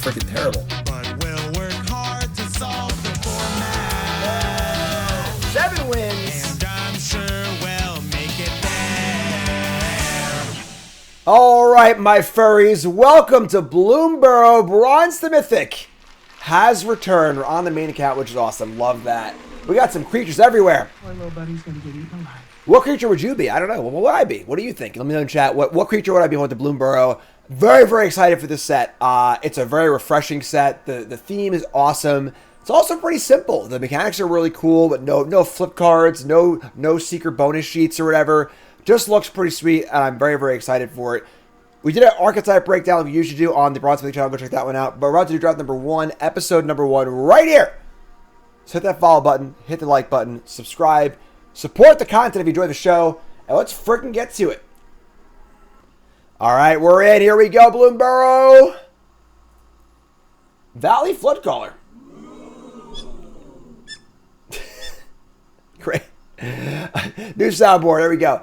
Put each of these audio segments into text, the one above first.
freaking terrible. But we'll work hard to solve the format. 7 wins. And I'm sure we'll make it there. All right, my furries, welcome to Bloomburrow. Bronze the Mythic has returned. We're on the main account, which is awesome. Love that. We got some creatures everywhere. My little buddy's gonna get eaten alive. What creature would you be? I don't know. What would I be? What do you think? Let me know in chat. What creature would I be with the Bloomburrow? Very, very excited for this set. It's a very refreshing set. The theme is awesome. It's also pretty simple. The mechanics are really cool, but no flip cards, no secret bonus sheets or whatever. Just looks pretty sweet, and I'm very, very excited for it. We did an archetype breakdown like we usually do on the Bronze Mythic channel. Go check that one out. But we're about to do draft number 1, episode number 1, right here. So hit that follow button, hit the like button, subscribe, support the content if you enjoy the show, and let's freaking get to it. All right, we're in. Here we go, Bloomburrow. Valley Floodcaller. Great. New soundboard. There we go.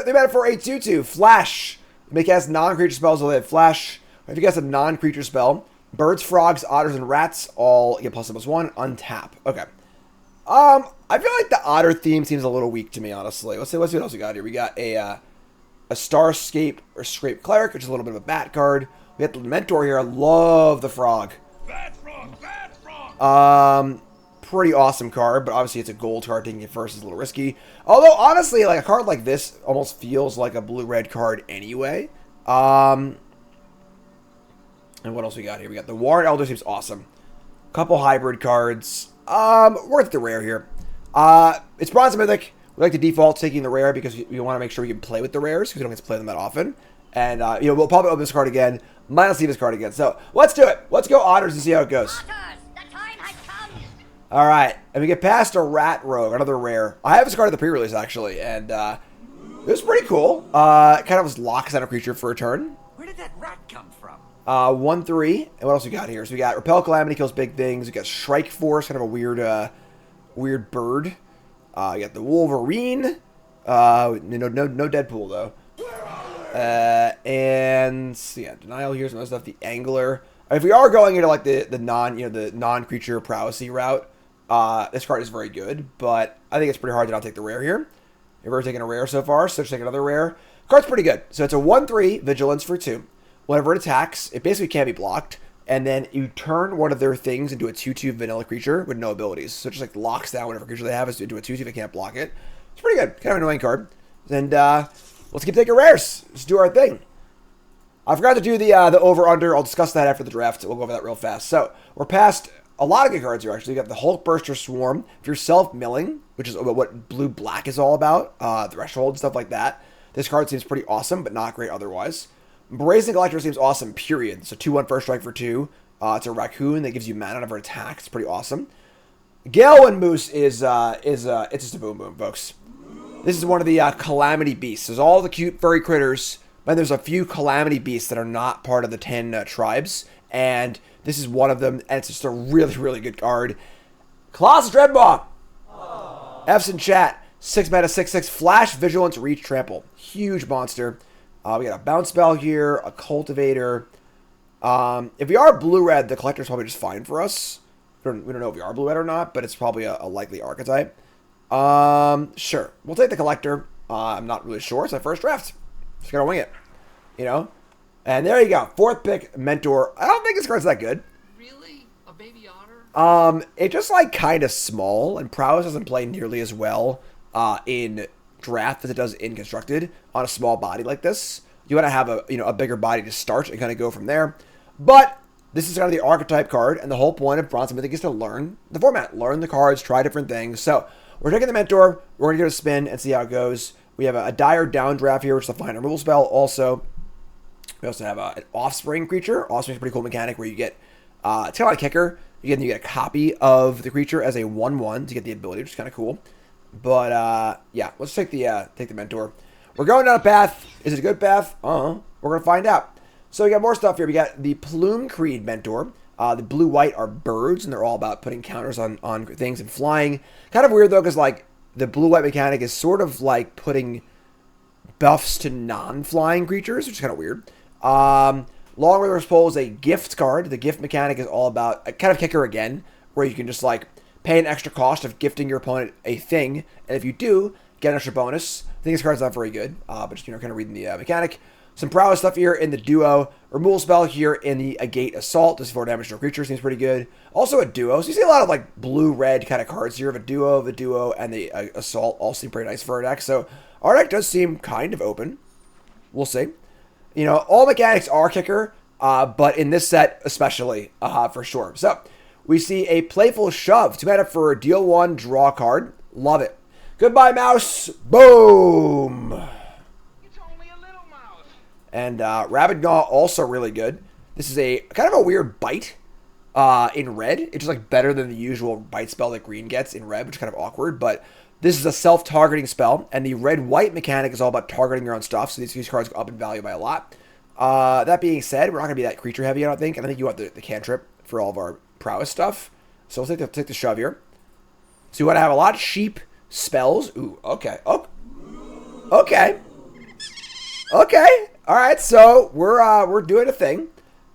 They made it for a 2/2. Flash. You may cast non-creature spells with it. Flash. If you cast a non-creature spell, birds, frogs, otters, and rats all get +1/+1. Untap. Okay. I feel like the otter theme seems a little weak to me, honestly. Let's see what else we got here. We got a Starscape or Scrape Cleric, which is a little bit of a bat card. We got the Mentor here. I love the frog. Bad frog, bad frog. Pretty awesome card, but obviously it's a gold card. Taking it first is a little risky. Although, honestly, like a card like this almost feels like a blue-red card anyway. And what else we got here? We got the Warren Elder, seems awesome. Couple hybrid cards. Worth the rare here. It's Bronze Mythic. We like to default taking the rare because we want to make sure we can play with the rares because we don't get to play them that often. And, we'll probably open this card again. Might not see this card again. So, let's do it. Let's go Otters and see how it goes. Otters, the time has come. All right. And we get past a Rat Rogue, another rare. I have this card at the pre-release, actually. And, it was pretty cool. It kind of just locks out a creature for a turn. Where did that rat come from? 1/3. And what else we got here? So we got Repel Calamity, kills big things. We got Shrike Force, kind of a weird bird. You got the Wolverine. No Deadpool though. And so yeah, Denial here, some other stuff. The Angler. If we are going into like the non-creature prowessy route, this card is very good. But I think it's pretty hard to not take the rare here. You've already taken a rare so far, so just take another rare. Card's pretty good. So it's a 1/3 Vigilance for 2. Whenever it attacks, it basically can't be blocked. And then you turn one of their things into a 2/2 vanilla creature with no abilities. So it just like locks down whatever creature they have into a 2/2 if they can't block it. It's pretty good. Kind of an annoying card. And let's keep taking rares. Let's do our thing. I forgot to do the over-under. I'll discuss that after the draft. We'll go over that real fast. So we're past a lot of good cards here, actually. You got the Hulk Burster Swarm. If you're self-milling, which is what blue-black is all about, Threshold, stuff like that. This card seems pretty awesome, but not great otherwise. Brazen Collector seems awesome, period. So 2/1 first strike for 2. It's a raccoon that gives you mana whenever it attacks. It's pretty awesome. Galewind Moose is it's just a boom boom, folks. This is one of the Calamity Beasts. There's all the cute furry critters, but there's a few Calamity Beasts that are not part of the 10 tribes, and this is one of them, and it's just a really, really good card. Colossal Dreadmaw! F's in chat. 6 mana, 6/6, Flash, Vigilance, Reach, Trample. Huge monster. We got a Bounce Spell here, a Cultivator. If we are blue-red, the Collector's probably just fine for us. We don't know if we are blue-red or not, but it's probably a likely archetype. Sure. We'll take the Collector. I'm not really sure. It's my first draft. Just gotta wing it. And there you go. 4th pick, Mentor. I don't think this card's that good. Really? A baby otter? It's just like kind of small, and Prowess doesn't play nearly as well in draft as it does in constructed on a small body like this. You want to have a bigger body to start and kind of go from there. But this is kind of the archetype card, and the whole point of Bronze Mythic is to learn the format, learn the cards, try different things. So we're taking the Mentor. We're going to give it a spin and see how it goes. We have a Dire Downdraft here, which is a fine removal spell. Also, we also have an Offspring creature. Offspring is a pretty cool mechanic where you get it's kind of like Kicker. You get a copy of the creature as a 1/1 to get the ability, which is kind of cool. But yeah, let's take the Mentor. We're going down a path. Is it a good path? We're gonna find out. So we got more stuff here. We got the Plume Creed Mentor. The blue-white are birds, and they're all about putting counters on things and flying. Kind of weird though, because like the blue-white mechanic is sort of like putting buffs to non-flying creatures, which is kind of weird. Long Reverse Pole is a gift card. The gift mechanic is all about a kind of kicker again, where you can just like pay an extra cost of gifting your opponent a thing, and if you do, get an extra bonus. I think this card's not very good, but just, kind of reading the mechanic. Some prowess stuff here in the duo. Removal spell here in the Agate Assault. Does 4 damage to a creature. Seems pretty good. Also a duo. So you see a lot of like blue-red kind of cards here of a duo, and the Assault all seem pretty nice for our deck. So our deck does seem kind of open. We'll see. All mechanics are kicker, but in this set especially, for sure. So we see a Playful Shove. 2 mana for a deal 1, draw a card. Love it. Goodbye, mouse. Boom. And Rabid Gnaw, also really good. This is a kind of a weird bite in red. It's just like better than the usual bite spell that green gets in red, which is kind of awkward. But this is a self-targeting spell, and the red-white mechanic is all about targeting your own stuff. So these cards go up in value by a lot. That being said, we're not going to be that creature heavy, I don't think. And I think you want the cantrip for all of our prowess stuff. So we'll take the shove here. So you want to have a lot of sheep spells. Ooh, okay. Oh, okay. Okay. All right, so we're doing a thing.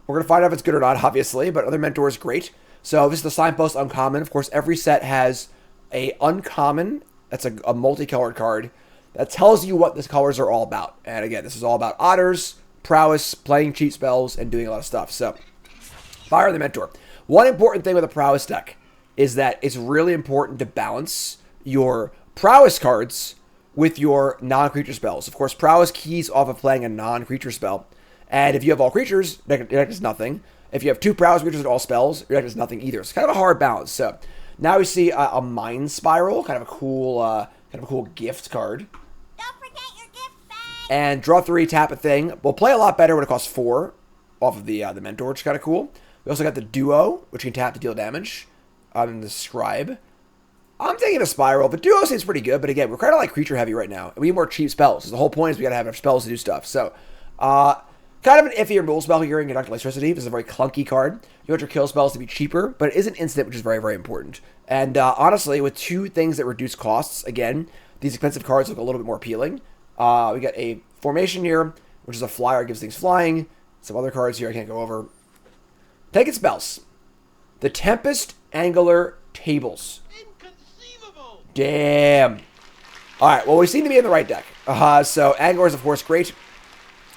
We're gonna find out if it's good or not, obviously. But Other Mentor is great. So this is the Signpost Uncommon. Of course, every set has a uncommon. That's a multicolored card that tells you what these colors are all about. And again, this is all about otters, prowess, playing cheat spells, and doing a lot of stuff. So, Fire the Mentor. One important thing with a prowess deck is that it's really important to balance your prowess cards with your non-creature spells. Of course, prowess keys off of playing a non-creature spell. And if you have all creatures, your deck does nothing. If you have 2 prowess creatures and all spells, your deck does nothing either. It's kind of a hard balance. So now we see a Mind Spiral, kind of a cool gift card. Don't forget your gift bag. And draw 3, tap a thing. Will play a lot better when it costs 4 off of the Mentor, which is kind of cool. We also got the Duo, which can tap to deal damage. And the Scribe. I'm taking a Spiral, but Duo seems pretty good. But again, we're kind of like creature heavy right now. And we need more cheap spells. So the whole point is we got to have enough spells to do stuff. So, kind of an iffy removal spell here in Conduct Electricity. This is a very clunky card. You want your kill spells to be cheaper, but it is an instant, which is very, very important. And honestly, with 2 things that reduce costs, again, these expensive cards look a little bit more appealing. We got a Formation here, which is a flyer, gives things flying. Some other cards here I can't go over. Taking spells. The Tempest Angler Tables. Damn. Alright, well, we seem to be in the right deck. So, Angler is, of course, great.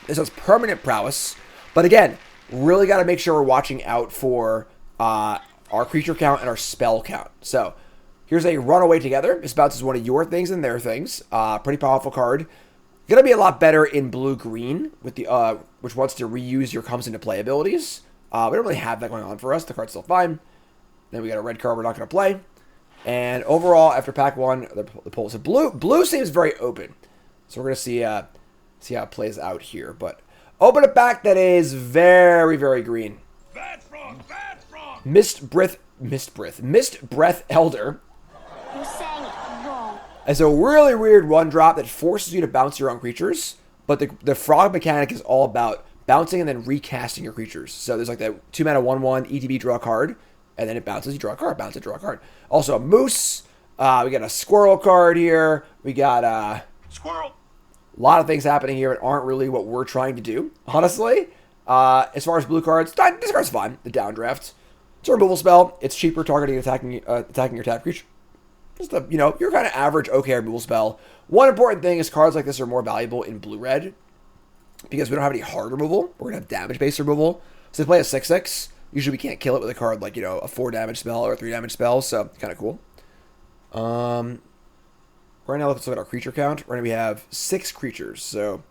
This has permanent prowess. But again, really got to make sure we're watching out for our creature count and our spell count. So, here's a Runaway Together. This bounces one of your things and their things. Pretty powerful card. Going to be a lot better in blue-green, with the which wants to reuse your comes into play abilities. We don't really have that going on for us. The card's still fine. Then we got a red card we're not going to play. And overall, after pack 1, the poll. So blue seems very open. So we're going to see how it plays out here. But open a pack that is very, very green. Bad frog, bad frog. Mist Breath Elder. You're saying it wrong. It's a really weird 1-drop that forces you to bounce your own creatures. But the frog mechanic is all about bouncing and then recasting your creatures. So there's like that 2 mana 1/1 ETB draw a card. And then it bounces, you draw a card, bounce it, draw a card. Also a moose. We got a squirrel card here. We got Squirrel. a lot of things happening here that aren't really what we're trying to do, honestly. As far as blue cards, this card's fine. The downdraft. It's a removal spell. It's cheaper targeting and attacking your tap creature. Just your kind of average okay removal spell. One important thing is cards like this are more valuable in blue-red because we don't have any hard removal. We're going to have damage-based removal. So they play a 6/6. Usually we can't kill it with a card like, a 4 damage spell or a 3 damage spell, so kind of cool. Right now, let's look at our creature count. Right now we have 6 creatures, so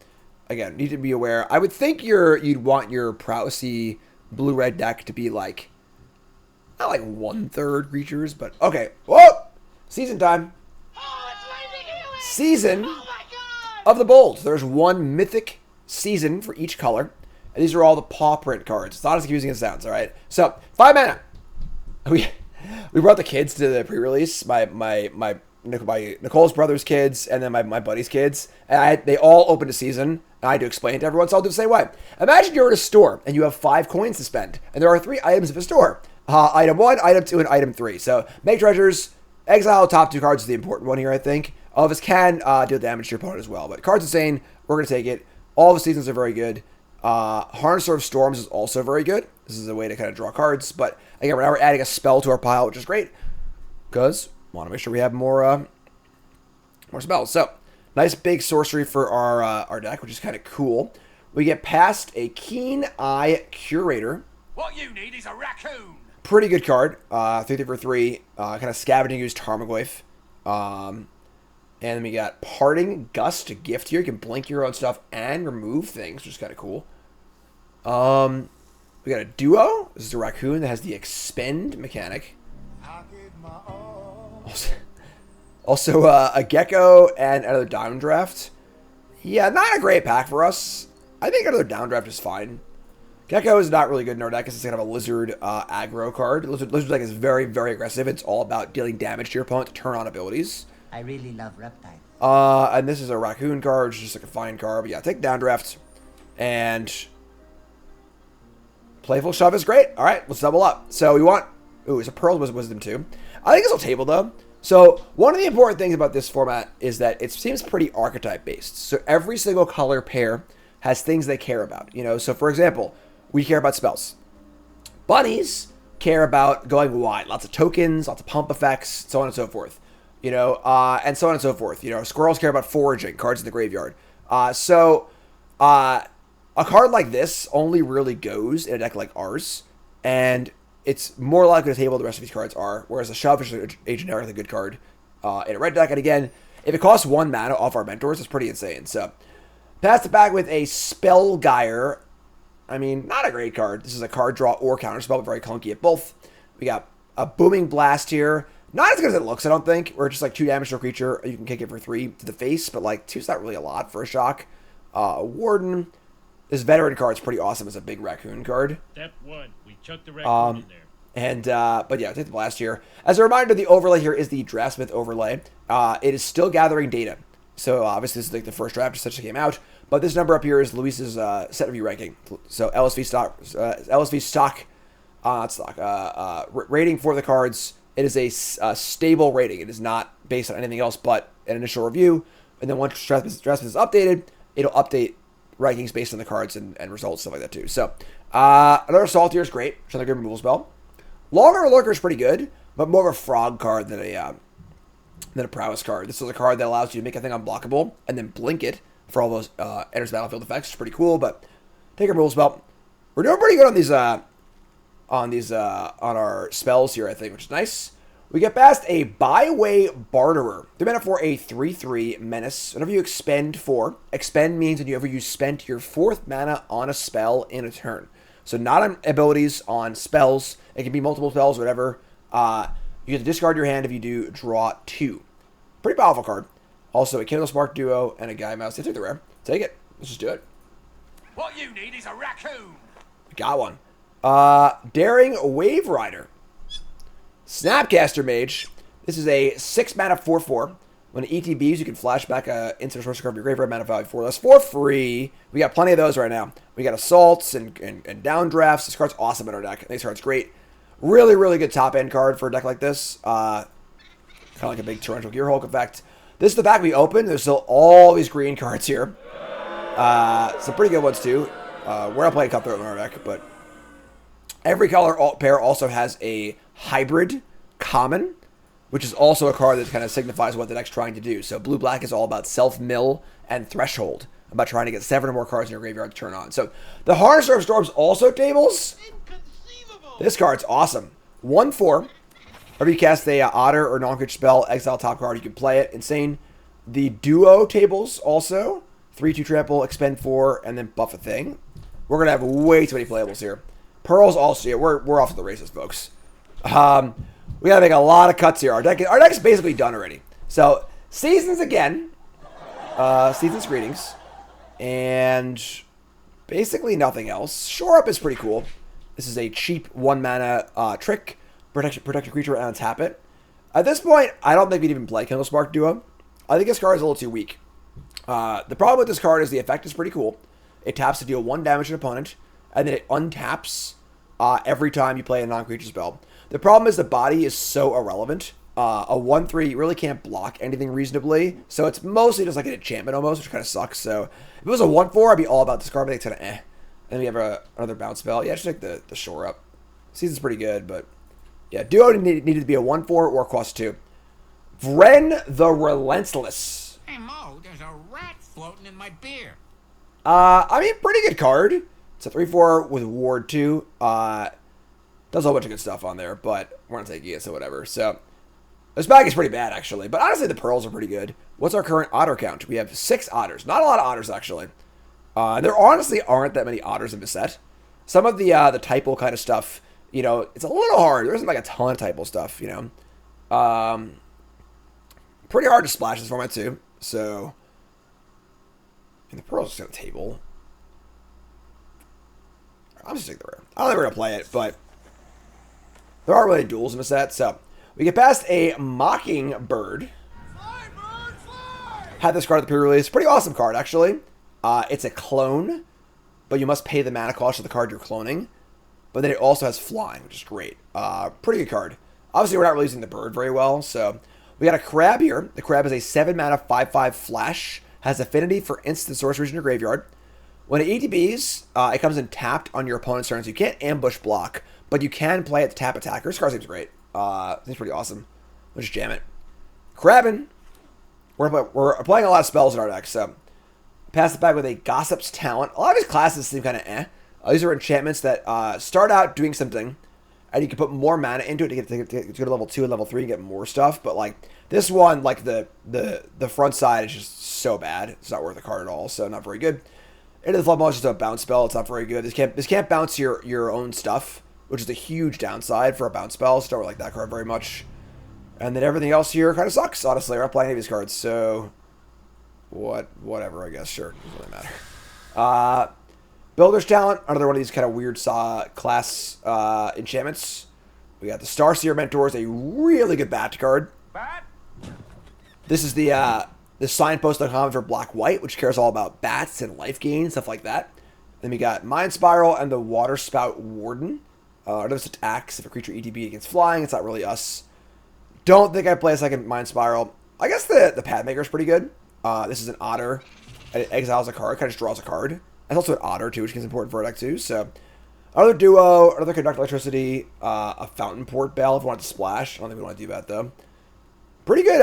again, need to be aware. I would think you'd want your prowessy blue-red deck to be like, not like 1/3 creatures, but okay. Whoa! Season time. Oh, it's Lightning Healing. Season Oh my god. of the Bold. There's 1 mythic season for each color. And these are all the paw print cards. It's not as confusing as it sounds, all right? So, 5 mana. We brought the kids to the pre-release. My Nicole's brother's kids and then my buddy's kids. And they all opened a season. And I had to explain it to everyone, so I'll do the same way. Imagine you're at a store and you have 5 coins to spend. And there are 3 items of a store. Item 1, Item 2, and Item 3. So, make treasures. Exile top 2 cards is the important one here, I think. All of us can deal damage to your opponent as well. But card's insane. We're going to take it. All the seasons are very good. Harnesser of Storms is also very good. This is a way to kind of draw cards. But again, we're now adding a spell to our pile, which is great. Because we want to make sure we have more spells. So, nice big sorcery for our deck, which is kind of cool. We get past a Keen Eye Curator. What you need is a raccoon. Pretty good card. 3 for 3. Kind of scavenging used Tarmogoyf. And then we got Parting Gust to gift here. You can blink your own stuff and remove things, which is kind of cool. We got a Duo. This is a raccoon that has the expend mechanic. Also a Gecko and another Downdraft. Yeah, not a great pack for us. I think another Downdraft is fine. Gecko is not really good in our deck because it's kind of a lizard aggro card. Lizard deck is very, very aggressive. It's all about dealing damage to your opponent to turn on abilities. I really love reptiles. And this is a raccoon card, just like a fine card. But yeah, take Downdraft. And Playful Shove is great. All right, let's double up. So we want... Ooh, it's a Pearl Wisdom too. I think this will table though. So one of the important things about this format is that it seems pretty archetype based. So every single color pair has things they care about. You know, so for example, we care about spells. Bunnies care about going wide. Lots of tokens, lots of pump effects, so on and so forth. You know, and so on and so forth. You know, squirrels care about foraging, cards in the graveyard. A card like this only really goes in a deck like ours, and it's more likely to table the rest of these cards are, whereas a Shove is a generically good card in a red deck. And again, if it costs 1 mana off our mentors, it's pretty insane. So, pass it back with a Spellgeyer. I mean, not a great card. This is a card draw or counter spell, but very clunky at both. We got a Booming Blast here. Not as good as it looks, I don't think. We're just like 2 damage to a creature. You can kick it for 3 to the face, but like 2's not really a lot for a shock. Warden. This veteran card's pretty awesome as a big raccoon card. Step 1, we chuck the raccoon in there. But yeah, take the blast here. As a reminder, the overlay here is the Draftsmith overlay. It is still gathering data. So obviously this is like the first draft such came out. But this number up here is Luis's set review ranking. So LSV stock rating for the cards. It is a stable rating. It is not based on anything else but an initial review. And then once Draftsmith is updated, it'll update rankings based on the cards and results, stuff like that too. So, another Saltier is great. It's another good removal spell. Longer Lurker is pretty good, but more of a frog card than a prowess card. This is a card that allows you to make a thing unblockable and then blink it for all those enters battlefield effects. It's pretty cool, but take a removal spell. We're doing pretty good on our spells here, I think, which is nice. We get past a Byway Barterer. 3 mana for a 3/3 menace. Whenever you expend 4, expend means whenever you spent your 4th mana on a spell in a turn. So not on abilities, on spells. It can be multiple spells, whatever. You get to discard your hand if you do draw 2. Pretty powerful card. Also a Kindle Spark Duo and a Guy Mouse. They took the rare. Take it. Let's just do it. What you need is a raccoon. Got one. Daring Wave Rider. Snapcaster Mage. This is a 6 mana 4/4. When it ETBs, you can flash back a instant source card of your graveyard, mana value 4 less for free. We got plenty of those right now. We got assaults and downdrafts. This card's awesome in our deck. This card's great. Really, really good top end card for a deck like this. Kind of like a big Torrential Gearhulk effect. This is the pack we opened. There's still all these green cards here. Some pretty good ones too. We're not playing Cutthroat in our deck, but every color pair also has a hybrid common, which is also a card that kind of signifies what the deck's trying to do. So blue-black is all about self-mill and threshold, about trying to get 7 or more cards in your graveyard to turn on. So the Harnesser of Storms also tables. This card's awesome. 1/4. Whenever you cast a otter or non-creature spell, exile top card, you can play it. Insane. The Duo tables also. 3/2 trample, expend 4, and then buff a thing. We're going to have way too many playables here. Pearls also, yeah, we're off to the races, folks. We got to make a lot of cuts here. Our deck's basically done already. So, Seasons again. Seasons greetings. And basically nothing else. Shore Up is pretty cool. This is a cheap 1 mana trick. Protect your creature and untap it. At this point, I don't think we'd even play Kindle Spark Duo. I think this card is a little too weak. The problem with this card is the effect is pretty cool. It taps to deal 1 damage to an opponent, and then it untaps every time you play a non-creature spell. The problem is the body is so irrelevant. A 1/3, you really can't block anything reasonably, so it's mostly just like an enchantment almost, which kind of sucks. So if it was a 1/4, I'd be all about this card, but it's kind of eh. then we have another bounce spell. Yeah, just like the shore up. Season's pretty good, but yeah, duo needed to be a 1/4 or cost 2. Vren the Relentless. Hey, Mo, there's a rat floating in my beer. I mean, pretty good card. It's a 3/4 with Ward 2. Does a whole bunch of good stuff on there, but we're not taking it, so whatever. So, this bag is pretty bad, actually. But honestly, the pearls are pretty good. What's our current otter count? We have 6 otters. Not a lot of otters, actually. There honestly aren't that many otters in the set. Some of the typo kind of stuff, you know, it's a little hard. There isn't like a ton of typo stuff, you know. Pretty hard to splash this format, too. So, and the pearls just got a table. I'm just taking the rare. I don't think we're going to play it, but there aren't really duels in the set, so we get past a Mockingbird. Fly, bird, fly! Had this card at the pre-release. Pretty awesome card, actually. It's a clone, but you must pay the mana cost of the card you're cloning. But then it also has flying, which is great. Pretty good card. Obviously, we're not releasing the bird very well, so we got a crab here. The crab is a 7 mana 5/5 flash. Has affinity for instant sorceries in your graveyard. When it ETBs, it comes in tapped on your opponent's turn, so you can't ambush block, but you can play it to tap attacker. This card seems great. Seems pretty awesome. We'll just jam it. Crabbing. We're playing a lot of spells in our deck, so pass it back with a Gossip's Talent. A lot of these classes seem kind of eh. These are enchantments that start out doing something, and you can put more mana into it to go to level 2 and level 3 and get more stuff. But like this one, like the front side is just so bad. It's not worth the card at all, so not very good. Into the Flood Maul is just a bounce spell. It's not very good. This can't bounce your own stuff, which is a huge downside for a bounce spell. So don't really like that card very much. And then everything else here kind of sucks, honestly. We're not playing any of these cards, so whatever, I guess. Sure, doesn't really matter. Builder's Talent, another one of these kind of weird class enchantments. We got the Starseer Mentor, is a really good bat card. Bat? This is the signpost uncommon for black-white, which cares all about bats and life gain, stuff like that. Then we got Mind Spiral and the Water Spout Warden. Notice attacks if a creature ETB against flying. It's not really us. Don't think I play a second Mind Spiral. I guess the Pad Maker is pretty good. This is an Otter. And it exiles a card, kind of just draws a card. It's also an Otter, too, which is important for a deck, too. So, another Duo, another Conduct Electricity, a Fountain Port Bell if we want to splash. I don't think we want to do that, though. Pretty good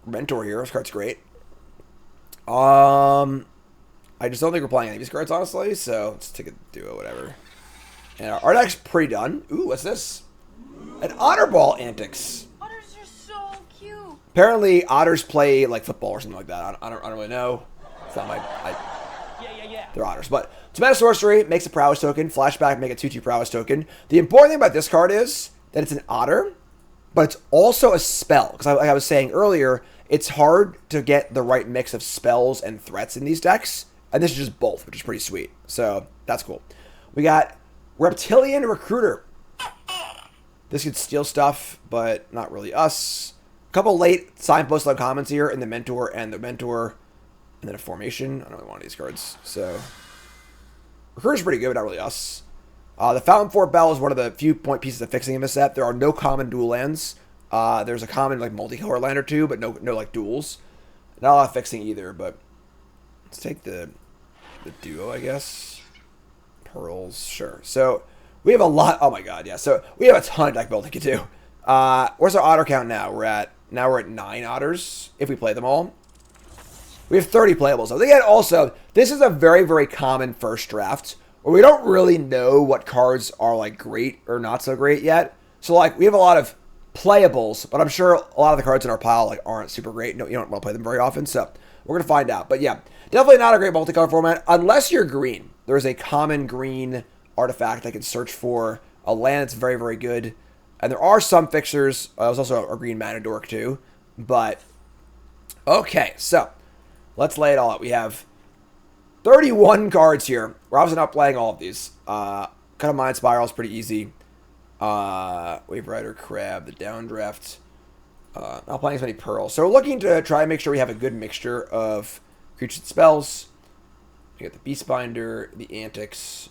Mentor here. This card's great. I just don't think we're playing any of these cards, honestly, so let's take a Duo, whatever. And our deck's pretty done. Ooh, what's this? An Otter Ball Antics. Otters are so cute. Apparently, otters play like football or something like that. I don't really know. It's not my... They're otters. But it's Meta Sorcery, makes a prowess token. Flashback, make a 2/2 prowess token. The important thing about this card is that it's an otter, but it's also a spell. Because like I was saying earlier, it's hard to get the right mix of spells and threats in these decks. And this is just both, which is pretty sweet. So that's cool. We got Reptilian Recruiter. This could steal stuff, but not really us. A couple late signpost uncommons here in the Mentor, and then a Formation. I don't really want these cards. So Recruiter's pretty good, but not really us. The Fountain Fort Bell is one of the few point pieces of fixing in this set. There are no common dual lands. There's a common like multicolor land or two, but no like duels. Not a lot of fixing either, but let's take the Duo, I guess. Pearls, sure. So we have a lot. Oh my god, yeah. So we have a ton of deck building to do. Where's our otter count now? We're at 9 otters if we play them all. We have 30 playables. So again, also this is a very, very common first draft where we don't really know what cards are like great or not so great yet. So like we have a lot of playables, but I'm sure a lot of the cards in our pile like aren't super great. No, you don't want to play them very often. So we're gonna find out. But yeah, definitely not a great multicolor format unless you're green. There's a common green artifact I can search for a land that's very, very good. And there are some fixers. There's also a green mana dork too. But okay, so let's lay it all out. We have 31 cards here. We're obviously not playing all of these. Kind of Mind Spiral is pretty easy. Wave Rider, Crab, the Downdraft. Not playing as many Pearls. So we're looking to try and make sure we have a good mixture of creatures and spells. You got the Beastbinder, the Antics.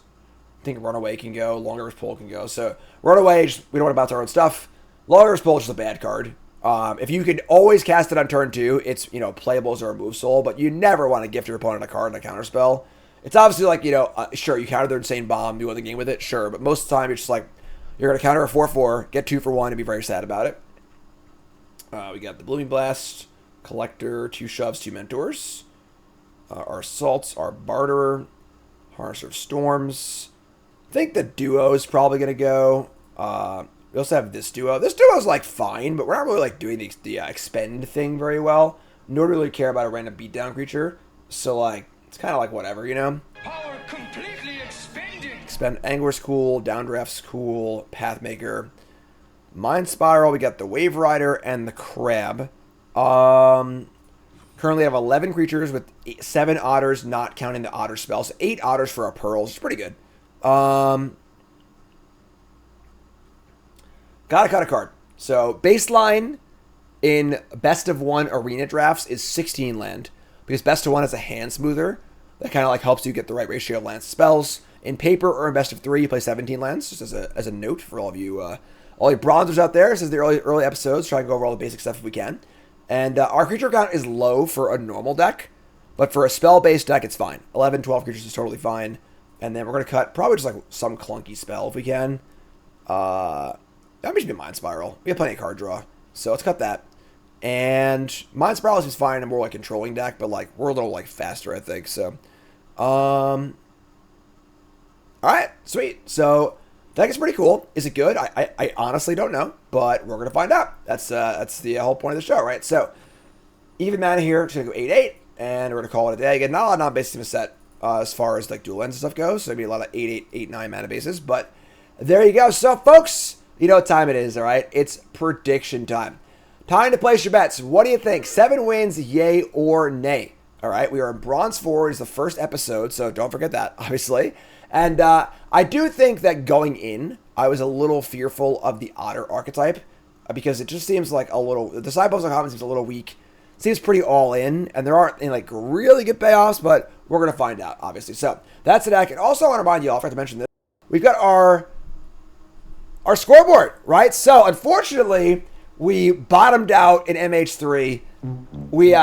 I think Runaway can go. Longer's Pull can go. So Runaway, we don't want to bounce our own stuff. Longer's Pull is just a bad card. If you can always cast it on turn 2, it's, playable as a remove soul, but you never want to gift your opponent a card and a counterspell. It's obviously like, you know, sure, you counter their insane bomb, you win the game with it, sure. But most of the time, it's just like, you're going to counter a 4/4, get 2 for 1, and be very sad about it. We got the Blooming Blast, Collector, 2 shoves, 2 mentors. Our Assaults, our Barterer, Harnesser of Storms. I think the duo is probably going to go. We also have this duo. This duo is like fine, but we're not really like doing the expend thing very well. Nor do we really care about a random beatdown creature. So like, it's kind of like whatever, you know? Power completely expended. Expend Angler's cool, Downdraft's cool, Pathmaker. Mind Spiral, we got the Wave Rider and the Crab. Currently have 11 creatures with 7 otters, not counting the otter spell. So 8 otters for our pearls. It's pretty good. Gotta cut a card. So baseline in best of 1 arena drafts is 16 land. Because best of 1 is a hand smoother. That kind of like helps you get the right ratio of lands to spells. In paper or in best of 3, you play 17 lands. Just as a note for all of you, all you bronzers out there. This is the early episodes. Try and go over all the basic stuff if we can. And our creature count is low for a normal deck. But for a spell-based deck, it's fine. 11, 12 creatures is totally fine. And then we're going to cut probably just like some clunky spell if we can. That may just be Mind Spiral. We have plenty of card draw. So let's cut that. And Mind Spiral is fine in a more like controlling deck. But like we're a little like faster, I think. So, alright, sweet. So deck is pretty cool. Is it good? I honestly don't know, but we're gonna find out. That's the whole point of the show, right? So even mana here, it's gonna go 8/8, and we're gonna call it a day. Again, not a lot of non-basic in the set as far as like dual lands and stuff goes. So maybe a lot of 8/8, 8/9 mana bases. But there you go. So folks, you know what time it is, all right? It's prediction time. Time to place your bets. What do you think? 7 wins, yay or nay? All right, we are in Bronze 4. It's the first episode, so don't forget that, obviously. And I do think that going in, I was a little fearful of the otter archetype because it just seems like a little, the sideboards on common seems a little weak. Seems pretty all in, and there aren't any like really good payoffs, but we're going to find out, obviously. So that's the deck. And also I want to remind you all, I forgot to mention this, we've got our scoreboard, right? So unfortunately, we bottomed out in MH3. We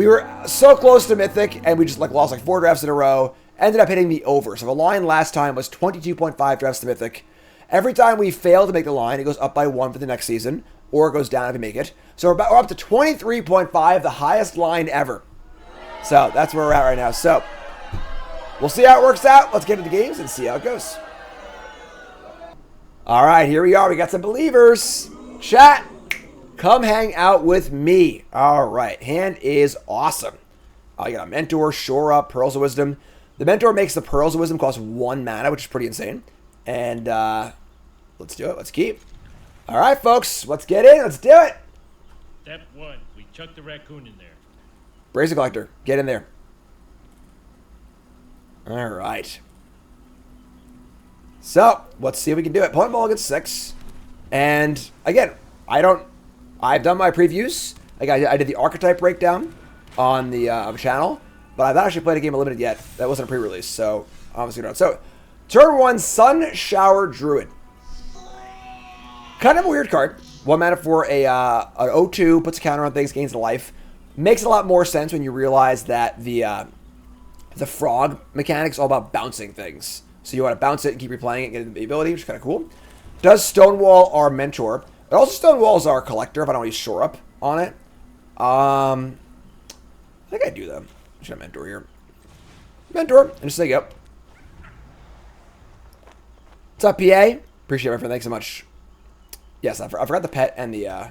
were so close to Mythic, and we just like lost like 4 drafts in a row. Ended up hitting the over. So the line last time was 22.5 drafts to Mythic. Every time we fail to make the line, it goes up by 1 for the next season, or it goes down if we make it. So we're up to 23.5, the highest line ever. So that's where we're at right now. So we'll see how it works out. Let's get into the games and see how it goes. All right, here we are. We got some believers. Chat, come hang out with me. All right, hand is awesome. I got a Mentor, Shore Up, Pearls of Wisdom. The Mentor makes the Pearls of Wisdom cost 1 mana, which is pretty insane. And let's do it. Let's keep. All right, folks. Let's get in. Let's do it. Step 1. We chuck the raccoon in there. Brazen Collector. Get in there. All right. So, let's see if we can do it. Opponent ball gets 6. And, again, I've done my previews. Like I did the archetype breakdown on the channel. But I've not actually played a game of Limited yet. That wasn't a pre-release, so obviously not. So, turn 1, Sun Shower Druid. Kind of a weird card. 1 mana for an 0/2, puts a counter on things, gains a life. Makes a lot more sense when you realize that the frog mechanic's all about bouncing things. So you want to bounce it and keep replaying it and get the ability, which is kind of cool. Does Stonewall our Mentor. It also Stonewalls our Collector if I don't want to use Shore Up on it. I think I do them. Should I Mentor here? Mentor. And just say, yep. What's up, PA? Appreciate it, my friend. Thanks so much. Yes, I forgot the pet and the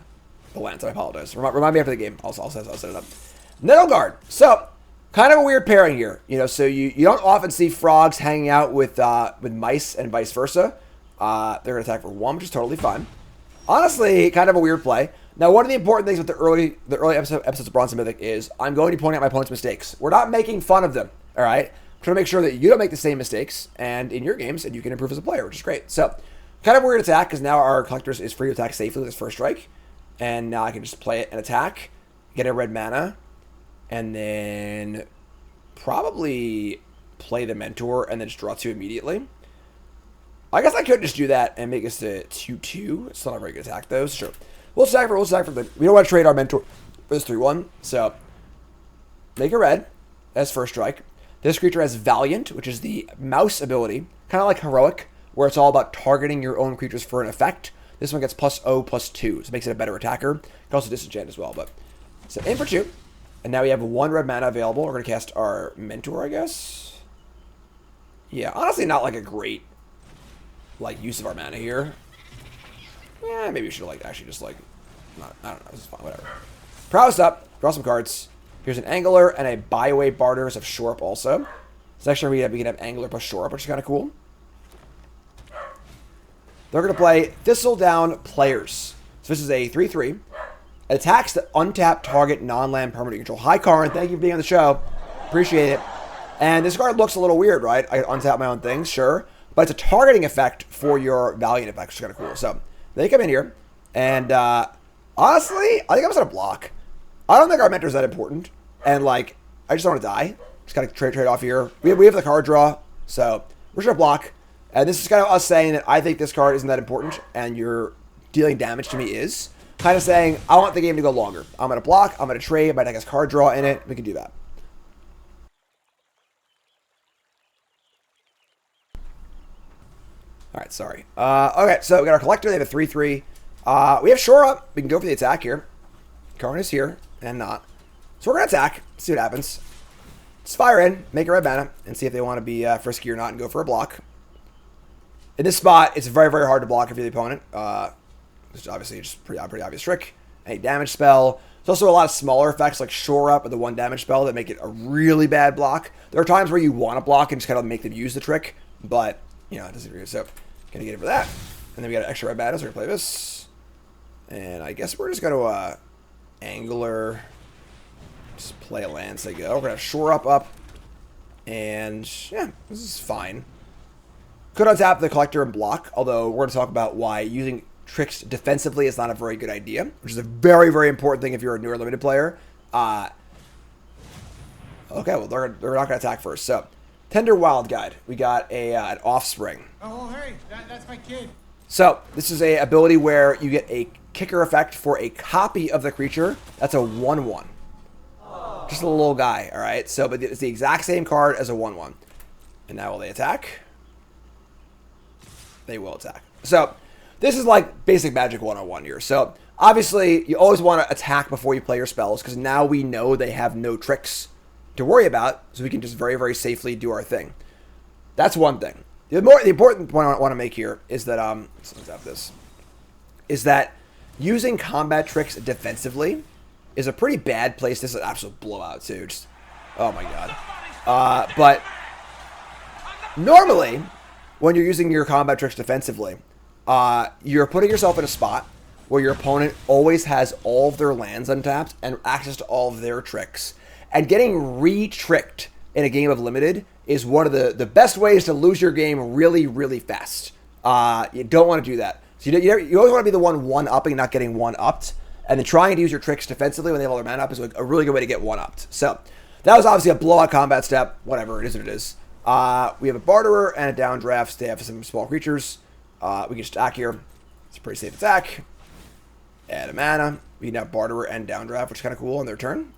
lance. I apologize. Remind me after the game. I'll set it up. Nettle Guard. So, kind of a weird pairing here. You know, so you don't often see frogs hanging out with mice and vice versa. They're going to attack for 1, which is totally fine. Honestly, kind of a weird play. Now, one of the important things with the early episodes of Bronze and Mythic is I'm going to point out my opponent's mistakes. We're not making fun of them, all right? I'm trying to make sure that you don't make the same mistakes and in your games, and you can improve as a player, which is great. So, kind of a weird attack because now our Collector is free to attack safely with his first strike. And now I can just play it and attack, get a red mana, and then probably play the Mentor and then just draw 2 immediately. I guess I could just do that and make us to 2/2. It's not a very good attack, though. So sure. We'll stack for the. We don't want to trade our Mentor for this 3/1. So make a red. That's first strike. This creature has Valiant, which is the mouse ability, kind of like Heroic, where it's all about targeting your own creatures for an effect. This one gets +0/+2, so it makes it a better attacker. It can also disenchant as well, but so in for 2. And now we have 1 red mana available. We're going to cast our Mentor, I guess. Yeah, honestly, not like a great use of our mana here. Yeah, maybe we should actually just not, I don't know. This is fine, whatever. Prowess up. Draw some cards. Here's an Angler and a Byway Barters of Shore Up also. So next turn we can have Angler plus Shore Up, which is kind of cool. They're going to play Thistledown Players. So this is a 3/3. It attacks the untapped target non-land permanent control. Hi, Karin. Thank you for being on the show. Appreciate it. And this card looks a little weird, right? I untap my own things, sure. But it's a targeting effect for your Valiant effect, which is kind of cool. So they come in here. And honestly, I think I'm just going to block. I don't think our Mentor is that important. And I just don't want to die. Just kind of trade off here. We have the card draw. So we're just going to block. And this is kind of us saying that I think this card isn't that important. And your dealing damage to me is. Kind of saying, I want the game to go longer. I'm going to block. I'm going to trade. My deck has card draw in it. We can do that. All right, sorry. Okay, so we got our Collector. They have a 3/3. We have Shore Up. We can go for the attack here. Karn is here and not. So we're going to attack. See what happens. Let's fire in, make a red mana, and see if they want to be frisky or not and go for a block. In this spot, it's very, very hard to block if you're the opponent. It's obviously just pretty obvious trick. Any damage spell. There's also a lot of smaller effects like Shore Up or the 1 damage spell that make it a really bad block. There are times where you want to block and just kind of make them use the trick, but, it doesn't agree. So, gonna get it for that. And then we got an extra red mana, so we're gonna play this. And I guess we're just gonna Angler. Just play a land, so they go. We're gonna have Shore Up. And, yeah, this is fine. Could untap the Collector and block, although we're gonna talk about why using tricks defensively is not a very good idea, which is a very, very important thing if you're a newer limited player. Okay, well, they're not going to attack first. So, Tender Wild Guide. We got an Offspring. Oh, hey, that's my kid. So, this is a ability where you get a kicker effect for a copy of the creature. That's a 1/1. Just a little guy, all right? So, but it's the exact same card as a 1/1. And now will they attack? They will attack. So, this is like basic Magic 101 here. So, obviously, you always want to attack before you play your spells, because now we know they have no tricks to worry about, so we can just very, very safely do our thing. That's one thing. The important point I want to make here is that, let's have this, is that using combat tricks defensively is a pretty bad place. This is an absolute blowout, too. Just, oh my god. But normally, when you're using your combat tricks defensively, you're putting yourself in a spot where your opponent always has all of their lands untapped and access to all of their tricks. And getting re-tricked in a game of Limited is one of the best ways to lose your game really, really fast. You don't want to do that. So you always want to be the one-upping, not getting one-upped. And then trying to use your tricks defensively when they have all their mana up is a really good way to get one-upped. So that was obviously a blowout combat step. Whatever, it is what it is. We have a Barterer and a Downdraft. They have some small creatures. We can just attack here. It's a pretty safe attack. Add a mana. We can have Barterer and Downdraft, which is kind of cool on their turn.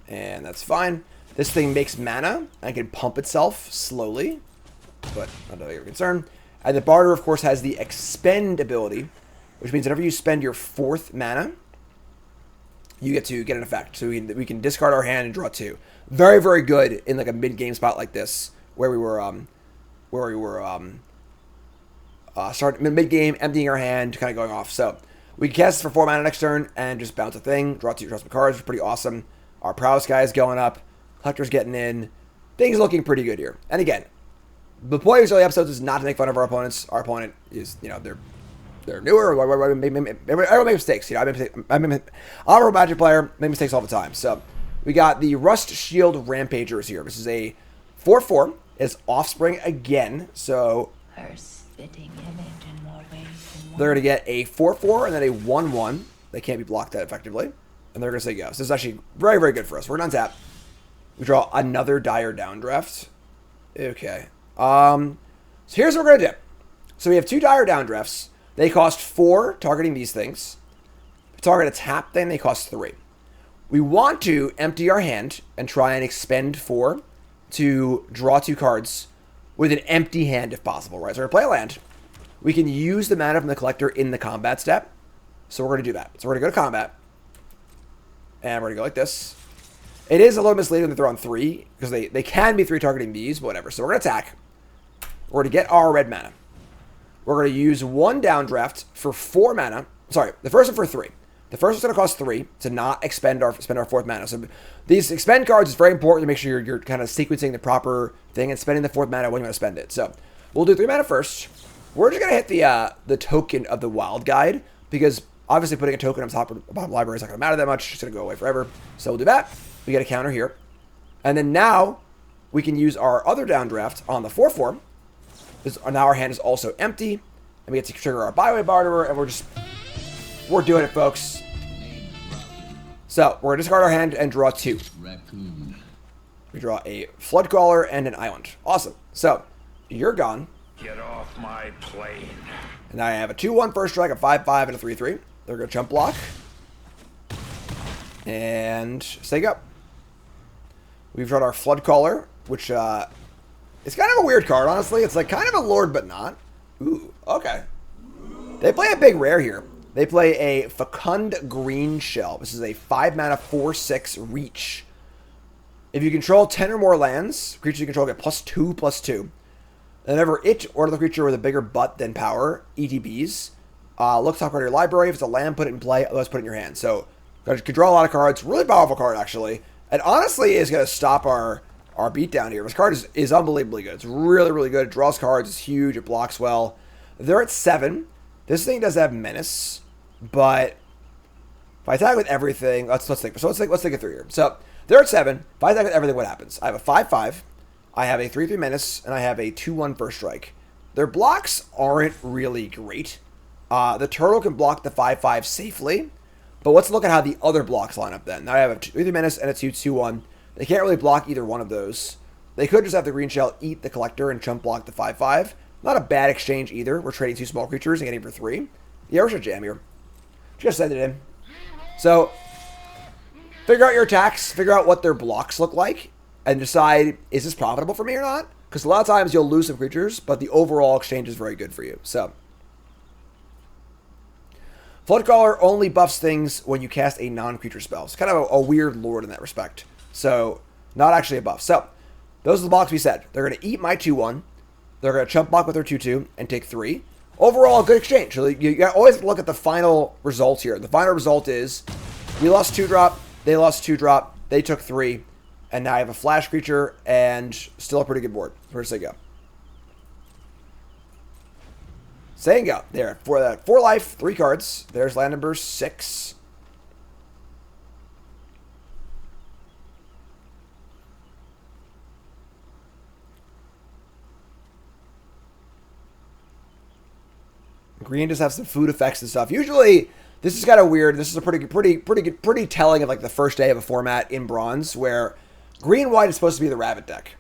And that's fine. This thing makes mana and can pump itself slowly, but not a big concern. And the Barterer, of course, has the Expend ability, which means whenever you spend your 4th mana, you get to get an effect. So we can discard our hand and draw 2. Very, very good in like a mid-game spot like this, where we were start mid-game, emptying our hand, kind of going off. So we can cast this for 4 mana next turn and just bounce a thing, draw 2, draw some cards, which is pretty awesome. Our Prowess guy is going up, Collector's getting in. Things looking pretty good here. And again, the point of these early episodes is not to make fun of our opponents. Our opponent is, they're newer. Everyone makes mistakes. I'm a Magic player, make mistakes all the time. So we got the Rust Shield Rampagers here. This is a 4/4. It's Offspring again. So Her spitting image in more ways than one. they're going to get a 4/4 and then a 1/1. They can't be blocked that effectively. And they're going to say go. So this is actually very, very good for us. We're going to untap. We draw another Dire Downdraft. Okay. So here's what we're going to do. So we have 2 Dire Downdrafts. They cost 4, targeting these things. Target a tap thing, they cost 3. We want to empty our hand and try and expend 4 to draw 2 cards with an empty hand if possible, right? So we're going to play a land. We can use the mana from the collector in the combat step. So we're going to do that. So we're going to go to combat. And we're going to go like this. It is a little misleading when they're on 3, because they can be 3 targeting these, but whatever. So we're going to attack. We're going to get our red mana. We're going to use 1 downdraft for 4 mana. Sorry, the first one for 3. The first one's going to cost 3 to not spend our 4th mana. So these expend cards is very important to make sure you're kind of sequencing the proper thing and spending the 4th mana when you want to spend it. So we'll do 3 mana first. We're just going to hit the token of the Wild Guide, because obviously putting a token on top of the bottom library is not going to matter that much. It's going to go away forever. So we'll do that. We get a counter here. And then now we can use our other downdraft on the 4/4. Now our hand is also empty. And we get to trigger our Byway Barterer. And we're doing it, folks. So we're going to discard our hand and draw 2. We draw a Floodcaller and an Island. Awesome. So you're gone. Get off my plane. And now I have a 2/1 first strike, a 5/5, and a 3/3. They're going to jump block. And stake up. We've drawn our Floodcaller, which is kind of a weird card, honestly. It's like kind of a Lord, but not. Ooh, okay. They play a big rare here. They play a Fecund Green Shell. This is a 5 mana 4/6 reach. If you control 10 or more lands, creatures you control get +2/+2. And whenever it or the creature with a bigger butt than power, ETBs, look top card of your library. If it's a land, put it in play. Otherwise, put it in your hand. So you can draw a lot of cards. Really powerful card, actually. And honestly, is going to stop our beatdown here. This card is unbelievably good. It's really, really good. It draws cards. It's huge. It blocks well. They're at 7. This thing does have Menace, but if I attack with everything, let's think. So let's think it through here. So they're at 7. If I attack with everything, what happens? I have a 5/5. I have a 3/3 Menace, and I have a 2/1 first strike. Their blocks aren't really great. The turtle can block the 5/5 safely, but let's look at how the other blocks line up then. Now I have a 3/3 Menace and a 2/2/1. They can't really block either one of those. They could just have the green shell eat the collector and chump block the 5/5. Not a bad exchange either. We're trading 2 small creatures and getting for 3. Yeah, we're just jam here. Just send it in. So, figure out your attacks. Figure out what their blocks look like. And decide, is this profitable for me or not? Because a lot of times you'll lose some creatures, but the overall exchange is very good for you. So, Floodcaller only buffs things when you cast a non-creature spell. It's kind of a weird lord in that respect. So, not actually a buff. So, those are the blocks we said. They're going to eat my 2/1. They're going to chump block with their 2/2 and take 3. Overall, a good exchange. So you got to always look at the final result here. The final result is we lost 2-drop, they lost 2-drop, they took 3, and now I have a flash creature and still a pretty good board. Where's they go? Saying go. There. For that 4 life, 3 cards. There's land number 6. Green just have some food effects and stuff. Usually, this is kind of weird. This is a pretty telling of like the first day of a format in Bronze, where green-white is supposed to be the rabbit deck,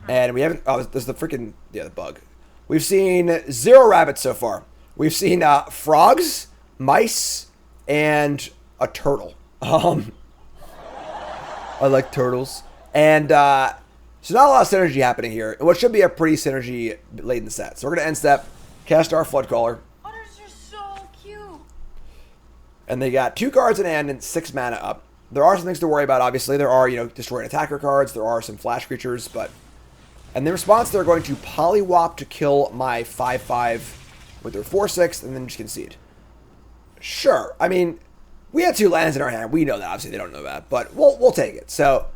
and we haven't. Oh, there's the freaking the bug. We've seen 0 rabbits so far. We've seen frogs, mice, and a turtle. I like turtles, and so not a lot of synergy happening here. What should be a pretty synergy laden set. So we're gonna end step. Cast our Floodcaller. Otters are so cute. And they got 2 cards in hand and 6 mana up. There are some things to worry about, obviously. There are, destroy an attacker cards. There are some flash creatures, but... And in response, they're going to Polywop to kill my 5/5 with their 4/6 and then just concede. Sure. I mean, we have 2 lands in our hand. We know that. Obviously, they don't know that, but we'll take it. So,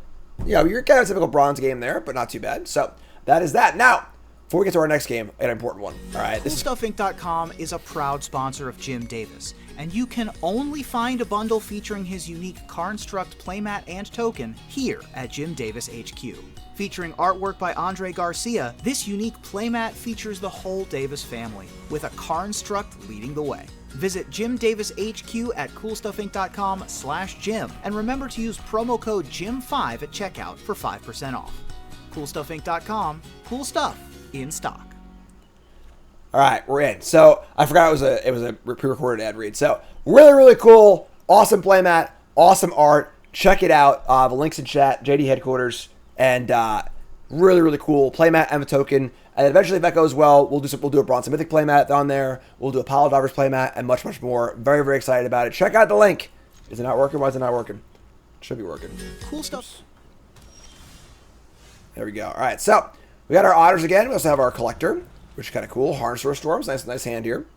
you're kind of a typical Bronze game there, but not too bad. So, that is that. Now... Before we get to our next game, an important one. All right, CoolStuffInc.com is a proud sponsor of Jim Davis, and you can only find a bundle featuring his unique Carnstruct playmat and token here at Jim Davis HQ. Featuring artwork by Andre Garcia, this unique playmat features the whole Davis family, with a Carnstruct leading the way. Visit Jim Davis HQ at CoolStuffInc.com/Jim, and remember to use promo code JIM5 at checkout for 5% off. CoolStuffInc.com, cool stuff in stock. All right, we're in. So I forgot it was a pre-recorded ad read. So really, really cool, awesome playmat, awesome art. Check it out. The links in chat. JD headquarters. And really, really cool playmat and a token. And eventually, if that goes well, we'll do a Bronze and Mythic playmat on there. We'll do a Pile Divers playmat and much, much more. Very, very excited about it. Check out the link. Is it not working? Why is it not working? It should be working. Cool stuff. There we go. All right, so we got our otters again. We also have our collector, which is kind of cool. Harnessor Storms, nice hand here.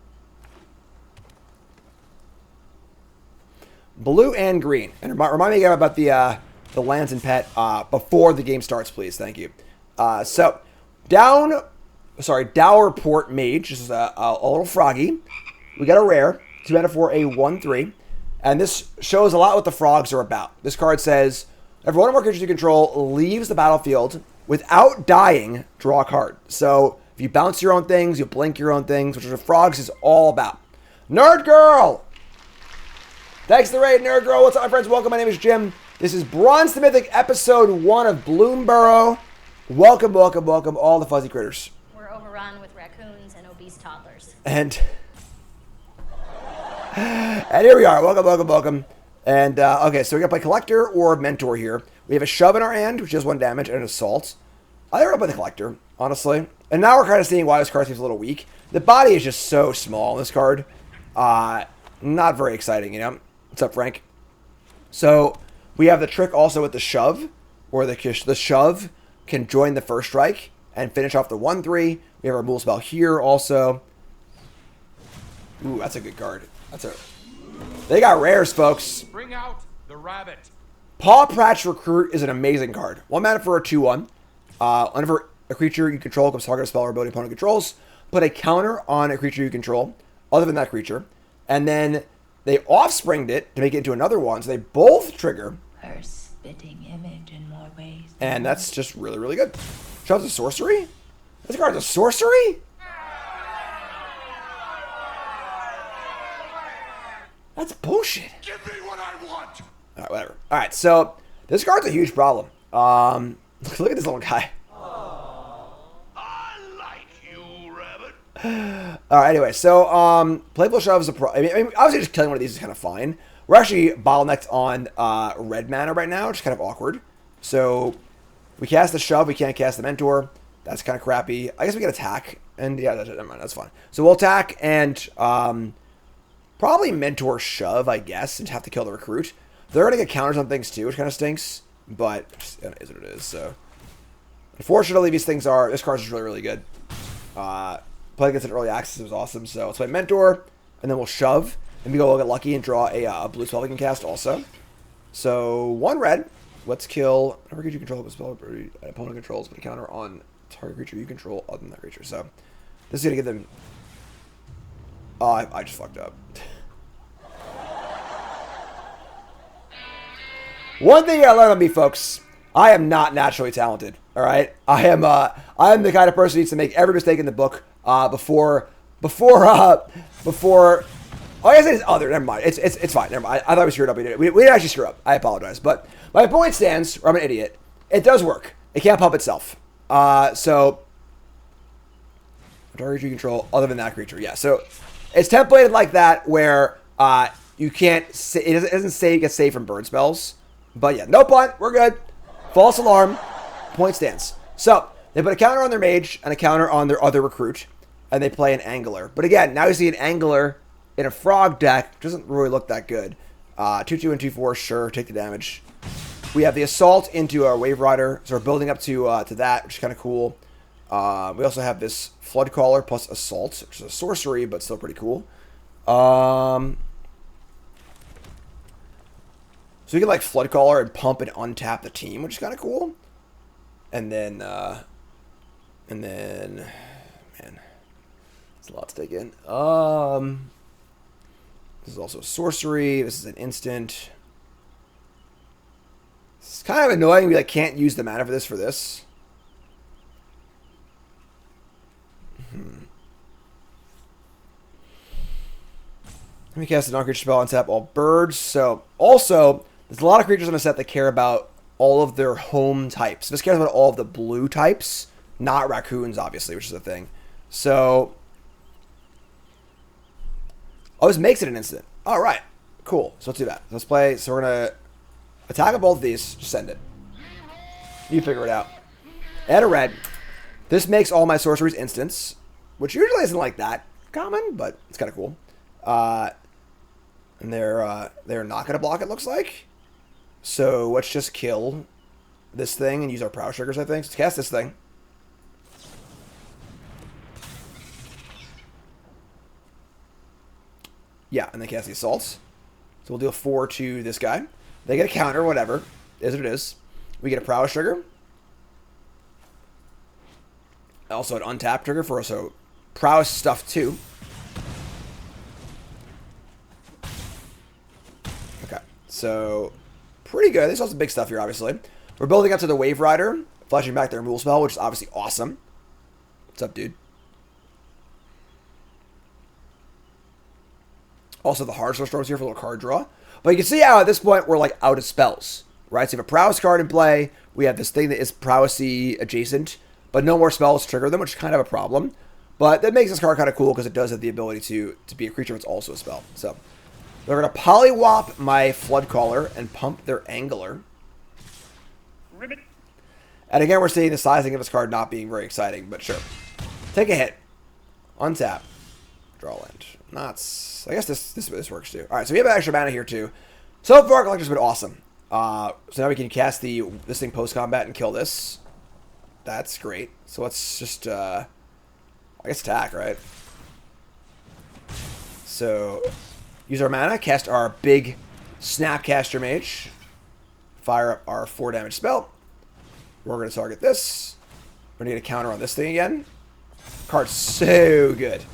Blue and green. And remind me again about the lands and pet before the game starts, please. Thank you. So Dower Port Mage. This is a little froggy. We got a rare. 2 mana for a 1/3. And this shows a lot what the frogs are about. This card says, every one of our creatures you control leaves the battlefield without dying, draw a card. So if you bounce your own things, you blink your own things, which is what frogs is all about. Nerd Girl! Thanks for the raid, Nerd Girl. What's up, my friends? Welcome. My name is Jim. This is Bronze to Mythic, episode 1 of Bloomburrow. Welcome, welcome, welcome, all the fuzzy critters. We're overrun with raccoons and obese toddlers. And here we are. Welcome, welcome, welcome. And, okay, so we're going to play Collector or Mentor here. We have a Shove in our hand, which does 1 damage, and an Assault. I think we're going to play the Collector, honestly. And now we're kind of seeing why this card seems a little weak. The body is just so small in this card. Not very exciting, you know? What's up, Frank? So, we have the trick also with the Shove, where the Shove can join the first strike and finish off the 1/3. We have our Mool Spell here also. Ooh, that's a good card. They got rares, folks. Bring out the rabbit. Paw Pratch Recruit is an amazing card. 1 mana for a 2/1. Whenever a creature you control comes target a spell or ability opponent controls, put a counter on a creature you control, other than that creature, and then they offspringed it to make it into another one, so they both trigger. Her spitting image in more ways. And that's just really, really good. Shoves a sorcery? This card's a sorcery? That's bullshit. Give me what I want. Alright, whatever. Alright, so this card's a huge problem. Look at this little guy. I like you, rabbit. Alright, anyway, so Playful Shove is I mean, obviously just killing one of these is kind of fine. We're actually bottlenecked on red mana right now, which is kind of awkward. So we cast the Shove, we can't cast the Mentor. That's kind of crappy. I guess we can attack, and yeah, never mind, that's fine. So we'll attack and probably Mentor Shove, I guess, and have to kill the Recruit. They're going to get counters on things too, which kind of stinks, but it is what it is. So unfortunately, this card's just really, really good. Playing against an early access was awesome. So let's play Mentor, and then we'll Shove, and maybe we'll get lucky and draw a blue spell we can cast also. So 1 red. Let's kill whatever creature you control with a spell an opponent controls, put a counter on target creature you control other than that creature. So this is going to give them... Oh, I just fucked up. One thing I learned on me, folks, I am not naturally talented. All right, I am the kind of person who needs to make every mistake in the book before. Oh, I guess it is other. Never mind. It's fine. Never mind. I thought we screwed up. We didn't actually screw up. I apologize. But my point stands. Or I'm an idiot. It does work. It can't pump itself. So target creature you control other than that creature. Yeah. So it's templated like that where you can't. It doesn't say you get saved from burn spells. But yeah, no punt. We're good. False alarm. Point stands. So they put a counter on their mage and a counter on their other recruit, and they play an angler. But again, now you see an angler in a frog deck, which doesn't really look that good. 2/2 and 2/4, sure, take the damage. We have the assault into our Wave Rider, so we're building up to that, which is kind of cool. We also have this Flood Caller plus assault, which is a sorcery, but still pretty cool. So we can like Flood Caller and pump and untap the team, which is kind of cool. And then, man, it's a lot to take in. This is also a sorcery. This is an instant. It's kind of annoying. We like can't use the mana for this. Let me cast a non-creature spell and tap all birds. So also, there's a lot of creatures in the set that care about all of their home types. This cares about all of the blue types, not raccoons, obviously, which is the thing. So, oh, this makes it an instant. All right, cool. So let's do that. Let's play. So we're gonna attack both of these. Just send it. You figure it out. Add a red. This makes all my sorceries instants, which usually isn't like that common, but it's kind of cool. And they're not going to block, it looks like. So let's just kill this thing and use our prowess triggers, I think. Let's cast this thing. Yeah, and then cast the assaults. So we'll deal 4 to this guy. They get a counter, whatever. Is what it is. We get a prowess trigger. Also an untap trigger for us, so prowess stuff too. Okay, so pretty good. There's also big stuff here, obviously. We're building up to the Wave Rider, flashing back their Rule Spell, which is obviously awesome. What's up, dude? Also, the Hard Storms here for a little card draw. But you can see how at this point we're like out of spells, right? So you have a Prowess card in play. We have this thing that is Prowessy adjacent, but no more spells trigger them, which is kind of a problem. But that makes this card kind of cool because it does have the ability to be a creature that's also a spell. So they're going to Polywop my Floodcaller and pump their Angler. Ribbit. And again, we're seeing the sizing of this card not being very exciting, but sure. Take a hit. Untap. Draw land. I guess this works too. All right, so we have extra mana here too. So far, Collector's been awesome. So now we can cast this thing post combat and kill this. That's great. So let's just I guess attack, right? So use our mana, cast our big Snapcaster Mage, fire up our 4 damage spell. We're going to target this. We're going to get a counter on this thing again. Card's so good.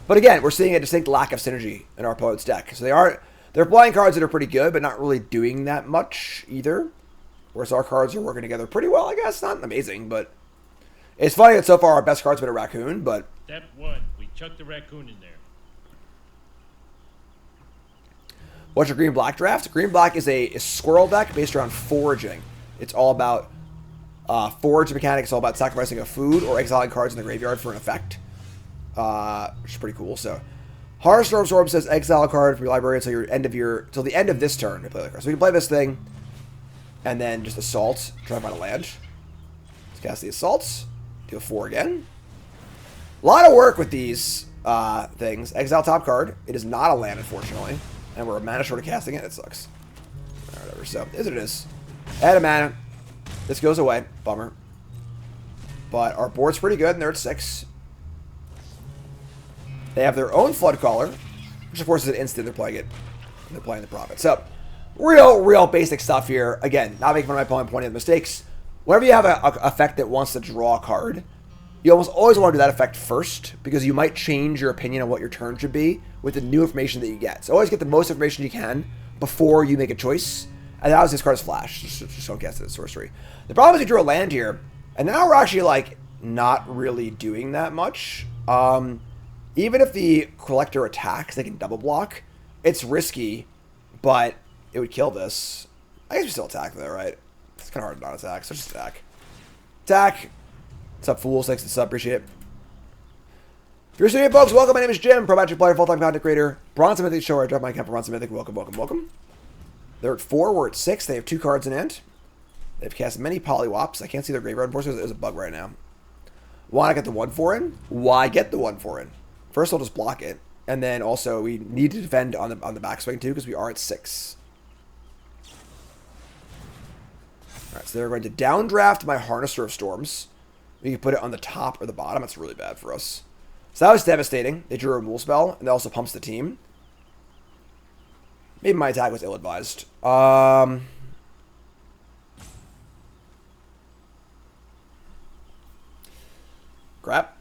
But again, we're seeing a distinct lack of synergy in our opponent's deck. So they're playing cards that are pretty good, but not really doing that much either. Whereas our cards are working together pretty well, I guess. Not amazing, but it's funny that so far our best card's been a raccoon, but... Step 1, we chuck the raccoon in there. What's your green-black draft? Green-black is a squirrel deck based around foraging. It's all about forage mechanics. It's all about sacrificing a food or exiling cards in the graveyard for an effect. Which is pretty cool. So, Hearthstone Storm says exile a card from your library until the end of this turn to play the card. So we can play this thing, and then just assault, try to find a land. Let's cast the assaults. Deal 4 again. A lot of work with these things. Exile top card. It is not a land, unfortunately, and we're a mana short of casting it. It sucks. Whatever. So is what it is. Add a mana. This goes away. Bummer. But our board's pretty good, and they're at 6. They have their own Floodcaller, which of course is an instant. They're playing it. They're playing the Prophet. So, real basic stuff here. Again, not making fun of my opponent, pointing at the mistakes. Whenever you have an effect that wants to draw a card, you almost always want to do that effect first, because you might change your opinion on what your turn should be with the new information that you get. So always get the most information you can before you make a choice. And now this card is Flash. Just don't cast it as sorcery. The problem is you drew a land here, and now we're actually like not really doing that much. Even if the Collector attacks, they can double block. It's risky, but it would kill this. I guess we still attack though, right? It's kind of hard to not attack, so just attack. Attack! What's up, fools? Thanks for the sub, appreciate it. If you're streaming, folks, welcome. My name is Jim, pro magic player, full-time content creator. Bronze Mythic show where I drop my account for Bronze Mythic. Welcome. They're at 4, we're at 6. They have 2 cards in hand. They've cast many Polywops. I can't see their graveyard. Unfortunately, there's a bug right now. Why not get the 1/4 in? Why get the 1/4 in? First, we'll just block it, and then also we need to defend on the backswing too because we are at 6. All right, so they're going to downdraft my Harnesser of Storms. We can put it on the top or the bottom. That's really bad for us. So that was devastating. They drew a removal spell, and that also pumps the team. Maybe my attack was ill-advised. Crap.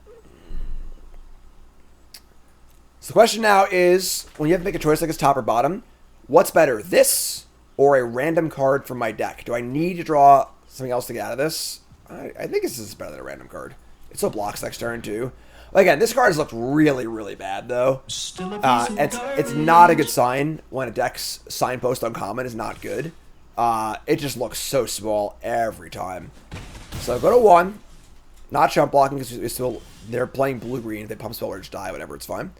So the question now is, when you have to make a choice like it's top or bottom, what's better, this or a random card from my deck? Do I need to draw something else to get out of this? I think this is better than a random card. It still blocks next turn too. Again, this card has looked really bad though. It's not a good sign when a deck's signpost uncommon is not good. It just looks so small every time. So go to 1. Not chump blocking because they're playing blue-green. If they pump spell or just die, whatever, it's fine.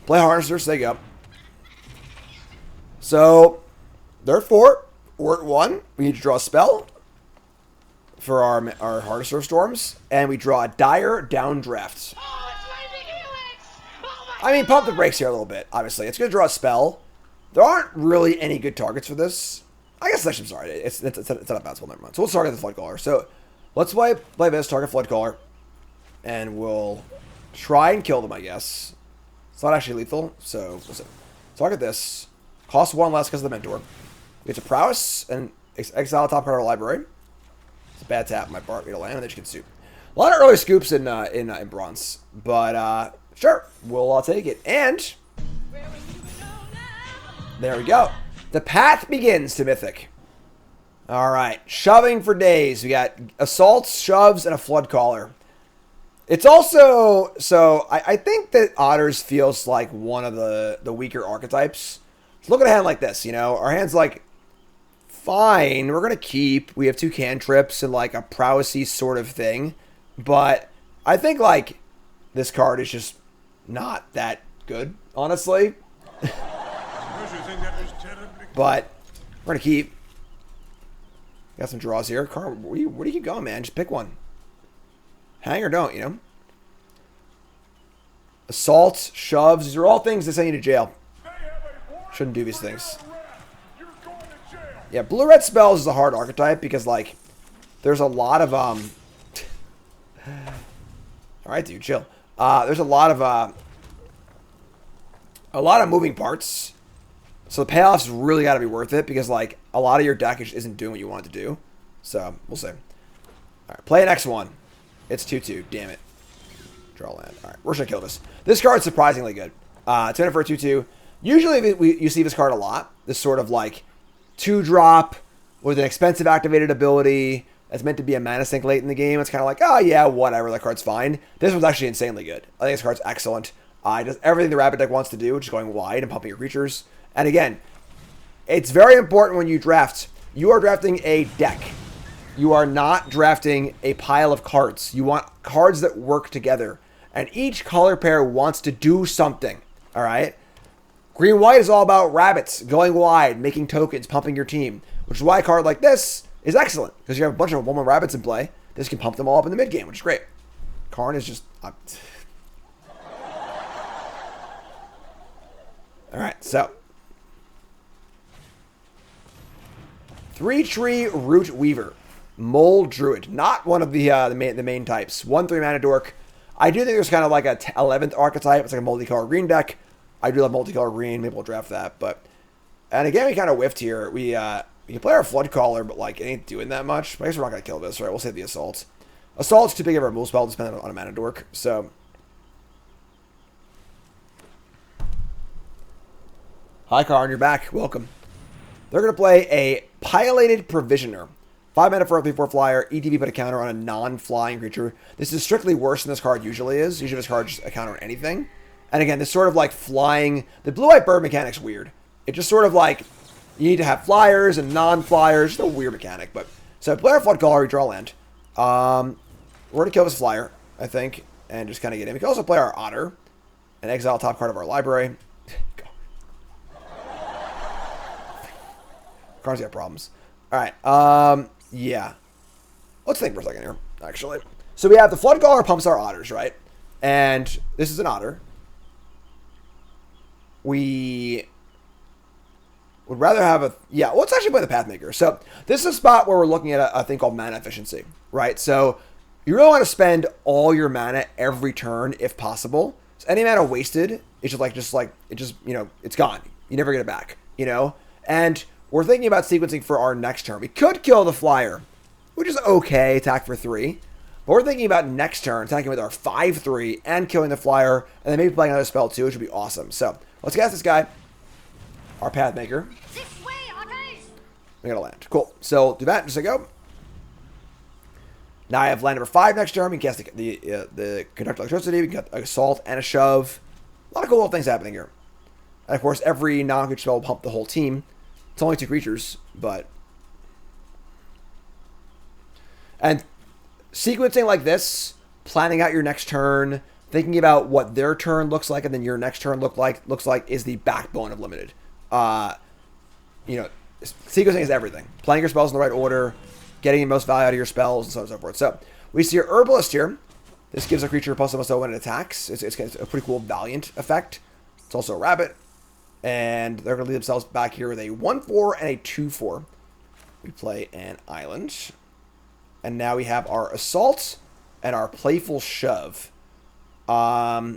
Play Harnesser, so they go. So, they're at 4. We're at 1. We need to draw a spell. for our hardest of storms, and we draw a dire downdraft. I mean, pump the brakes here a little bit. Obviously, it's going to draw a spell. There aren't really any good targets for this. I guess I'm sorry. It's not a bad spell. Never mind. So we'll target the Floodcaller. So let's play this, target Floodcaller, and we'll try and kill them, I guess. It's not actually lethal, so listen. Target this. Cost 1 less because of the Mentor. We get to Prowess and exile top card of our library. It's a bad tap on my part. We get a land and then you can soup. A lot of early scoops in bronze, but sure, we'll take it. And there we go. The path begins to Mythic. All right, shoving for days. We got assaults, shoves, and a Floodcaller. It's also, so I think that Otters feels like one of the weaker archetypes. So look at a hand like this, you know. Our hand's like, fine, we're going to keep. We have 2 cantrips and like a prowessy sort of thing. But I think like this card is just not that good, honestly. But we're going to keep. Got some draws here. Card, where do you keep going, man? Just pick one. Hang or don't, you know? Assault, shoves, these are all things that send you to jail. Shouldn't do these things. Yeah, blue-red spells is a hard archetype because, like, there's a lot of, Alright, dude, chill. There's a lot of moving parts. So the payoff's really got to be worth it because, like, a lot of your deck isn't doing what you want it to do. So, we'll see. Alright, play an X1. It's 2-2. Damn it. Draw land. Alright, we're just gonna kill this. This card's surprisingly good. 10 for a 2-2. Usually you see this card a lot. This sort of like 2-drop with an expensive activated ability that's meant to be a mana sink late in the game. It's kind of like, oh yeah, whatever, that card's fine. This one's actually insanely good. I think this card's excellent. It does everything the Rabbit deck wants to do, which is going wide and pumping your creatures. And again, it's very important when you draft. You are drafting a deck. You are not drafting a pile of cards. You want cards that work together. And each color pair wants to do something. All right? Green-white is all about rabbits, going wide, making tokens, pumping your team. Which is why a card like this is excellent. Because you have a bunch of 1/1 rabbits in play. This can pump them all up in the mid-game, which is great. Karn is just... Alright, so... 3-tree Root Weaver. Mole Druid. Not one of the main types. 1/3 mana dork. I do think there's kind of like a 11th archetype. It's like a multicolor green deck. I do love multicolor green. Maybe we'll draft that. But and again, we kind of whiffed here. We can play our Floodcaller, but like it ain't doing that much. But I guess we're not gonna kill this, right? We'll save the assault. Assault's too big of a removal spell to spend on a mana dork. So hi, Karn, you're back. Welcome. They're gonna play a Pilated Provisioner. 5 mana for a 3/4 flyer. ETB put a counter on a non-flying creature. This is strictly worse than this card usually is. Usually this card just a counter on anything. And again, this sort of like flying... The blue-white bird mechanic's weird. It just sort of like... You need to have flyers and non-flyers. It's a weird mechanic. But so play our Floodcaller, we draw land. We're going to kill this flyer, I think. And just kind of get in. We can also play our Otter. And exile top card of our library. Cards got problems. Alright, yeah. Let's think for a second here, actually. So we have the Floodcaller pumps our Otters, right? And this is an Otter. We would rather have a... Yeah, let's actually play the Pathmaker. So this is a spot where we're looking at a thing called mana efficiency, right? So you really want to spend all your mana every turn if possible. So any mana wasted is you know, it's gone. You never get it back, you know? And we're thinking about sequencing for our next turn. We could kill the flyer, which is okay, attack for 3. But we're thinking about next turn, attacking with our 5/3 and killing the flyer, and then maybe playing another spell too, which would be awesome. So let's cast this guy, our Pathmaker. This way, otters! We gotta land. Cool. So do that, just a go. Now I have land number 5 next turn. We can cast the Conduct Electricity. We can get Assault and a Shove. A lot of cool little things happening here. And of course, every non-creature spell will pump the whole team. It's only 2 creatures, but... And sequencing like this, planning out your next turn, thinking about what their turn looks like and then your next turn looks like is the backbone of Limited. You know, sequencing is everything. Playing your spells in the right order, getting the most value out of your spells, and so on and so forth. So we see your Herbalist here. This gives a creature plus almost when it attacks. It's a pretty cool Valiant effect. It's also a rabbit. And they're going to lead themselves back here with a 1/4 and a 2/4. We play an island. And now we have our Assault and our Playful Shove. So I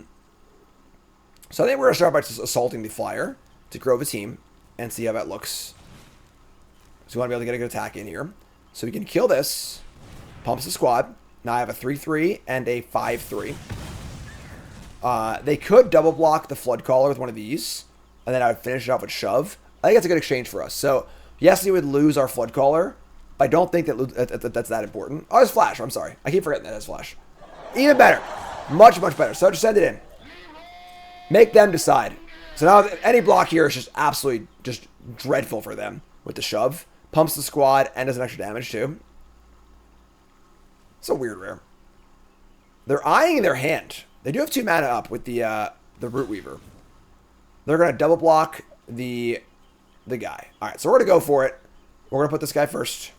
think we're going to start by just assaulting the flyer to grow the team and see how that looks. So we want to be able to get a good attack in here. So we can kill this. Pumps the squad. Now I have a 3/3 and a 5/3. They could double block the Flood Caller with one of these. And then I would finish it off with Shove. I think that's a good exchange for us. So, yes, we would lose our Flood Caller. I don't think that's that important. Oh, it's Flash. I'm sorry. I keep forgetting that it's Flash. Even better. Much, much better. So, just send it in. Make them decide. So now any block here is just absolutely just dreadful for them with the Shove. Pumps the squad and does an extra damage, too. It's a weird rare. They're eyeing their hand. They do have 2 mana up with the Root Weaver. They're going to double block the guy. All right, so we're going to go for it. We're going to put this guy first.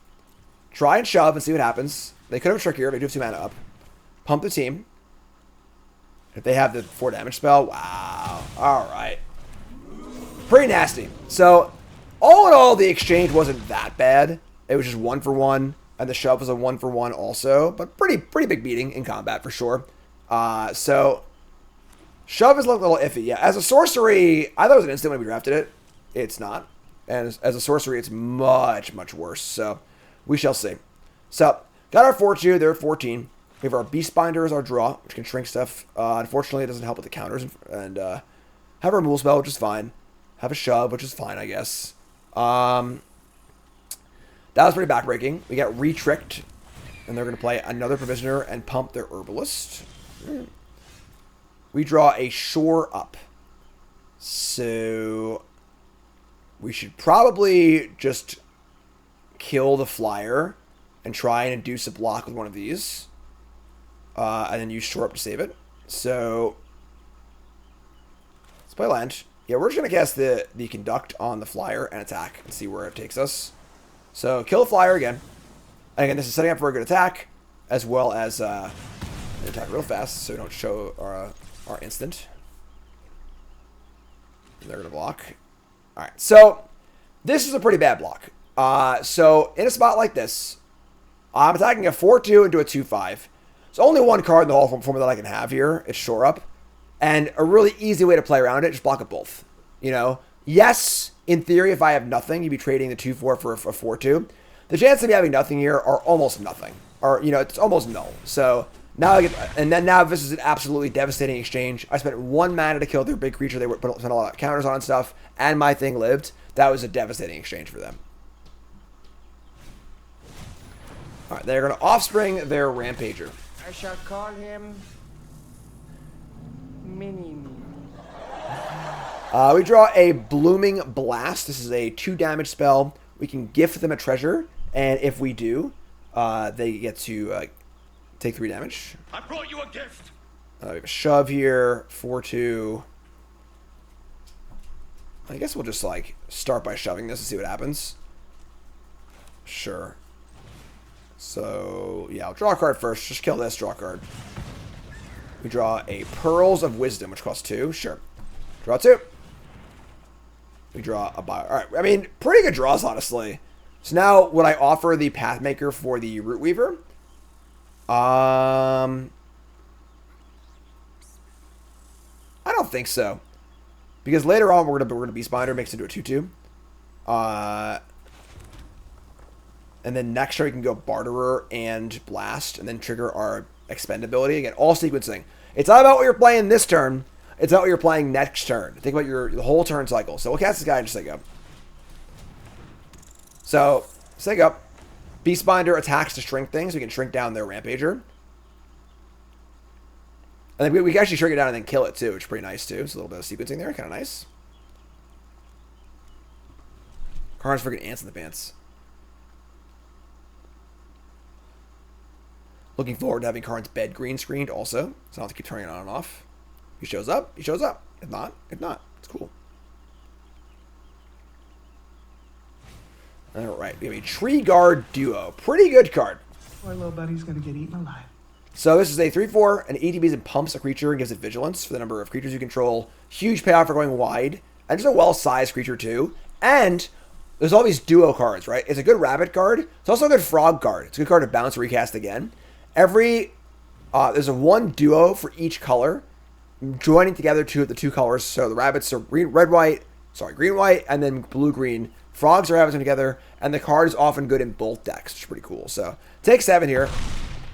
Try and shove and see what happens. They could have a trick here. They do have 2 mana up. Pump the team. If they have the 4 damage spell, wow. All right. Pretty nasty. So, all in all, the exchange wasn't that bad. It was just 1-for-1, and the shove was a 1-for-1 also. But pretty big beating in combat for sure. So... Shove is a little iffy, yeah. As a sorcery, I thought it was an instant when we drafted it. It's not. And as a sorcery, it's much, much worse. So, we shall see. So, got our 4-2. They're 14. We have our Beastbinder as our draw, which can shrink stuff. Unfortunately, it doesn't help with the counters. And have our Mool Spell, which is fine. Have a Shove, which is fine, I guess. That was pretty backbreaking. We got Retricked. And they're going to play another Provisioner and pump their Herbalist. We draw a Shore Up. So we should probably just kill the flyer and try and induce a block with one of these. And then use Shore Up to save it. So let's play land. Yeah, we're just going to cast the Conduct on the flyer and attack and see where it takes us. So kill the flyer again. And again, this is setting up for a good attack, as well as attack real fast so we don't show our instant. They're going to block. Alright, so this is a pretty bad block. So in a spot like this, I'm attacking a 4-2 into a 2-5. It's only one card in the whole format that I can have here. It's Shore Up. And a really easy way to play around it, just block it both. You know? Yes, in theory, if I have nothing, you'd be trading the 2-4 for a 4-2. The chances of me having nothing here are almost nothing. Or, you know, it's almost null. So... now now this is an absolutely devastating exchange. I spent 1 mana to kill their big creature they spent a lot of counters on and stuff, and my thing lived. That was a devastating exchange for them. Alright, they're going to Offspring their Rampager. I shall call him Mini. We draw a Blooming Blast. This is a 2 damage spell. We can gift them a treasure, and if we do, they get to... take 3 damage. I brought you a gift. We have a Shove here. 4-2. I guess we'll just, like, start by shoving this and see what happens. Sure. So, yeah, I'll draw a card first. Just kill this, draw a card. We draw a Pearls of Wisdom, which costs 2. Sure. Draw 2. We draw a bio. Alright, I mean, pretty good draws, honestly. So now, would I offer the Pathmaker for the Root Weaver? I don't think so. Because later on we're gonna Beastbinder, makes it into a 2-2. And then next turn we can go Barterer and Blast, and then trigger our Expendability. Again, all sequencing. It's not about what you're playing this turn. It's about what you're playing next turn. Think about the whole turn cycle. So we'll cast this guy and just Sync Up. So, Sync Up. Beastbinder attacks to shrink things. We can shrink down their Rampager. And then we can actually shrink it down and then kill it too, which is pretty nice too. So a little bit of sequencing there, kind of nice. Karn's freaking ants in the pants. Looking forward to having Karn's bed green screened also. So I don't have to keep turning it on and off. He shows up. He shows up. If not, it's cool. All right, we have a Tree Guard Duo. Pretty good card. Poor little buddy's gonna get eaten alive. So this is a 3/4, and ETBs and pumps a creature and gives it vigilance for the number of creatures you control. Huge payoff for going wide. And just a well-sized creature too. And there's all these duo cards, right? It's a good rabbit card. It's also a good frog card. It's a good card to bounce recast again. There's a one duo for each color, joining together the two colors. So the rabbits are green, white, and then blue, green. Frogs are rabbits together, and the card is often good in both decks, which is pretty cool. So take 7 here.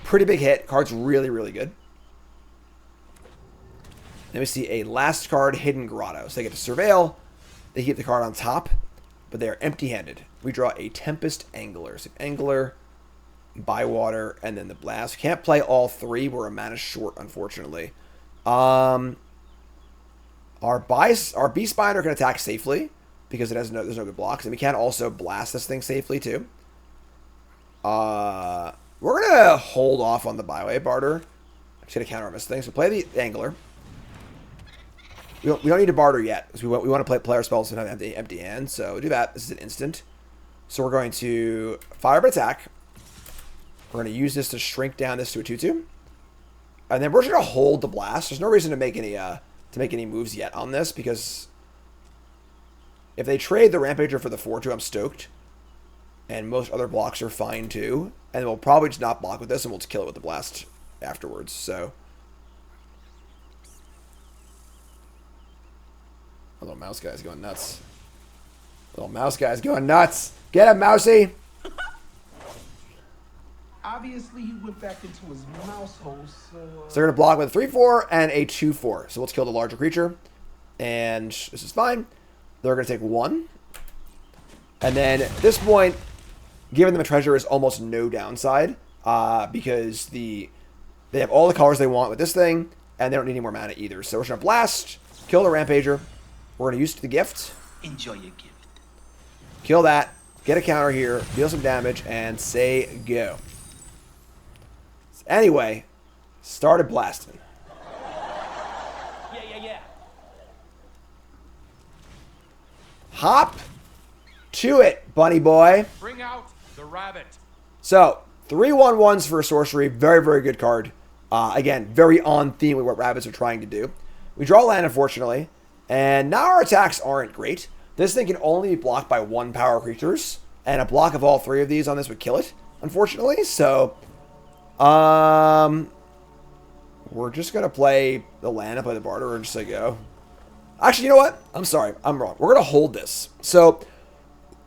Pretty big hit. Card's really, really good. Then we see a last card, Hidden Grotto. So they get to Surveil. They keep the card on top, but they are empty-handed. We draw a Tempest Angler. So Angler, Bywater, and then the Blast. Can't play all 3. We're a mana short, unfortunately. Our Beastbinder can attack safely because there's no good blocks, and we can also blast this thing safely too. We're gonna hold off on the Byway Barter. Actually, to counter this thing, so play the Angler. We don't need to barter yet because we want to play our spells and have the empty hand. So do that. This is an instant. So we're going to fire up attack. We're going to use this to shrink down this to a 2/2, and then we're just going to hold the blast. There's no reason to make any moves yet on this because if they trade the Rampager for the 4/2, I'm stoked, and most other blocks are fine too. And we'll probably just not block with this, and we'll just kill it with the blast afterwards. So. Little mouse guy's going nuts. Little mouse guy's going nuts. Get him, Mousy! Obviously, he went back into his mouse hole, so... So they're going to block with a 3/4 and a 2/4. So let's kill the larger creature. And this is fine. They're going to take 1. And then at this point, giving them a treasure is almost no downside. Because they have all the colors they want with this thing. And they don't need any more mana either. So we're going to blast, kill the Rampager. We're going to use the gift. Enjoy your gift. Kill that. Get a counter here. Deal some damage. And say go. So anyway, started blasting. Yeah. Hop to it, bunny boy. Bring out the rabbit. So, 3/1/1s for a sorcery. Very, very good card. Again, very on theme with what rabbits are trying to do. We draw land, unfortunately. And now our attacks aren't great. This thing can only be blocked by 1 power creatures. And a block of all 3 of these on this would kill it, unfortunately. So, we're just going to play the land and play the barter and just say go. Actually, you know what? I'm sorry. I'm wrong. We're going to hold this. So,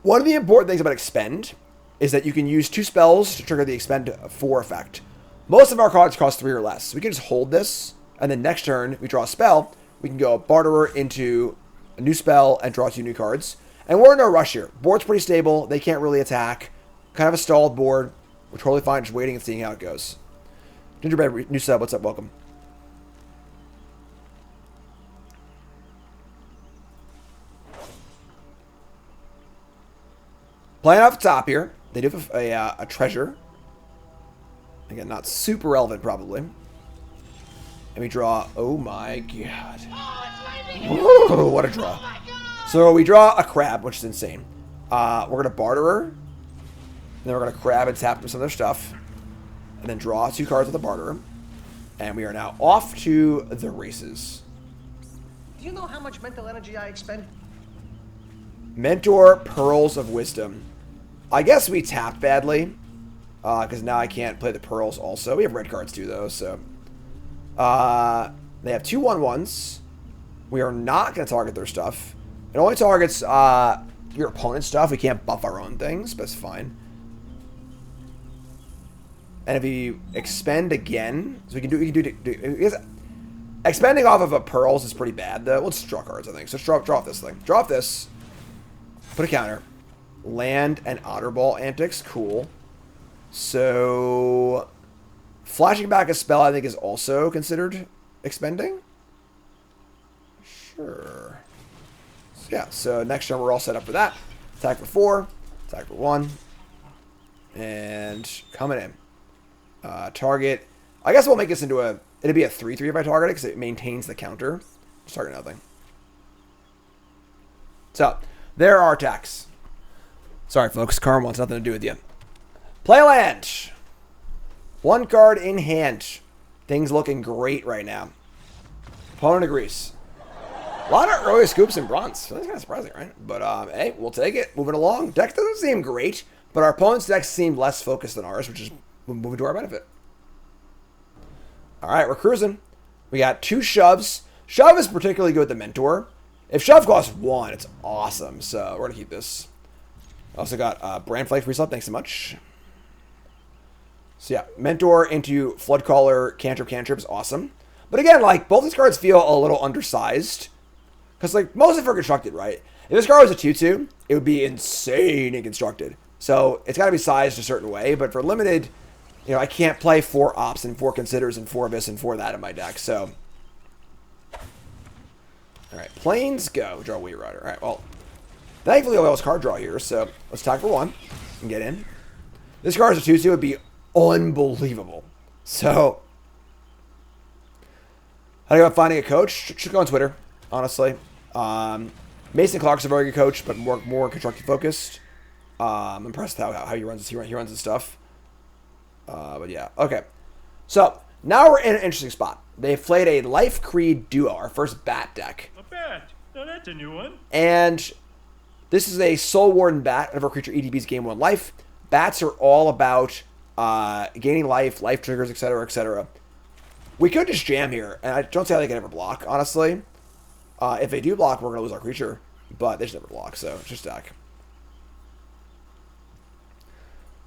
one of the important things about Expend is that you can use 2 spells to trigger the Expend 4 effect. Most of our cards cost 3 or less. So we can just hold this, and then next turn, we draw a spell. We can go Barterer into a new spell and draw 2 new cards. And we're in no rush here. Board's pretty stable. They can't really attack. Kind of a stalled board. We're totally fine just waiting and seeing how it goes. Gingerbread, new sub. What's up? Welcome. Playing off the top here. They do have a treasure. Again, not super relevant probably. And we draw, oh my god. Whoa, what a draw. So we draw a crab, which is insane. We're going to barter. And then we're going to crab and tap some other stuff. And then draw 2 cards with the barterer. And we are now off to the races. Do you know how much mental energy I expend? Mentor Pearls of Wisdom. I guess we tapped badly. Because now I can't play the Pearls also. We have red cards too, though, so... they have 2 1/1s. We are not going to target their stuff. It only targets your opponent's stuff. We can't buff our own things, but it's fine. And if we expend again, so we can do expending off of a Pearls is pretty bad, though. Let's draw cards, I think. So let's draw off this thing. Draw off this. Put a counter. Land and Otterball Antics. Cool. So... flashing back a spell, I think, is also considered expending. Sure. So, yeah, so next turn we're all set up for that. Attack for 4. Attack for 1. And coming in. Target. I guess we'll make this into a... it'd be a 3/3 if I target it, because it maintains the counter. Just target nothing. So, there are attacks. Sorry, folks. Karma wants nothing to do with you. Play land. 1 card in hand. Things looking great right now. Opponent agrees. A lot of early scoops in bronze. That's kind of surprising, right? But, hey, we'll take it. Moving along. Deck doesn't seem great, but our opponent's decks seem less focused than ours, which is moving to our benefit. All right, we're cruising. We got 2 shoves. Shove is particularly good with the Mentor. If shove costs 1, it's awesome. So we're going to keep this. Also got Brand Flake Free Slip. Thanks so much. So yeah, Mentor into Floodcaller, Cantrip is awesome. But again, like, both these cards feel a little undersized. Because, like, mostly for constructed, right? If this card was a 2-2, it would be insane in constructed. So it's got to be sized a certain way. But for limited, you know, I can't play 4 Ops and 4 Considers and 4 this and 4 that in my deck. So, all right, Plains go. Draw Wheat Rider. All right, well, thankfully, I was card draw here. So let's attack for 1 and get in. This card as a 2-2 would be unbelievable. So, how do you about finding a coach? Should go on Twitter, honestly. Mason Clark's a very good coach, but more constructive focused. I'm impressed how he runs his stuff. But yeah, okay. So now we're in an interesting spot. They've played a Life Creed Duo, our first bat deck. A bat. Now that's a new one. And this is a Soul Warden bat. Whenever a creature EDBs gain 1 life. Bats are all about gaining life triggers, etc., etc. We could just jam here, and I don't see how they can ever block, honestly. If they do block, we're going to lose our creature, but they just never block, so just stack.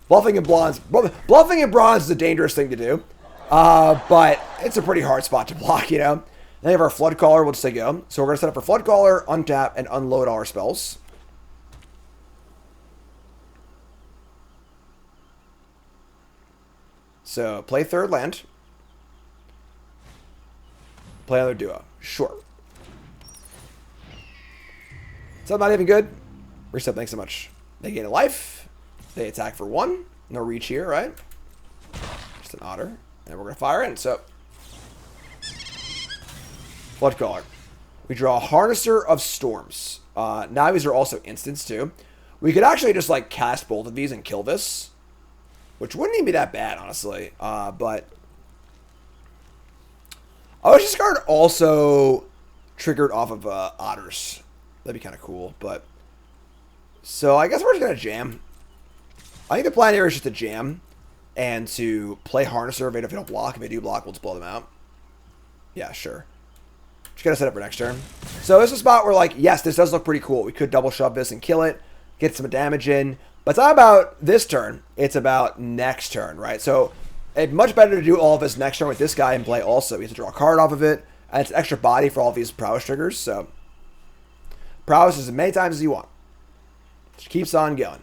Bluffing in bronze is a dangerous thing to do, but it's a pretty hard spot to block, you know. Then we have our Flood Caller, we'll just say go. So we're going to set up for Flood Caller, untap, and unload all our spells. So, play 3rd land. Play another duo. Sure. Is that not even good? Reset, thanks so much. They gain a life. They attack for 1. No reach here, right? Just an otter. And we're going to fire in. So, Floodcaller. We draw Harnesser of Storms. Now these are also instants, too. We could actually just, like, cast both of these and kill this. Which wouldn't even be that bad, honestly. But I wish this card also triggered off of otters. That'd be kind of cool. But so I guess we're just gonna jam. I think the plan here is just to jam and to play Harnesser. If they don't block, if they do block, we'll just blow them out. Yeah, sure. Just gotta set up for next turn. So this is a spot where, like, yes, this does look pretty cool. We could double shove this and kill it, get some damage in. But it's not about this turn. It's about next turn, right? So it's much better to do all of this next turn with this guy and play also. We have to draw a card off of it. And it's extra body for all of these prowess triggers. So prowess as many times as you want. Just keeps on going.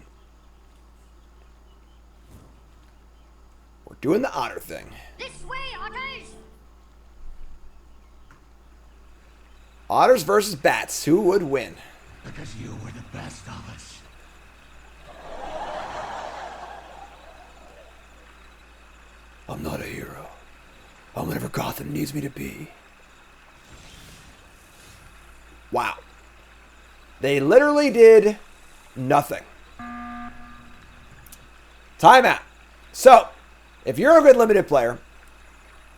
We're doing the otter thing. This way, otters! Otters versus bats. Who would win? Because you were the best of us. I'm not a hero. I'm whatever Gotham needs me to be. Wow. They literally did nothing. Timeout. So, if you're a good limited player,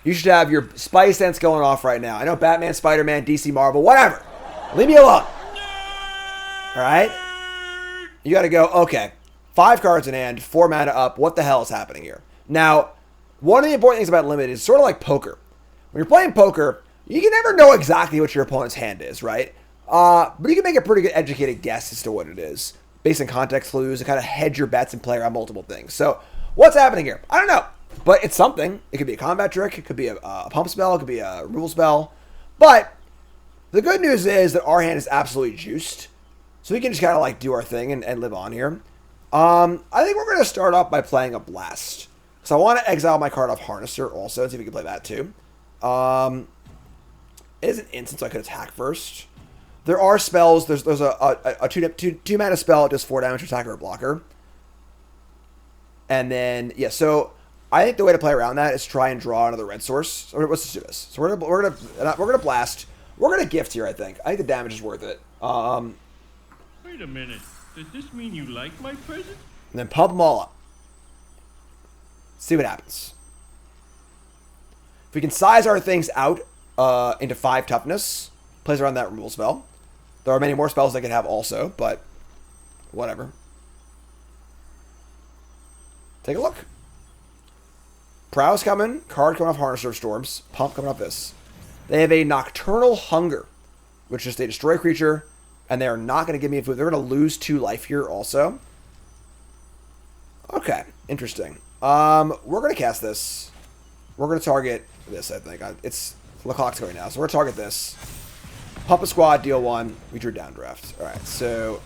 you should have your spy sense going off right now. I know Batman, Spider-Man, DC, Marvel, whatever. Leave me alone. Alright? You gotta go, okay. 5 cards in hand, 4 mana up. What the hell is happening here? Now, one of the important things about Limited is sort of like poker. When you're playing poker, you can never know exactly what your opponent's hand is, right? But you can make a pretty good educated guess as to what it is, based on context clues, and kind of hedge your bets and play around multiple things. So, what's happening here? I don't know. But it's something. It could be a combat trick. It could be a pump spell. It could be a rule spell. But the good news is that our hand is absolutely juiced. So we can just kind of like do our thing and live on here. I think we're going to start off by playing a Blast. So I want to exile my card off Harnesser also and see if we can play that too. It is an instant, so I could attack first. There are spells. There's a two mana spell. It does 4 damage to attacker or blocker. And then, yeah, so I think the way to play around that is try and draw another red source. So let's just do this. So we're gonna blast. We're gonna gift here. I think the damage is worth it. Wait a minute. Does this mean you like my present? And then pump them all up. See what happens. If we can size our things out into 5 toughness, plays around that removal spell. There are many more spells they can have also, but whatever. Take a look. Prowess coming, card coming off Harnesser of Storms, pump coming off this. They have a Nocturnal Hunger, which is they destroy a creature, and they are not going to give me food. They're going to lose 2 life here also. Okay, interesting. We're going to cast this. We're going to target this, I think. The clock's going now, so we're going to target this. Pump a squad, deal 1. We drew downdraft. Alright, so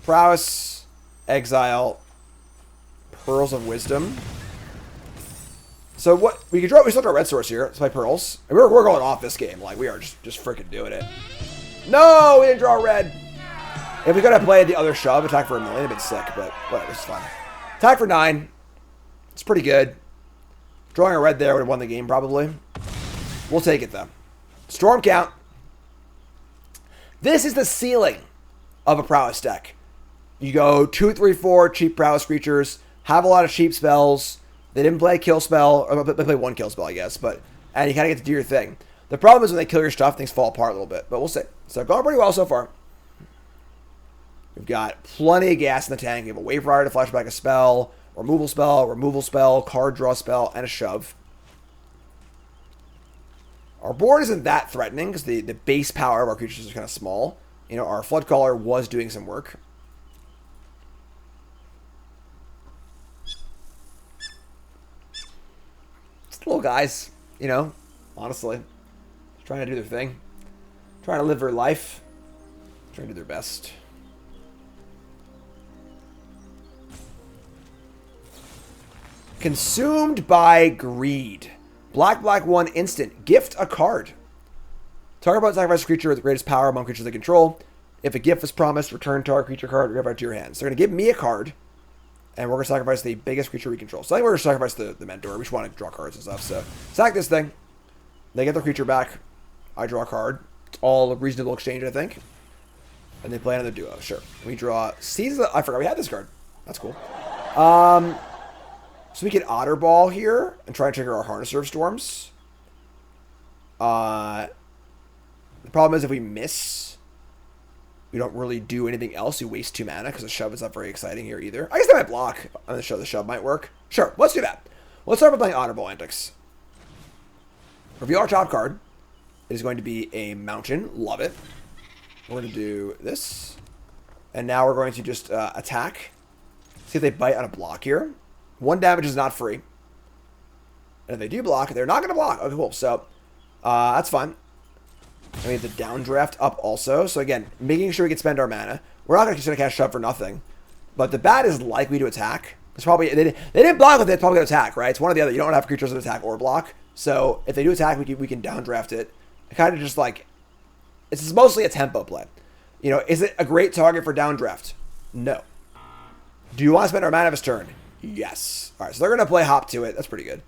Prowess, Exile, Pearls of Wisdom. So what we can draw, we still draw red source here. Let's play Pearls. And we're going off this game. Like, we are just freaking doing it. No, we didn't draw red. If we could have played the other shove, attack for 1 million, it'd been sick, but whatever, it's fine. Attack for 9. It's pretty good. Drawing a red there would have won the game, probably. We'll take it, though. Storm count. This is the ceiling of a Prowess deck. You go 2, 3, 4 cheap Prowess creatures, have a lot of cheap spells. They didn't play a kill spell, or they played 1 kill spell, I guess, and you kind of get to do your thing. The problem is when they kill your stuff, things fall apart a little bit, but we'll see. So going pretty well so far. We've got plenty of gas in the tank. We have a Wave Rider to flash back a spell, removal spell, card draw spell, and a shove. Our board isn't that threatening because the base power of our creatures is kind of small. You know, our Flood Caller was doing some work. Just little guys, you know, honestly. Trying to do their thing. Trying to live their life. Trying to do their best. Consumed by Greed. Black, 1, instant. Gift a card. Target opponent sacrifice a creature with the greatest power among creatures they control. If a gift is promised, return target creature card or give it to your hand. So they're going to give me a card, and we're going to sacrifice the biggest creature we control. So I think we're going to sacrifice the Mentor. We just want to draw cards and stuff. So sack this thing. They get their creature back. I draw a card. It's all a reasonable exchange, I think. And they play another duo. Sure. We draw Season. I forgot we had this card. That's cool. So we can Otter Ball here and try to trigger our Harnesser of Storms. The problem is if we miss, we don't really do anything else. We waste 2 mana because the shove is not very exciting here either. I guess they might block on the shove. The shove might work. Sure, let's do that. Let's start with playing Otter Ball Antics. Reveal our top card. It is going to be a Mountain. Love it. We're going to do this. And now we're going to just attack. See if they bite on a block here. 1 damage is not free. And if they do block, they're not going to block. Okay, cool. So, that's fine. And we have the downdraft up also. So, again, making sure we can spend our mana. We're not going to cast Shove for nothing. But the bat is likely to attack. It's probably... They didn't block with it. It's probably going to attack, right? It's one or the other. You don't want to have creatures that attack or block. So, if they do attack, we can downdraft it. Kind of just like... It's mostly a tempo play. You know, is it a great target for downdraft? No. Do you want to spend our mana this turn? Yes. All right, so they're going to play Hop to it. That's pretty good.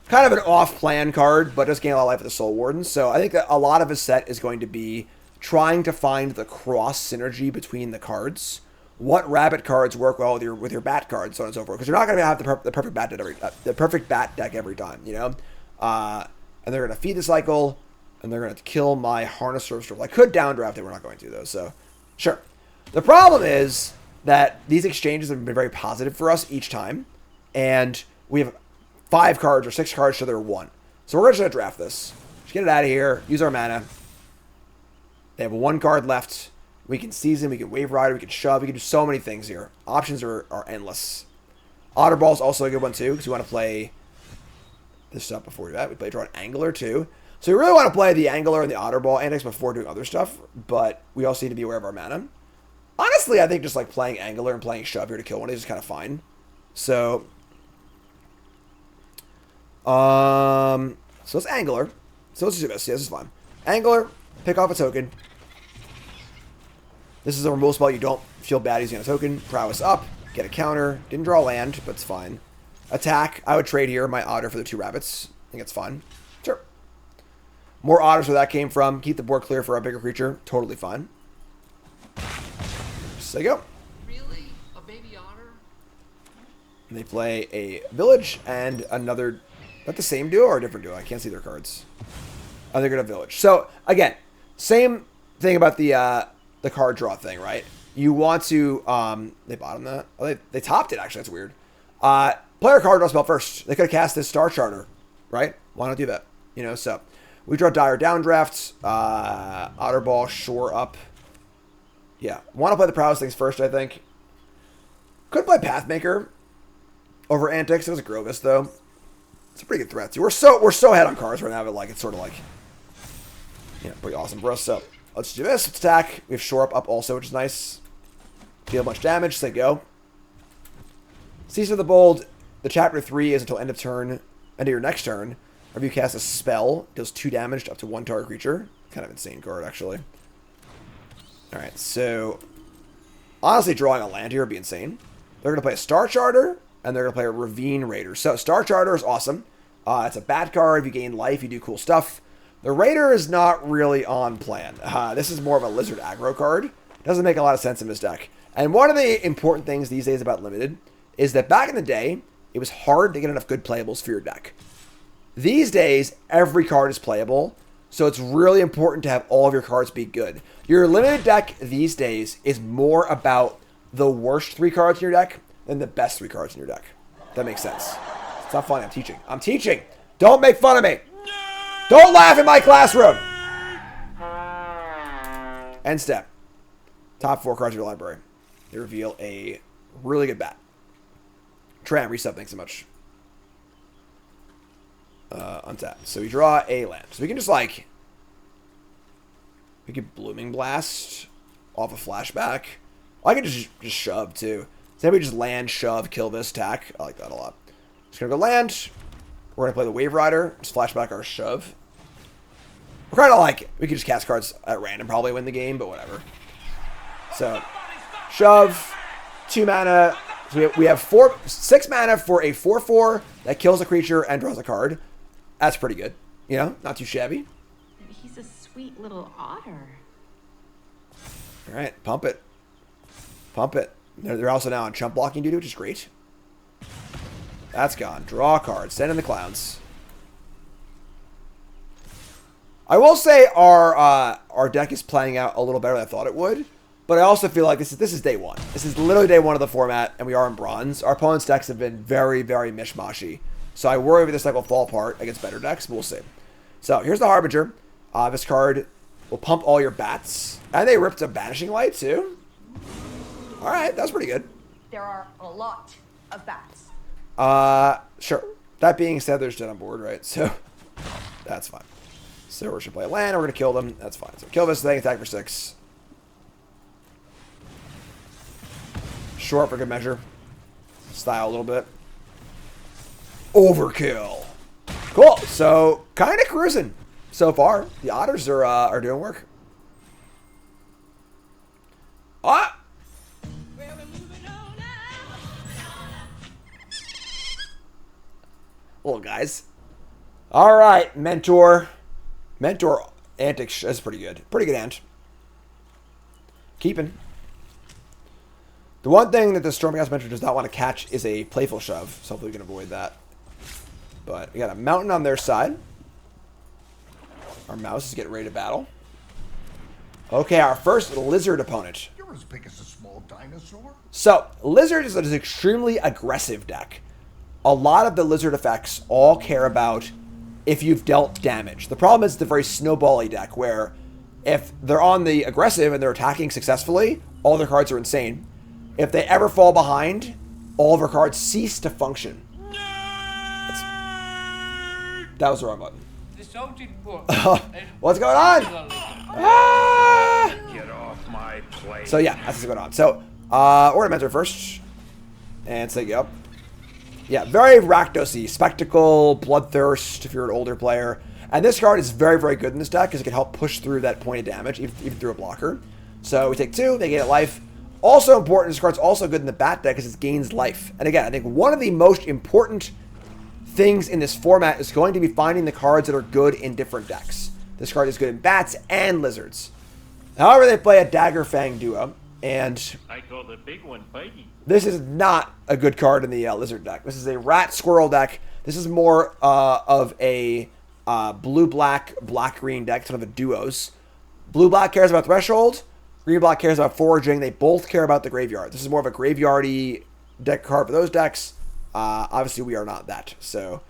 Kind of an off-plan card, but does gain a lot of life with the Soul Warden. So I think that a lot of his set is going to be trying to find the cross synergy between the cards. What rabbit cards work well with your bat cards, so on and so forth. Because you're not going to have the perfect bat deck every time, you know. And they're going to feed the cycle, and they're going to kill my Harnesser of Storms. I could downdraft it. We're not going to though. So sure. The problem is that these exchanges have been very positive for us each time. And we have 5 cards or 6 cards to their 1. So we're just going to draft this. Just get it out of here. Use our mana. They have 1 card left. We can Season. We can Wave Rider. We can Shove. We can do so many things here. Options are endless. Otter Ball is also a good one too because we want to play this stuff before that. We play draw an Angler too. So we really want to play the Angler and the Otter Ball antics before doing other stuff. But we also need to be aware of our mana. Honestly, I think just like playing Angler and playing Shove here to kill one is just kind of fine. So, so it's Angler. So let's do this. Yeah, this is fine. Angler, pick off a token. This is a removal spell. You don't feel bad using a token. Prowess up. Get a counter. Didn't draw land, but it's fine. Attack. I would trade here my Otter for the 2 rabbits. I think it's fine. Sure. More Otters where that came from. Keep the board clear for a bigger creature. Totally fine. So there you go. And they play a village and another... Not the same duo or a different duo? I can't see their cards. Oh, they're going to village. So, again, same thing about the card draw thing, right? You want to... they bottomed that? Oh, they topped it, actually. That's weird. Player card draw spell first. They could have cast this Star Charter, right? Why not do that? You know, so... We draw Dire Downdraft. Otterball, Shore Up. Yeah. Want to play the Prowess things first, I think. Could play Pathmaker over Antics. It was a Grovis, though. It's a pretty good threat, too. We're so ahead on cards right now, but, like, it's sort of like... Yeah, pretty awesome for us. So, let's do this. Let's attack. We have Shore Up also, which is nice. Deal much damage. Say go. Season of the Bold. The Chapter 3 is until end of turn. End of your next turn. Or if you cast a spell, deals 2 damage to up to 1 target creature. Kind of insane card, actually. Alright, so... Honestly, drawing a land here would be insane. They're going to play a Star Charter, and they're going to play a Ravine Raider. So, Star Charter is awesome. It's a bad card. If you gain life, you do cool stuff. The Raider is not really on plan. This is more of a Lizard aggro card. Doesn't make a lot of sense in this deck. And one of the important things these days about Limited is that back in the day, it was hard to get enough good playables for your deck. These days, every card is playable, so it's really important to have all of your cards be good. Your limited deck these days is more about the worst 3 cards in your deck than the best 3 cards in your deck. That makes sense. It's not funny. I'm teaching. I'm teaching. Don't make fun of me. Don't laugh in my classroom. End step. Top 4 cards of your library. They reveal a really good bat. Tram, reset, thanks so much. Untap. So we draw a land. So we can just like... We could Blooming Blast off a flashback. I could just shove too. So maybe just land, shove, kill this, attack. I like that a lot. Just gonna go land. We're gonna play the Wave Rider. Just flashback our shove. We're kind of like... We could just cast cards at random, probably win the game, but whatever. So, shove, 2 mana. So we have 6 mana for a 4/4 that kills a creature and draws a card. That's pretty good. You know, not too shabby. He's a sweet little otter. All right, pump it. Pump it. They're also now on chump blocking duty, which is great. That's gone. Draw a card. Send in the clowns. I will say our deck is playing out a little better than I thought it would. But I also feel like this is day 1. This is literally day 1 of the format, and we are in bronze. Our opponent's decks have been very, very mishmashy. So I worry this deck will fall apart against better decks, but we'll see. So here's the Harbinger. This card will pump all your bats. And they ripped a Banishing Light, too. Alright, that's pretty good. There are a lot of bats. Sure. That being said, there's dead on board, right? So, that's fine. So we're going to play a land, we're going to kill them. That's fine. So kill this thing, attack for 6. Short for good measure. Style a little bit. Overkill. Cool. So, kind of cruising so far. The Otters are doing work. Ah! Little guys. All right, Mentor. Mentor Antics is pretty good. Pretty good ant. Keeping. The one thing that the Stormcast Mentor does not want to catch is a Playful Shove, so hopefully we can avoid that. But we got a mountain on their side. Our mouse is getting ready to battle. Okay, our first lizard opponent. You're as big as a small dinosaur. So, lizard is an extremely aggressive deck. A lot of the lizard effects all care about if you've dealt damage. The problem is it's a very snowbally deck where if they're on the aggressive and they're attacking successfully, all their cards are insane. If they ever fall behind, all of our cards cease to function. That was the wrong button. What's going on? Ah! Get off my plate. So yeah, that's what's going on. So, Ornamentor first. And say go. Yeah, very Rakdos-y. Spectacle, Bloodthirst, if you're an older player. And this card is very, very good in this deck because it can help push through that point of damage, even through a blocker. So we take 2, they gain life. Also important, this card's also good in the bat deck because it gains life. And again, I think one of the most important things in this format is going to be finding the cards that are good in different decks. This card is good in bats and lizards. However, they play a Dagger Fang duo. And I call the big one Bitey. this is not a good card in the lizard deck. This is a rat squirrel deck. This is more of a blue-black, black-green deck, sort of a duos. Blue-black cares about threshold. Green-black cares about foraging. They both care about the graveyard. This is more of a graveyardy deck card for those decks. Obviously, we are not that. So,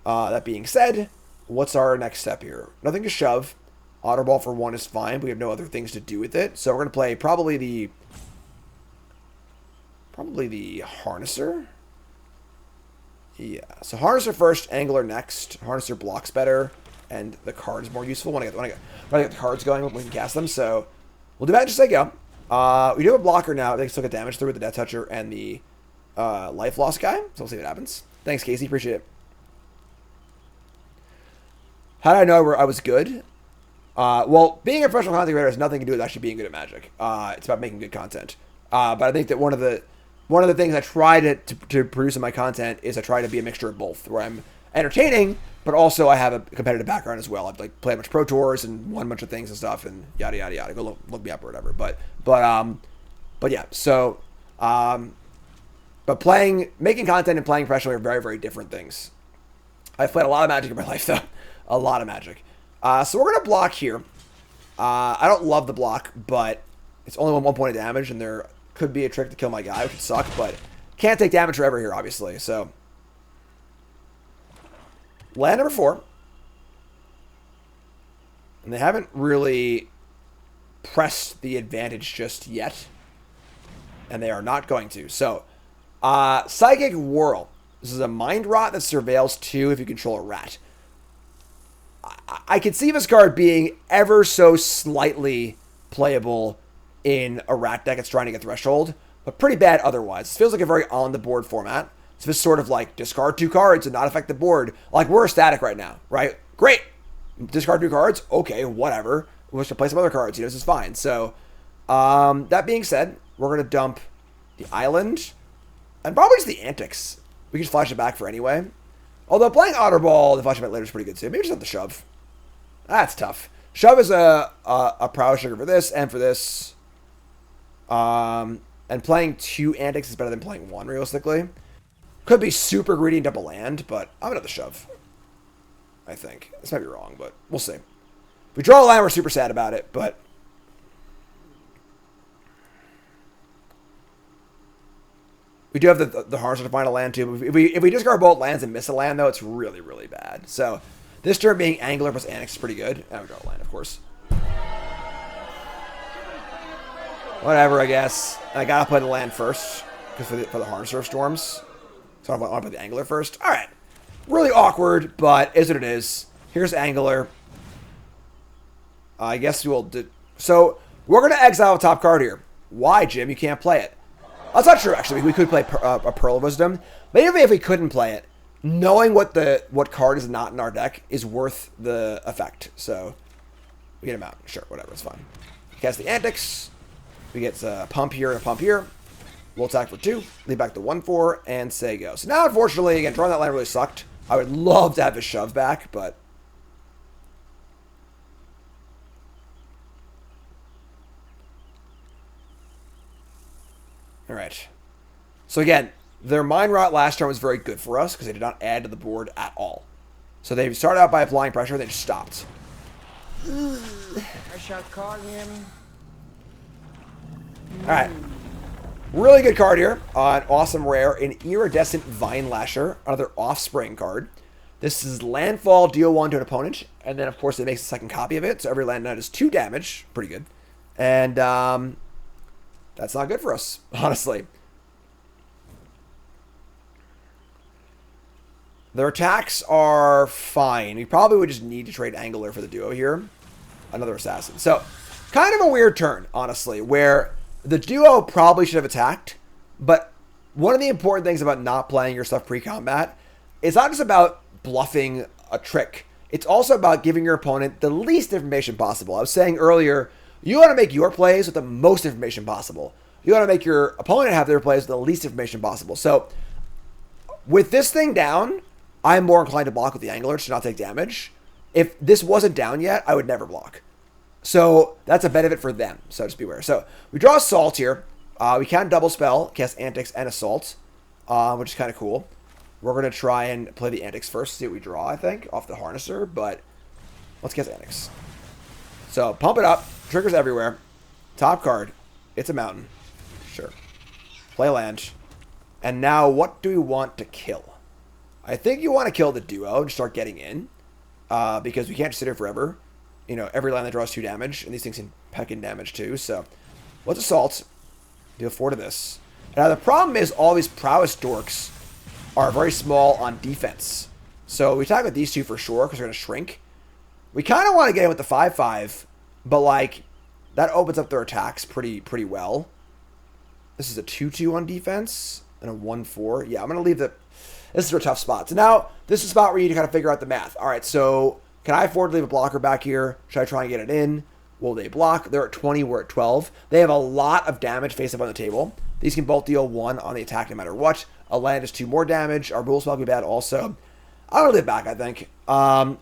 that being said, what's our next step here? Nothing to shove. Otter Ball for 1 is fine. We have no other things to do with it. So we're going to play probably the Harnesser. Yeah. So Harnesser first, Angler next. Harnesser blocks better, and the card is more useful when I get the cards going. We can cast them. So we'll do that just as I go. We do have a blocker now. They can still get damage through with the Death Toucher and the Life Loss guy. So we'll see what happens. Thanks, Casey. Appreciate it. How did I know I was good? Well, being a professional content creator has nothing to do with actually being good at Magic. It's about making good content. But I think that one of the things I try to produce in my content is I try to be a mixture of both, where I'm entertaining, but also I have a competitive background as well. I've like played a bunch of Pro Tours and won a bunch of things and stuff, and yada yada yada. Go look me up or whatever. But yeah. So, but making content and playing professionally are very, very different things. I've played a lot of Magic in my life, though. A lot of Magic. So we're going to block here. I don't love the block, but it's only 1 point of damage, and there could be a trick to kill my guy, which would suck, but can't take damage forever here, obviously. So, land number 4. And they haven't really pressed the advantage just yet, and they are not going to. So, Psychic Whirl. This is a Mind Rot that surveils 2 if you control a rat. I could see this card being ever so slightly playable in a rat deck that's trying to get threshold, but pretty bad otherwise. It feels like a very on-the-board format. So this sort of like discard 2 cards and not affect the board. Like we're static right now, right? Great. Discard 2 cards. Okay, whatever. We'll just play some other cards. This is fine. So that being said, we're going to dump the island and probably just the antics. We can just flash it back for anyway. Although playing Otter Ball, the flashing back later is pretty good too. Maybe just have the shove. That's tough. Shove is a prowess trigger for this and for this. And playing 2 antics is better than playing 1 realistically. Could be super greedy and double land, but I'm gonna have the shove. I think. This might be wrong, but we'll see. If we draw a land, we're super sad about it, but we do have the Harnesser to find a land too. If we discard both lands and miss a land, though, it's really, really bad. So this turn being Angler plus Annex is pretty good. And we draw a land, of course. Whatever, I guess. I gotta play the land first because for the Harnesser of Storms. So I want to play the Angler first. All right. Really awkward, but is what it is. Here's Angler. I guess we'll do. So we're gonna exile a top card here. Why, Jim? You can't play it. That's not true, actually. We could play a Pearl of Wisdom. Maybe if we couldn't play it, knowing what card is not in our deck is worth the effect. So, we get him out. Sure, whatever, it's fine. Cast the Antics. We get a pump here and a pump here. We'll attack for 2, lead back to 1/4, and say go. So now, unfortunately, again, drawing that land really sucked. I would love to have the shove back, but all right. So again, their Mind Rot last turn was very good for us because they did not add to the board at all. So they started out by applying pressure, they just stopped. I shall call him. All right. Really good card here. An awesome rare, an Iridescent Vine Lasher, another Offspring card. This is landfall, deal 1 to an opponent, and then of course it makes a second copy of it. So every land now does 2 damage. Pretty good. And that's not good for us, honestly. Their attacks are fine. We probably would just need to trade Angler for the duo here. Another Assassin. So, kind of a weird turn, honestly, where the duo probably should have attacked, but one of the important things about not playing your stuff pre-combat is not just about bluffing a trick. It's also about giving your opponent the least information possible. I was saying earlier, you want to make your plays with the most information possible. You want to make your opponent have their plays with the least information possible. So, with this thing down, I'm more inclined to block with the Angler to not take damage. If this wasn't down yet, I would never block. So that's a benefit for them. So just beware. So we draw Assault here. We can double spell, cast Antics and Assault, which is kind of cool. We're going to try and play the Antics first, see what we draw, I think, off the Harnesser. But let's cast Antics. So pump it up. Triggers everywhere. Top card. It's a mountain. Sure. Play land. And now what do we want to kill? I think you want to kill the duo and start getting in. Because we can't just sit here forever. You know, every land that draws 2 damage. And these things can peck in damage too. So let's Assault. Deal 4 to this. Now the problem is all these prowess dorks are very small on defense. So we attack with these 2 for sure because they're going to shrink. We kind of want to get in with the 5/5. But like, that opens up their attacks pretty well. This is a 2/2 on defense. And a 1/4. Yeah, I'm going to leave the... This is a tough spot. So now, this is a spot where you need to kind of figure out the math. Alright, so can I afford to leave a blocker back here? Should I try and get it in? Will they block? They're at 20, we're at 12. They have a lot of damage face up on the table. These can both deal 1 on the attack no matter what. A land is 2 more damage. Our rule spell will be bad also. I'm going to leave it back, I think.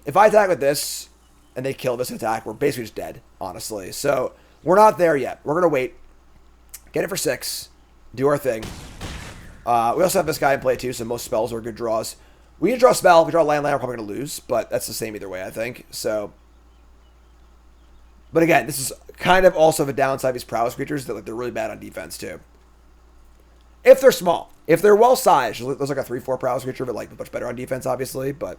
If I attack with this, and they kill this attack, we're basically just dead, honestly. So, we're not there yet. We're going to wait. Get it for 6. Do our thing. We also have this guy in play too, so most spells are good draws. We need to draw a spell. If we draw a land, we're probably going to lose, but that's the same either way, I think. So... But again, this is kind of also the downside of these prowess creatures, that like they're really bad on defense too. If they're small. If they're well sized, there's like a 3/4 prowess creature, but like much better on defense, obviously. But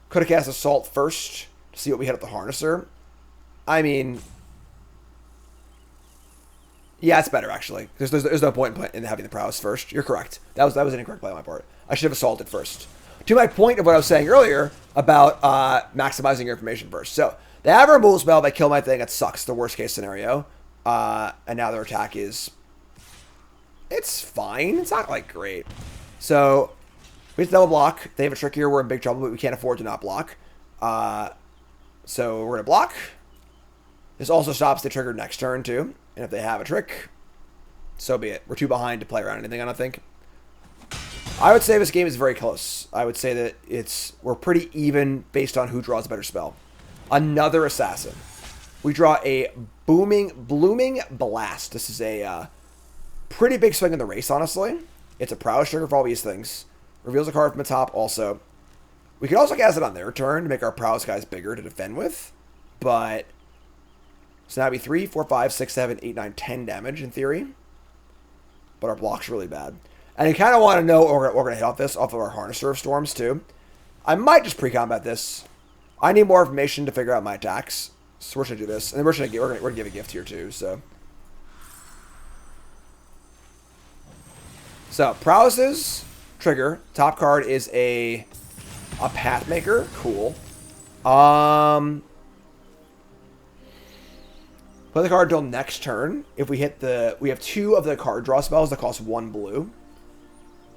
could have cast Assault first to see what we had at the Harnesser. I mean, yeah, it's better actually. There's no point in having the prowess first. You're correct. That was an incorrect play on my part. I should have assaulted first. To my point of what I was saying earlier about maximizing your information first. So they have a removal spell. They kill my thing. It sucks. The worst case scenario. And now their attack is... It's fine. It's not like great. So we have to double block. They have a trick here. We're in big trouble, but we can't afford to not block. So we're going to block. This also stops the trigger next turn too. And if they have a trick, so be it. We're too behind to play around anything, I don't think. I would say this game is very close. I would say that we're pretty even based on who draws a better spell. Another Assassin. We draw a Blooming Blast. This is a pretty big swing in the race, honestly. It's a prowess trigger for all these things. Reveals a card from the top also. We could also cast it on their turn to make our prowess guys bigger to defend with. But... So now it'd be 3, 4, 5, 6, 7, 8, 9, 10 damage in theory. But our block's really bad. And you kind of want to know what we're going to hit off this, off of our Harnesser of Storms too. I might just pre-combat this. I need more information to figure out my attacks. So we're going to do this. And then we're going to give a gift here too. So Prowesses, trigger. Top card is a Pathmaker. Cool. Play the card until next turn. If we hit we have 2 of the card draw spells that cost 1 blue.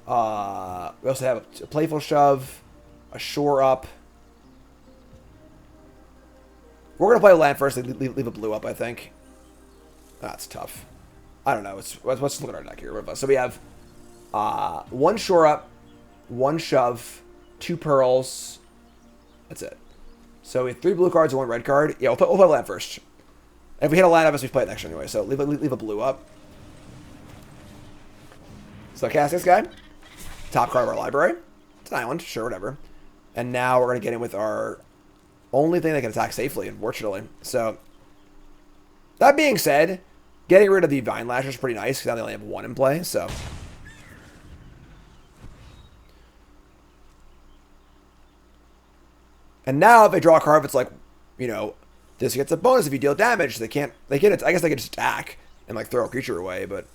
We also have a Playful Shove, a Shore Up. We're going to play land first and leave a blue up, I think. That's tough. I don't know. Let's look at our deck here. So we have 1 Shore Up, 1 Shove, 2 Pearls. That's it. So we have 3 blue cards and 1 red card. Yeah, we'll play land first. If we hit a land, obviously we play it next turn anyway. So leave a blue up. So cast this guy. Top card of our library. It's an island. Sure, whatever. And now we're going to get in with our only thing that can attack safely, unfortunately. So, that being said, getting rid of the Vine Lasher is pretty nice, because now they only have 1 in play, so. And now, if they draw a card, it's like, you know, this gets a bonus if you deal damage. I guess they can just attack and, like, throw a creature away, but.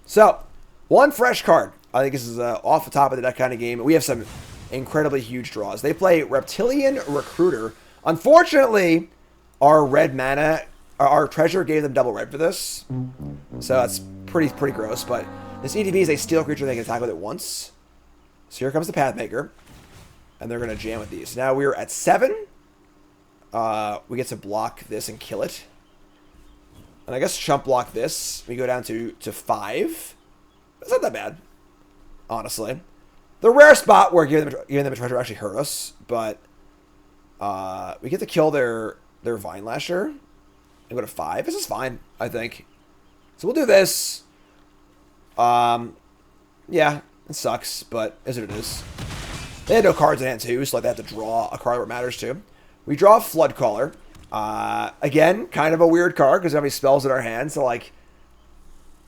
So, 1 fresh card. I think this is off the top of the deck kind of game. We have some incredibly huge draws. They play Reptilian Recruiter. Unfortunately, our red mana, our treasure gave them double red for this. So that's pretty gross. But this EDB is a steel creature they can attack with it once. So here comes the Pathmaker. And they're going to jam with these. Now we're at 7. We get to block this and kill it. And I guess chump block this. We go down to 5. That's not that bad. honestly. The rare spot where giving them a treasure actually hurt us, but we get to kill their Vine Lasher and go to 5. This is fine, I think. So we'll do this. Yeah, it sucks, but is what it is. They had no cards in hand too, so like they have to draw a card where it matters too. We draw Flood Caller. Again, kind of a weird card because we have any spells in our hand, so like,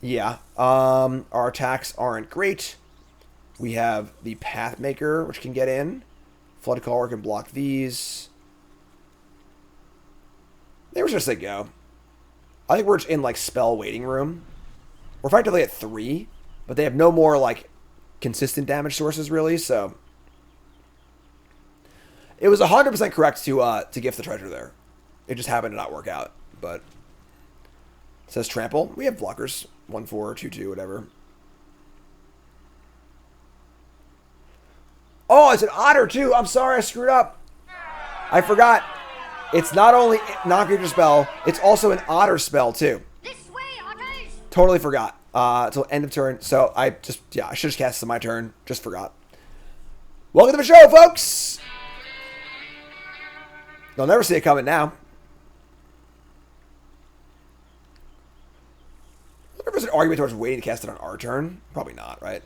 yeah. Our attacks aren't great. We have the Pathmaker, which can get in. Flood Caller can block these. They were just say go. I think we're just in like spell waiting room. We're effectively at 3, but they have no more like consistent damage sources really, so it was 100% correct to gift the treasure there. It just happened to not work out, but it says trample. We have blockers 1/4, 2/2, whatever. Oh, it's an otter too. I'm sorry, I screwed up. I forgot. It's not only non-creature spell, it's also an otter spell too. This way, otters! Totally forgot. Until end of turn. So I should have cast it on my turn. Just forgot. Welcome to the show, folks. They'll never see it coming now. I wonder if there's an argument towards waiting to cast it on our turn. Probably not, right?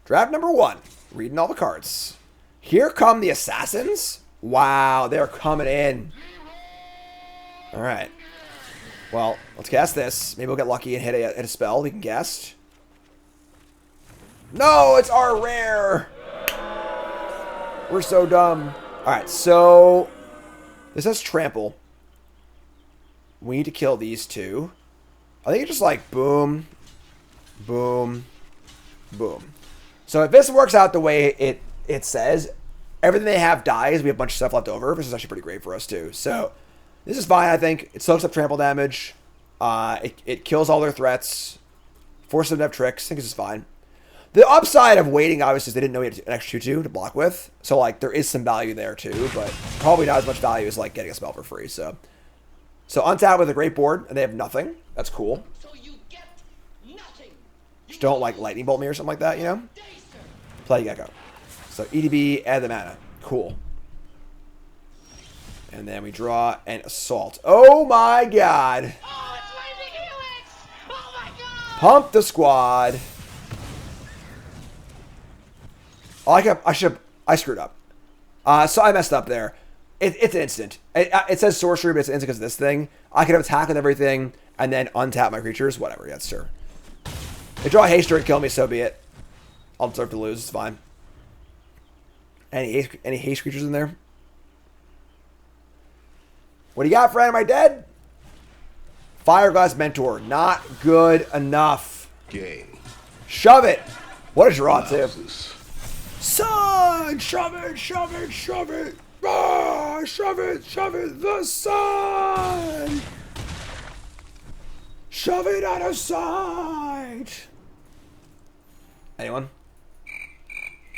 Draft number 1. Reading all the cards. Here come the assassins. Wow, they're coming in. All right. Well, let's cast this. Maybe we'll get lucky and hit a spell we can cast. No, it's our rare. We're so dumb. All right, so this has trample. We need to kill these 2. I think it's just like boom, boom, boom. So if this works out the way it says, everything they have dies. We have a bunch of stuff left over. This is actually pretty great for us too. So this is fine, I think. It soaks up trample damage. It kills all their threats. Forces them to have tricks. I think this is fine. The upside of waiting, obviously, is they didn't know we had an extra 2/2 to block with. So like there is some value there too, but probably not as much value as like getting a spell for free. So untap with a great board, and they have nothing. That's cool. So you get nothing. Just don't like lightning bolt me or something like that, you know? Play Gecko. So EDB, add the mana. Cool. And then we draw an assault. Oh my god. Oh, it's Lightning Helix! Oh my god! Pump the squad. Oh, I screwed up. So I messed up there. It's an instant. It says sorcery, but it's an instant because of this thing. I can have attack with everything and then untap my creatures. Whatever, yeah, sure. They draw a haster and kill me, so be it. I'll deserve to lose. It's fine. Any haste creatures in there? What do you got, friend? Am I dead? Fireglass Mentor. Not good enough. Gay. Shove it. What a draw, too. Louses. Sun! Shove it, shove it, shove it. Ah, shove it, the sun! Shove it out of sight! Anyone?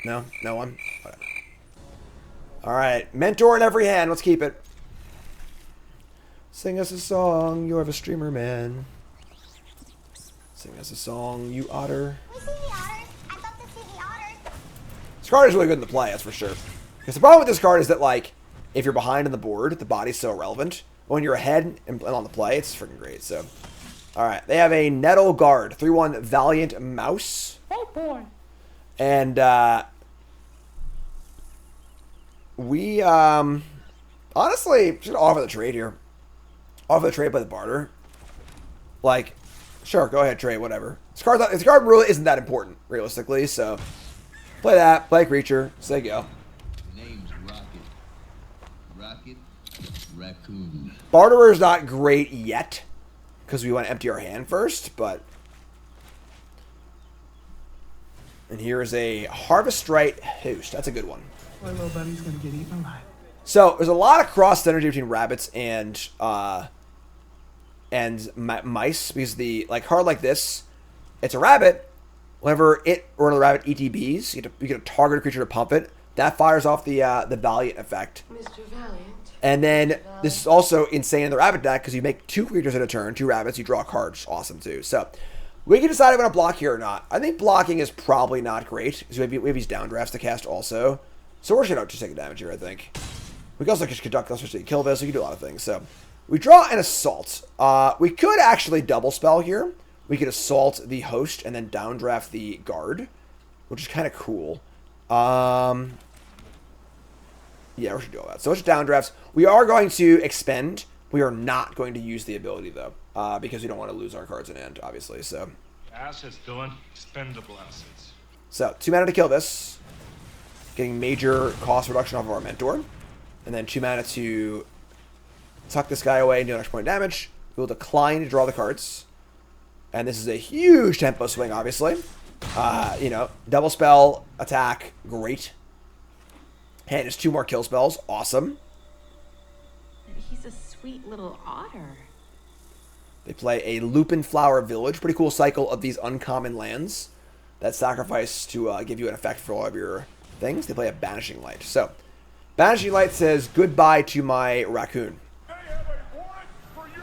No? No one? Whatever. Alright, Mentor in every hand. Let's keep it. Sing us a song, you have a streamer, man. Sing us a song, you otter. We see the otters. I'd love to see the otters. This card is really good in the play, that's for sure. Because the problem with this card is that, like, if you're behind on the board, the body's so irrelevant. When you're ahead and on the play, it's freaking great, so. Alright, they have a Nettle Guard. 3/1 Valiant Mouse. Oh boy. And, we, honestly, should offer the trade here. Offer the trade by the barter. Like, sure, go ahead, trade, whatever. This card really isn't that important, realistically, so. Play that, play a creature, say go. Name's Rocket Raccoon. Barterer's not great yet, because we want to empty our hand first, but. And here is a Harvestrite Host. That's a good one. My little buddy's gonna get eaten alive. So there's a lot of cross synergy between rabbits and mice, because the card like this, it's a rabbit. Whenever it or the rabbit ETBs, you get a target creature to pump it. That fires off the Valiant effect. Mr. Valiant. And then this is also insane in the rabbit deck because you make 2 creatures in a turn, 2 rabbits, you draw a card, which is awesome too. So we can decide if we want to block here or not. I think blocking is probably not great because we have these downdrafts to cast also. So we're just going to take a damage here, I think. We can also just conduct, especially kill this. We can do a lot of things. So we draw an assault. We could actually double spell here. We could assault the host and then downdraft the guard, which is kind of cool. Yeah, we should do all that. So let's downdrafts. We are going to expend. We are not going to use the ability, though, because we don't want to lose our cards in hand, obviously. So Assets, Dylan. Expendable assets. So 2 mana to kill this. Getting major cost reduction off of our mentor. And then 2 mana to tuck this guy away and do an extra point of damage. We'll decline to draw the cards. And this is a huge tempo swing, obviously. You know, double spell, attack, great. And it's 2 more kill spells. Awesome. He's a sweet little otter. They play a Lupin Flower Village. Pretty cool cycle of these uncommon lands that sacrifice to give you an effect for all of your things. They play a Banishing Light. So, Banishing Light says goodbye to my raccoon.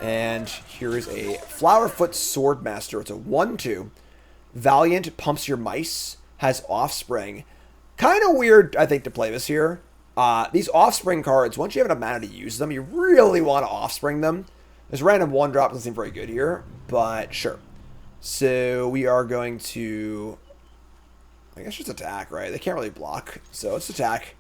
And here is a Flowerfoot Swordmaster. It's a 1/2. Valiant pumps your mice. Has Offspring. Kind of weird, I think, to play this here. These Offspring cards, once you have enough mana to use them, you really want to Offspring them. This random 1-drop doesn't seem very good here, but sure. So we are going to, I guess, just attack, right? They can't really block, so let's attack.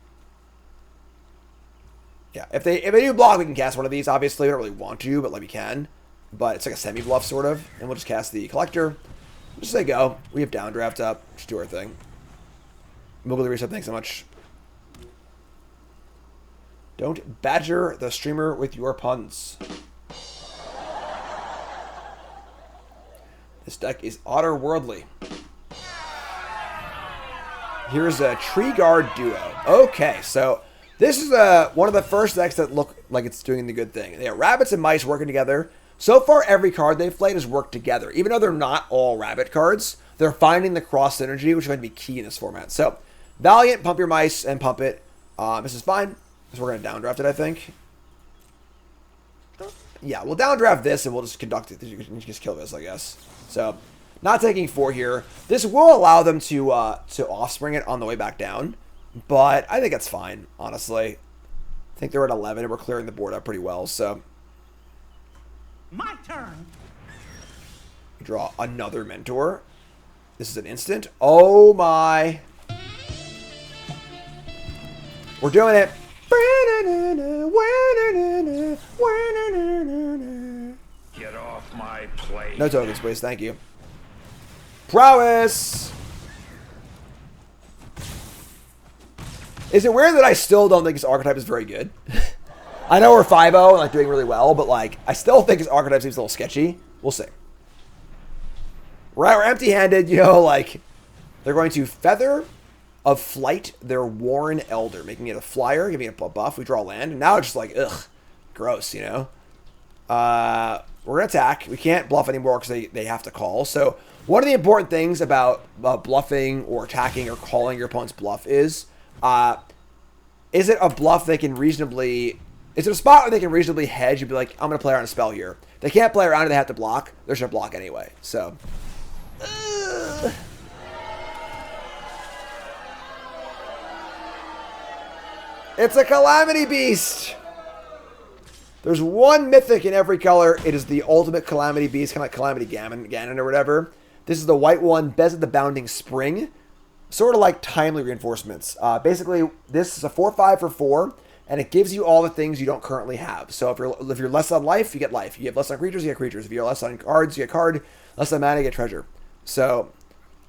Yeah, if they do block, we can cast one of these. Obviously, we don't really want to, but like we can. But it's like a semi-bluff, sort of. And we'll just cast the Collector. Just say go. We have downdraft up. Just do our thing. Mobile Reset, thanks so much. Don't badger the streamer with your puns. This deck is otterworldly. Here's a Tree Guard Duo. Okay, so this is one of the first decks that look like it's doing the good thing. They have rabbits and mice working together. So far, every card they've played has worked together. Even though they're not all rabbit cards, they're finding the cross synergy, which is going to be key in this format. So, Valiant, pump your mice, and pump it. This is fine, because we're going to downdraft it, I think. Yeah, we'll downdraft this, and we'll just conduct it. You can just kill this, I guess. So, not taking 4 here. This will allow them to offspring it on the way back down. But I think it's fine, honestly. I think they're at 11, and we're clearing the board up pretty well, so. My turn. We draw another mentor. This is an instant. Oh my. We're doing it. Get off my plate. No tokens, please. Thank you. Prowess. Is it weird that I still don't think his archetype is very good? I know we're 5-0 and like doing really well, but like I still think his archetype seems a little sketchy. We'll see. We're empty-handed, you know, like they're going to Feather of Flight their Warren Elder, making it a flyer, giving it a buff. We draw land, and now it's just like, ugh, gross, you know? We're going to attack. We can't bluff anymore because they have to call. So one of the important things about bluffing or attacking or calling your opponent's bluff is it a bluff they can reasonably... Is it a spot where they can reasonably hedge and be like, I'm going to play around a spell here? They can't play around it, they have to block. They're just going to block anyway. So... It's a Calamity Beast! There's one Mythic in every color. It is the ultimate Calamity Beast, kind of like Calamity Ganon or whatever. This is the white one, Bez the Bounding Spring. Sort of like Timely Reinforcements. Basically, this is a 4/5 for 4, and it gives you all the things you don't currently have. So if you're less on life, you get life. You have less on creatures, you get creatures. If you're less on cards, you get card. Less on mana, you get treasure. So,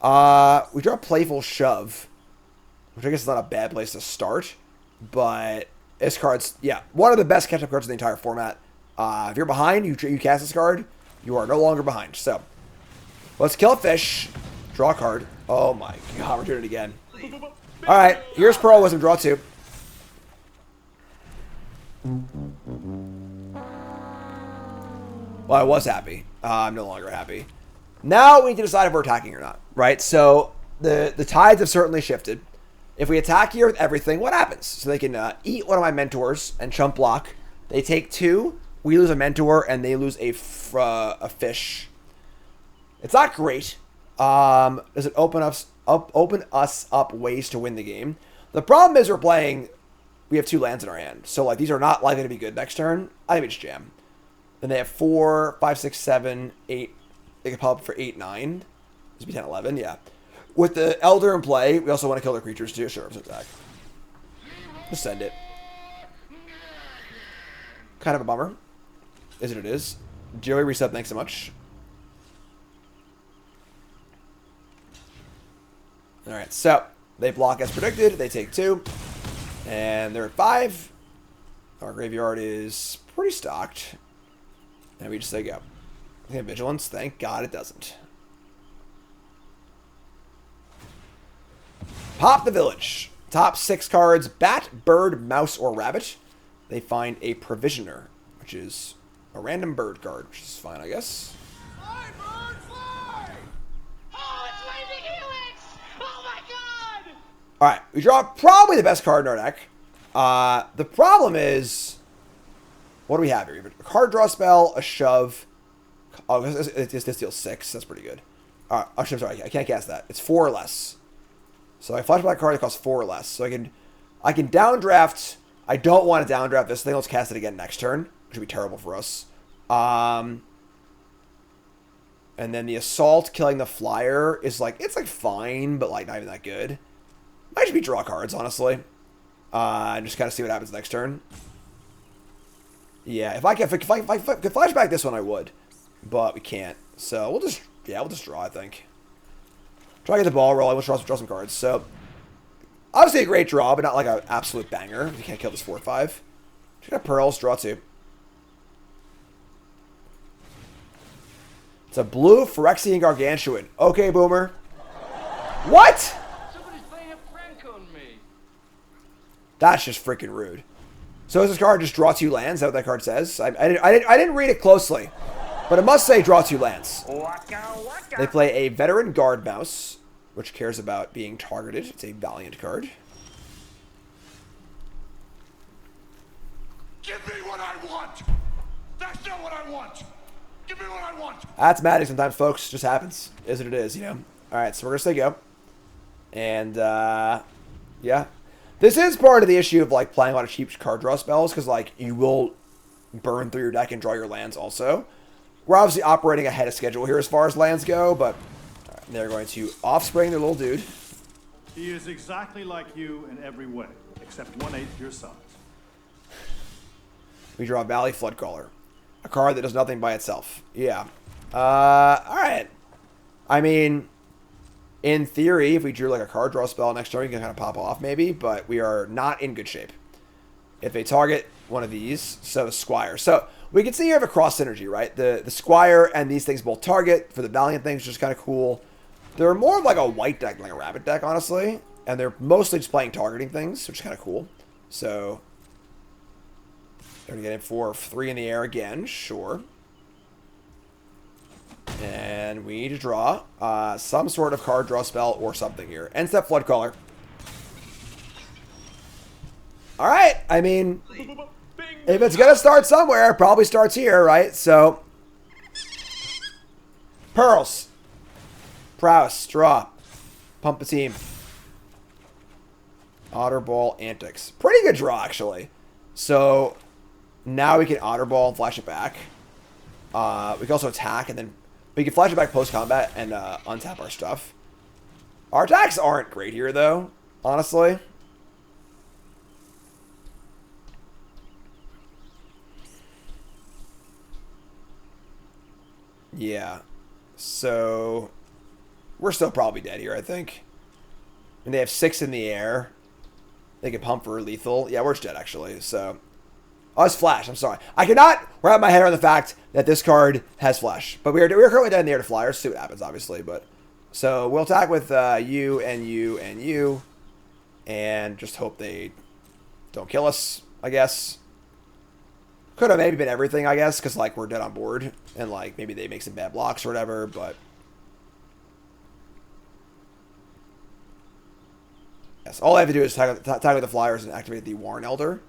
we draw Playful Shove, which I guess is not a bad place to start. But this card's, yeah, one of the best catch-up cards in the entire format. If you're behind, you cast this card, you are no longer behind. So, let's kill a fish, draw a card. Oh my god, we're doing it again. Alright, here's Pearl Wisdom, draw 2. Well, I was happy. I'm no longer happy. Now we need to decide if we're attacking or not, right? So, the tides have certainly shifted. If we attack here with everything, what happens? So they can eat one of my mentors and chump block They take 2. We lose a mentor, and they lose a fish. It's not great. Does it open us up ways to win the game? The problem is we have 2 lands in our hand. So, like, these are not likely to be good next turn. I think we just jam. Then they have 4, 5, 6, 7, 8. They can pop up for 8, 9. This would be 10, 11, yeah. With the Elder in play, we also want to kill their creatures too. Sure, attack. Just send it. Kind of a bummer. Is it is. Joey reset, thanks so much. Alright, so they block as predicted. They take 2. And they're at 5. Our graveyard is pretty stocked. And we just say go. Okay, Vigilance. Thank God it doesn't. Pop the village. Top 6 cards. Bat, bird, mouse, or rabbit. They find a provisioner, which is a random bird card, which is fine, I guess. Fly, bird, fly! Oh, it's raining helix! Oh my God! Alright, we draw probably the best card in our deck. The problem is, what do we have here? We have a card draw spell, a shove. Oh, this deals 6. That's pretty good. Oh, sorry, I can't cast that. It's 4 or less. So I flash back a card that costs 4 or less. So I can downdraft. I don't want to downdraft this thing. Let's cast it again next turn, which would be terrible for us. And then the assault killing the flyer is like, it's like fine, but like not even that good. Might just be draw cards, honestly. And just kind of see what happens next turn. Yeah, if I could flash back this one, I would, but we can't. So we'll just draw. I think. Try to get the ball rolling. We'll draw some cards. So obviously a great draw, but not like an absolute banger. You can't kill this 4/5. Check out Pearls. Draw 2. It's a blue Phyrexian Gargantuan. Okay, Boomer. What? Somebody's playing a prank on me. That's just freaking rude. So is this card just draw 2 lands? Is that what that card says? I didn't read it closely, but it must say draw 2 lands. They play a veteran guard mouse, which cares about being targeted. It's a valiant card. Give me what I want! That's not what I want! Give me what I want! That's magic sometimes, folks. Just happens. Is what it is, you know? Alright, so we're going to say go. And, yeah. This is part of the issue of, like, playing a lot of cheap card draw spells, because, like, you will burn through your deck and draw your lands also. We're obviously operating ahead of schedule here as far as lands go, but they're going to offspring their little dude. He is exactly like you in every way, except 1/8 your size. We draw Valley Floodcaller, a card that does nothing by itself. Yeah. Alright. I mean, in theory, if we drew like a card draw spell next turn, we can kind of pop off maybe, but we are not in good shape. If they target one of these, so Squire. So we can see you have a cross synergy, right? The Squire and these things both target for the Valiant things, which is kind of cool. They're more of like a white deck, like a rabbit deck, honestly. And they're mostly just playing targeting things, which is kind of cool. So they're going to get in for 3 in the air again, sure. And we need to draw some sort of card draw spell or something here. End step Floodcaller. Alright, I mean, if it's going to start somewhere, it probably starts here, right? So, Pearls. Prowess, draw. Pump the team. Otter Ball Antics. Pretty good draw, actually. So, now we can Otter Ball and flash it back. We can also attack, and then we can flash it back post-combat and untap our stuff. Our attacks aren't great here, though, honestly. Yeah. So, we're still probably dead here, I think. And they have 6 in the air. They can pump for lethal. Yeah, we're just dead, actually. So, oh, it's Flash. I'm sorry. I cannot wrap my head around the fact that this card has Flash. But we're currently dead in the air to Flyers. See what happens, obviously. But so, we'll attack with you and you and you. And just hope they don't kill us, I guess. Could have maybe been everything, I guess, because, like, we're dead on board. And, like, maybe they make some bad blocks or whatever, but yes, all I have to do is tag with the Flyers and activate the Warren Elder.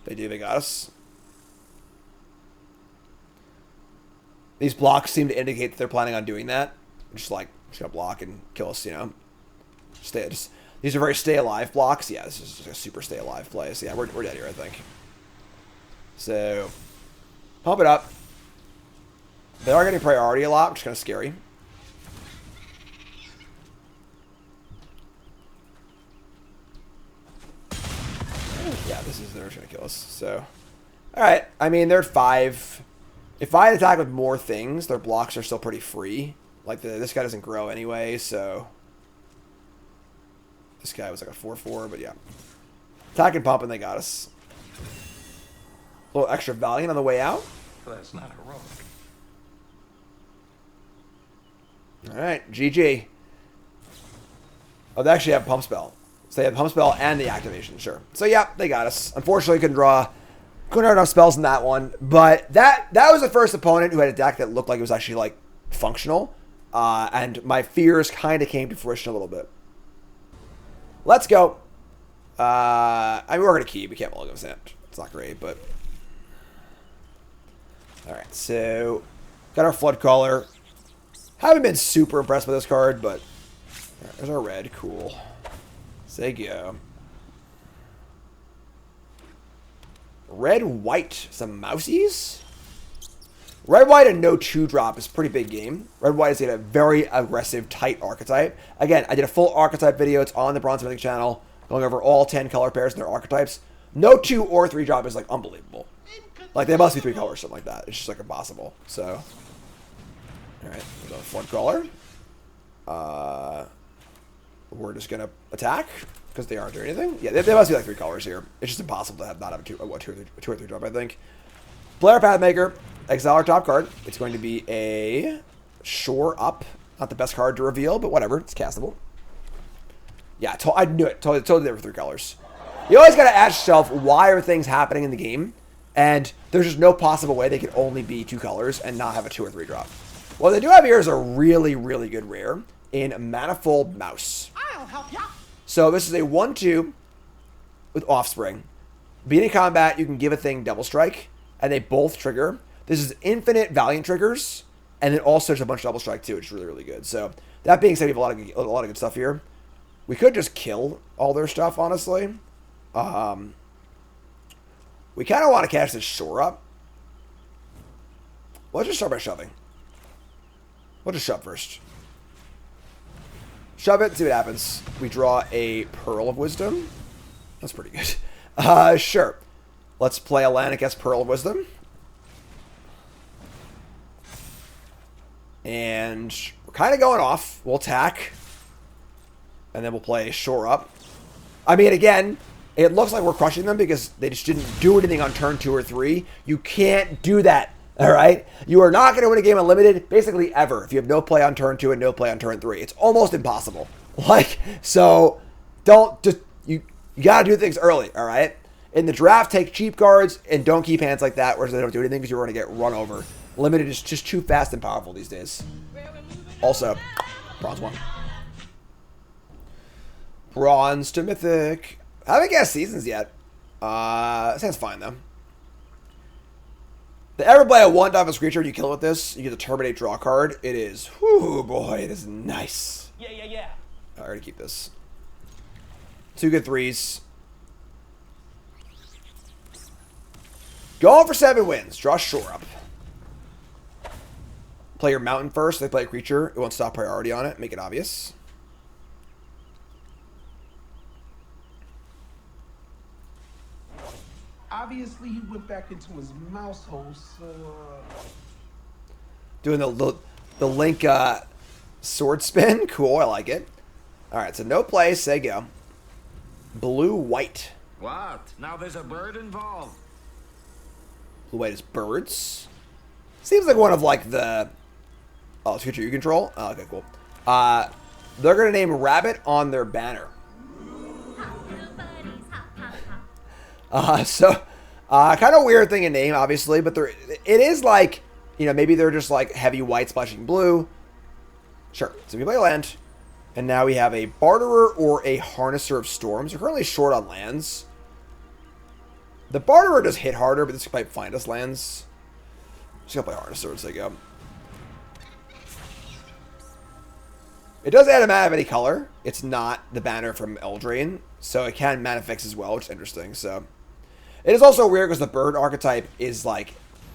They do, they got us. These blocks seem to indicate that they're planning on doing that. Just gonna block and kill us, you know. These are very stay alive blocks. Yeah, this is just a super stay alive play. So yeah, we're dead here, I think. So pump it up. They are getting priority a lot, which is kind of scary. Yeah, they're just gonna kill us. So, all right. I mean, they're at 5. If I attack with more things, their blocks are still pretty free. Like this guy doesn't grow anyway, so this guy was like a 4/4, but yeah. Attack and pump, and they got us. A little extra Valiant on the way out. Well, that's not heroic. All right, GG. Oh, they actually have pump spell. So they have pump spell and the activation, sure. So yeah, they got us. Unfortunately, couldn't draw enough spells in that one. But that was the first opponent who had a deck that looked like it was actually like functional. And my fears kind of came to fruition a little bit. Let's go. I mean, we're gonna keep. We can't mulligan that. It's not great, but all right. So got our Flood Caller. Haven't been super impressed with this card, but right, there's our red. Cool. Say go. Red, white, some mousies. Red, white, and no 2-drop is a pretty big game. Red, white is a very aggressive, tight archetype. Again, I did a full archetype video. It's on the Bronze Mythic channel, going over all 10 color pairs and their archetypes. No 2 or 3-drop is like unbelievable. Like they must be 3 colors, something like that. It's just like impossible. So, all right, we've got a Flood Caller. We're just gonna attack because they aren't doing anything. Yeah, they must be like 3 colors here. It's just impossible to not have a 2 or 3 drop, I think. Player Pathmaker, exile our top card. It's going to be a Shore Up. Not the best card to reveal, but whatever. It's castable. Yeah, I knew it. Totally there were 3 colors. You always gotta ask yourself, why are things happening in the game? And there's just no possible way they could only be 2 colors and not have a 2 or 3 drop. What they do have here is a really, really good rare in Manifold Mouse. I'll help ya. So this is a 1/2 with Offspring. Beginning combat, you can give a thing Double Strike, and they both trigger. This is infinite Valiant triggers, and then also there's a bunch of Double Strike too, which is really, really good. So that being said, we have a lot of good stuff here. We could just kill all their stuff, honestly. We kind of want to catch this Shore Up. Let's just start by shoving. We'll just shove first. Shove it and see what happens. We draw a Pearl of Wisdom. That's pretty good. Sure. Let's play Atlanticus Pearl of Wisdom. And we're kind of going off. We'll attack. And then we'll play Shore Up. I mean, again, it looks like we're crushing them because they just didn't do anything on turn 2 or 3. You can't do that. All right? You are not going to win a game unlimited basically ever if you have no play on turn 2 and no play on turn 3. It's almost impossible. So don't just, you got to do things early, all right? In the draft, take cheap cards and don't keep hands like that where they don't do anything because you're going to get run over. Limited is just too fast and powerful these days. Also, bronze 1. Bronze to Mythic. I haven't guessed seasons yet. Sounds fine, though. The ever play a 1-drop creature and you kill it with this, you get the Terminate draw card. It is, whoo boy, it is nice. Yeah. Alright, already keep this. 2 good 3s. Going for 7 wins. Draw Shore Up. Play your mountain first. They play a creature. It won't stop priority on it. Make it obvious. Obviously, he went back into his mouse hole, so... Doing the Link sword spin. Cool, I like it. Alright, so no play. Say go. Blue-white. What? Now there's a bird involved. Blue-white is birds. Seems like one of like the... Oh, it's creature you control? Oh, okay, cool. They're going to name Rabbit on their banner. Kind of weird thing to name, obviously, but it is like, you know, maybe they're just like heavy white splashing blue. Sure. So we play land, and now we have a Barterer or a Harnesser of Storms. We're currently short on lands. The Barterer does hit harder, but this might find us lands. Just gonna play Harnesser and say go. It does add a mana of any color. It's not the banner from Eldraine, so it can mana fix as well, which is interesting. So it is also weird because the bird archetype is like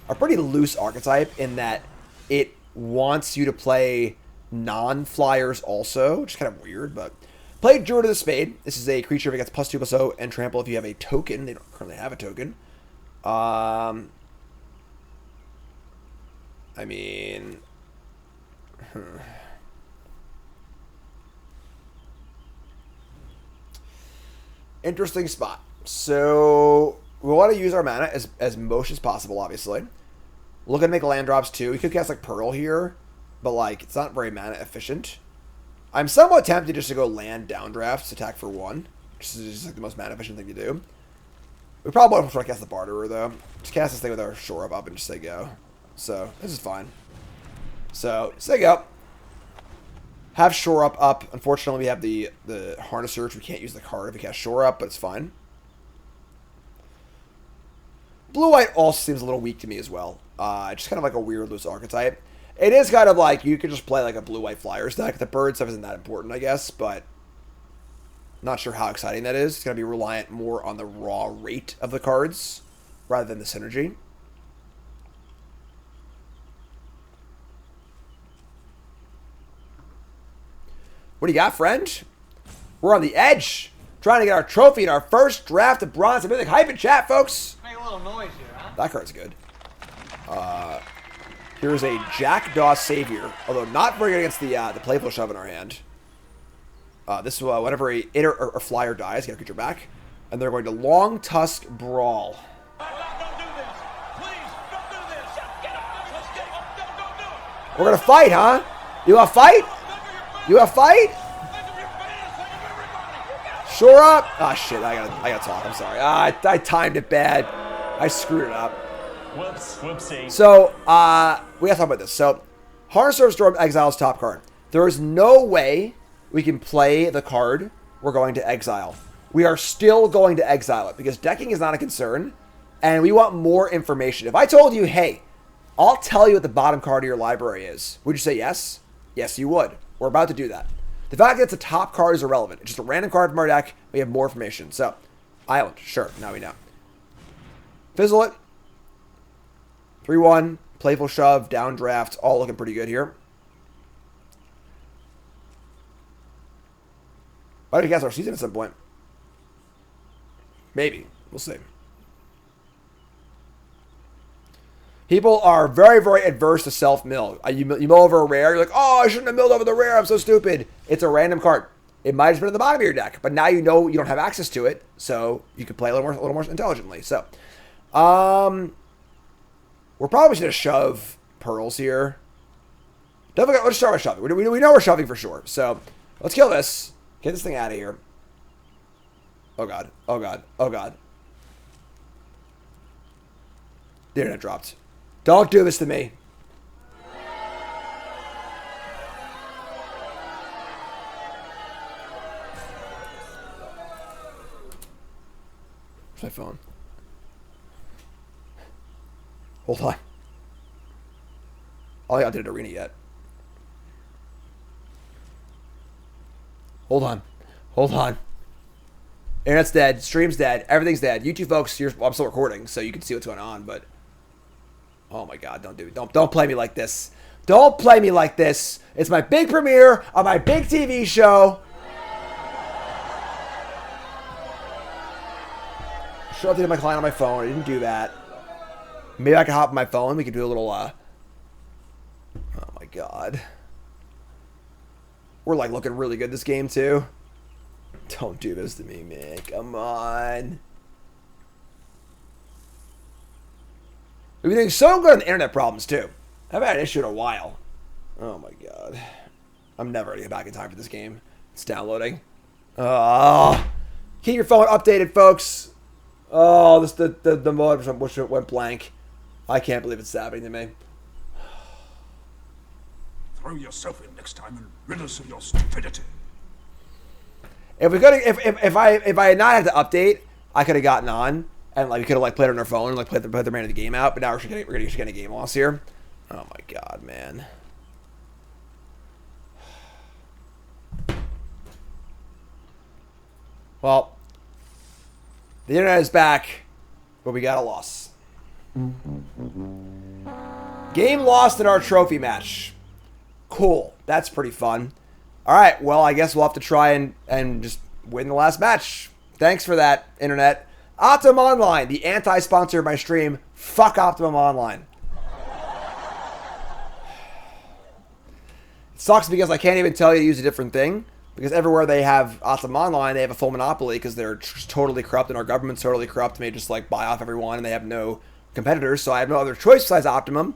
a pretty loose archetype in that it wants you to play non-flyers also, which is kind of weird, but play Druid of the Spade. This is a creature that gets +2/+0 and trample if you have a token. They don't currently have a token. I mean, interesting spot. So we want to use our mana as most as possible, obviously. Looking to make land drops too. We could cast like Pearl here, but like it's not very mana efficient. I'm somewhat tempted just to go land downdrafts, attack for 1. Which is just like the most mana efficient thing to do. We probably won't try to cast the Barterer though. Just cast this thing with our Shore up and just say go. So this is fine. So say go. Have Shore up. Unfortunately, we have the Harnesser, which we can't use the card if we cast Shore up, but it's fine. Blue-white also seems a little weak to me as well. Just kind of like a weird loose archetype. It is kind of like you could just play like a blue-white Flyers deck. The bird stuff isn't that important, I guess, but not sure how exciting that is. It's going to be reliant more on the raw rate of the cards rather than the synergy. What do you got, friend? We're on the edge, trying to get our trophy in our first draft of Bronze and Mythic. Hype in chat, folks. Make a little noise here, huh? That card's good. Here's a Jackdaw Savior, although not very good against the Playful Shove in our hand. This is whenever a hitter or flyer dies, get a creature back, and they're going to Long Tusk Brawl. We're gonna fight, huh? You want to fight? You want to fight? Shore up. Ah, shit. I gotta talk. I'm sorry. I timed it bad. I screwed it up. Whoops. Whoopsie. So, we gotta talk about this. So, Harnesser of Storm exiles top card. There is no way we can play the card we're going to exile. We are still going to exile it because decking is not a concern, and we want more information. If I told you, hey, I'll tell you what the bottom card of your library is, would you say yes? Yes, you would. We're about to do that. The fact that it's a top card is irrelevant. It's just a random card from our deck. We have more information. So, Island. Sure. Now we know. Fizzle it. 3-1. Playful Shove. Downdraft. All looking pretty good here. Why don't we cast our season at some point? Maybe. We'll see. People are very, very adverse to self-mill. You mill over a rare, you're like, oh, I shouldn't have milled over the rare, I'm so stupid. It's a random card. It might have been at the bottom of your deck, but now you know you don't have access to it, so you can play a little more intelligently. So, we're probably just going to shove Pearls here. Definitely, let's start with shoving. We know we're shoving for sure. So, let's kill this. Get this thing out of here. Oh, God. Oh, God. Oh, God. The internet dropped. Don't do this to me. Where's my phone? Hold on. Oh, I got to arena yet. Hold on. Hold on. Internet's dead. Stream's dead. Everything's dead. You two folks, I'm still recording, so you can see what's going on, but... Oh my God, don't do it. Don't play me like this. Don't play me like this. It's my big premiere of my big TV show. Show up to my client on my phone. I didn't do that. Maybe I can hop on my phone. We can do a little, Oh my God. We're like looking really good this game too. Don't do this to me, man. Come on. We've been doing so good on the internet problems, too. I haven't had an issue in a while. Oh, my God. I'm never going to get back in time for this game. It's downloading. Keep your phone updated, folks. Oh, the mode went blank. I can't believe it's happening to me. Throw yourself in next time and rid us of your stupidity. If I had not had to update, I could have gotten on. And like we could have like played on our phone and like played the man of the game out, but now we're gonna get a game loss here. Oh my God, man! Well, the internet is back, but we got a loss. Game lost in our trophy match. Cool. That's pretty fun. All right. Well, I guess we'll have to try and just win the last match. Thanks for that, internet. Optimum Online, the anti-sponsor of my stream. Fuck Optimum Online. It sucks because I can't even tell you to use a different thing. Because everywhere they have Optimum Online, they have a full monopoly because they're totally corrupt and our government's totally corrupt and they just like buy off everyone and they have no competitors. So I have no other choice besides Optimum.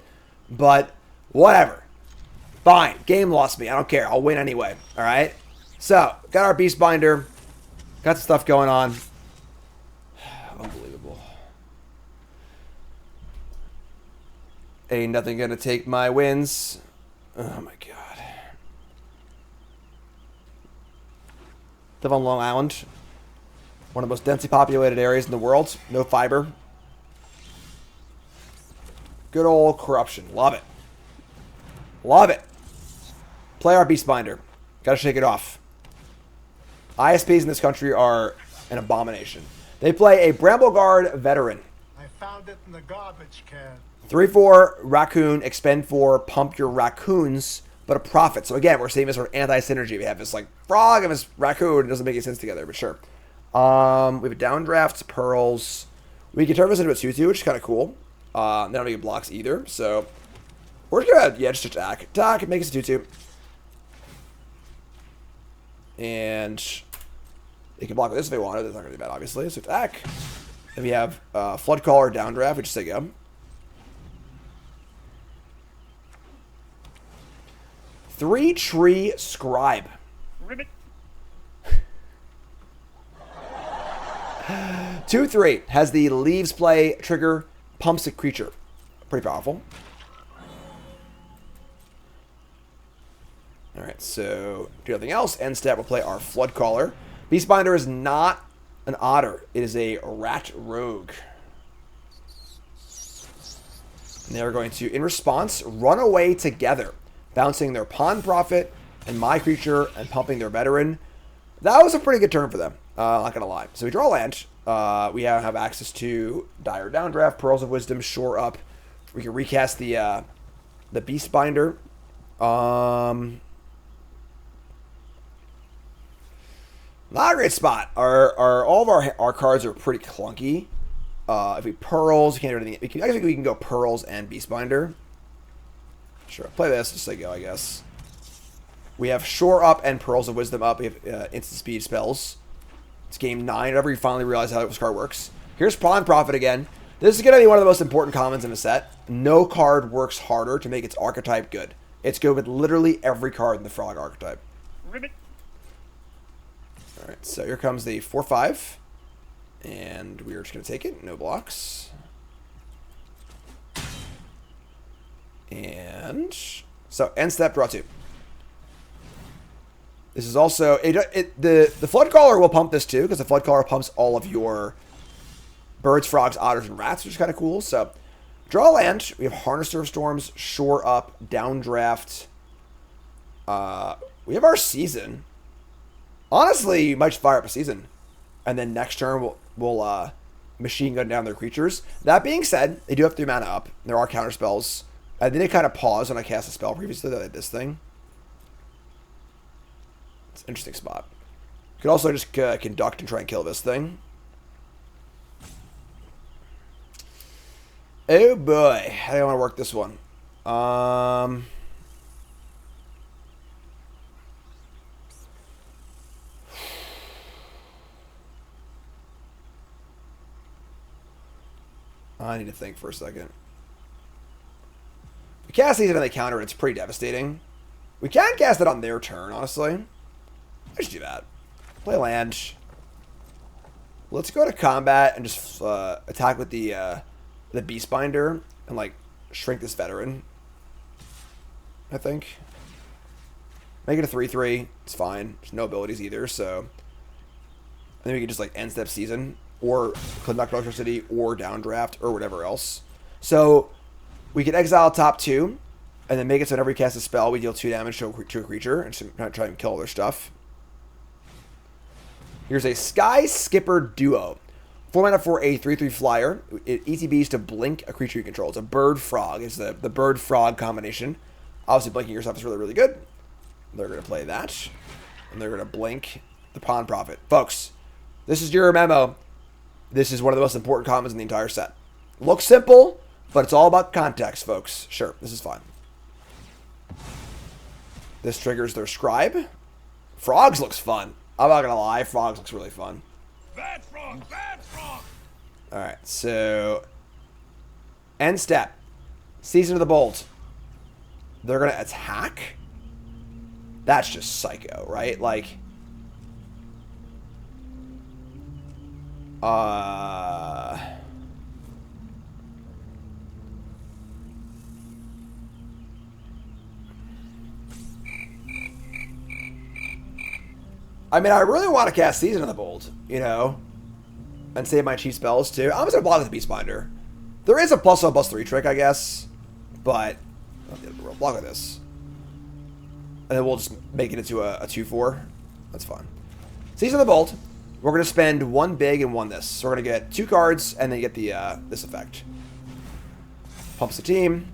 But whatever. Fine. Game lost me. I don't care. I'll win anyway. All right. So got our Beast Binder. Got some stuff going on. Unbelievable. Ain't nothing gonna take my wins. Oh my god. Live on Long Island. One of the most densely populated areas in the world. No fiber. Good old corruption. Love it. Love it. Play our Beast Binder. Gotta shake it off. ISPs in this country are an abomination. They play a Brambleguard veteran. I found it in the garbage can. 3/4 raccoon, expend 4, pump your raccoons, but a profit. So again, we're seeing this sort of anti-synergy. We have this like frog and this raccoon. It doesn't make any sense together, but sure. We have a downdraft, pearls. We can turn this into a 2/2, which is kind of cool. They don't get blocks either, so we're just gonna just attack. Attack and make us a 2/2. And they can block with this if they want it. That's not gonna be bad, obviously. So attack. Then we have flood caller, downdraft, which is say go. 3-tree scribe. Ribbit. 2/3 has the leaves play trigger, pumps a creature. Pretty powerful. Alright, so do nothing else. End step, we'll play our Flood Caller. Beastbinder is not an otter. It is a rat rogue. And they are going to, in response, run away together, bouncing their pawn profit and my creature and pumping their veteran. That was a pretty good turn for them. Not gonna lie. So we draw land. We have access to Dire Downdraft, Pearls of Wisdom, Shore Up. We can recast the Beastbinder. Not a great spot. All of our cards are pretty clunky. If we pearls, we can't do anything. I guess we can go pearls and Beastbinder. Sure, play this. Just say go, I guess. We have Shore Up and Pearls of Wisdom up. We have instant speed spells. It's game 9. Whenever you finally realize how this card works. Here's Pawn Profit again. This is going to be one of the most important commons in the set. No card works harder to make its archetype good. It's good with literally every card in the Frog archetype. Ribbit. Alright, so here comes the 4/5. And we're just going to take it. No blocks. And so end step, draw 2. This is also the Flood Caller will pump this too, because the Flood Caller pumps all of your birds, frogs, otters, and rats, which is kind of cool. So draw land. We have Harnester of Storms, Shore Up, Downdraft. We have our Season. Honestly, you might just fire up a Season, and then next turn we'll machine gun down their creatures. That being said, they do have 3 mana up. There are counter spells. I think it kind of paused when I cast a spell previously, like this thing. It's an interesting spot. You could also just conduct and try and kill this thing. Oh boy, how do I want to work this one? I need to think for a second. We cast these and they counter it. It's pretty devastating. We can cast it on their turn, honestly. I should do that. Play land. Let's go to combat and just attack with the Beastbinder and like shrink this veteran. I think. Make it a 3/3. It's fine. There's no abilities either, so I think we can just like end step Season or conduct electricity or downdraft or whatever else. So we can exile top 2 and then make it so whenever we cast a spell, we deal 2 damage to a creature and try and kill all their stuff. Here's a Sky Skipper Duo. 4 mana for a 3/3 flyer. It ETBs to blink a creature you control. It's a bird frog. It's the bird frog combination. Obviously, blinking yourself is really, really good. They're going to play that. And they're going to blink the Pawn Prophet. Folks, this is your memo. This is one of the most important commons in the entire set. Looks simple, but it's all about context, folks. Sure, this is fine. This triggers their Scribe. Frogs looks fun. I'm not going to lie. Frogs looks really fun. Bad frog! Bad frog! Alright, so... End step. Season of the Bolt. They're going to attack? That's just psycho, right? Like... I mean, I really want to cast Season of the Bolt, you know, and save my cheap spells, too. I'm just going to block with the Beastbinder. There is a +1/+3 trick, I guess, but we'll block with this. And then we'll just make it into a 2/4. That's fine. Season of the Bolt. We're going to spend 1 big and 1 this. So we're going to get 2 cards and then get the this effect. Pumps the team.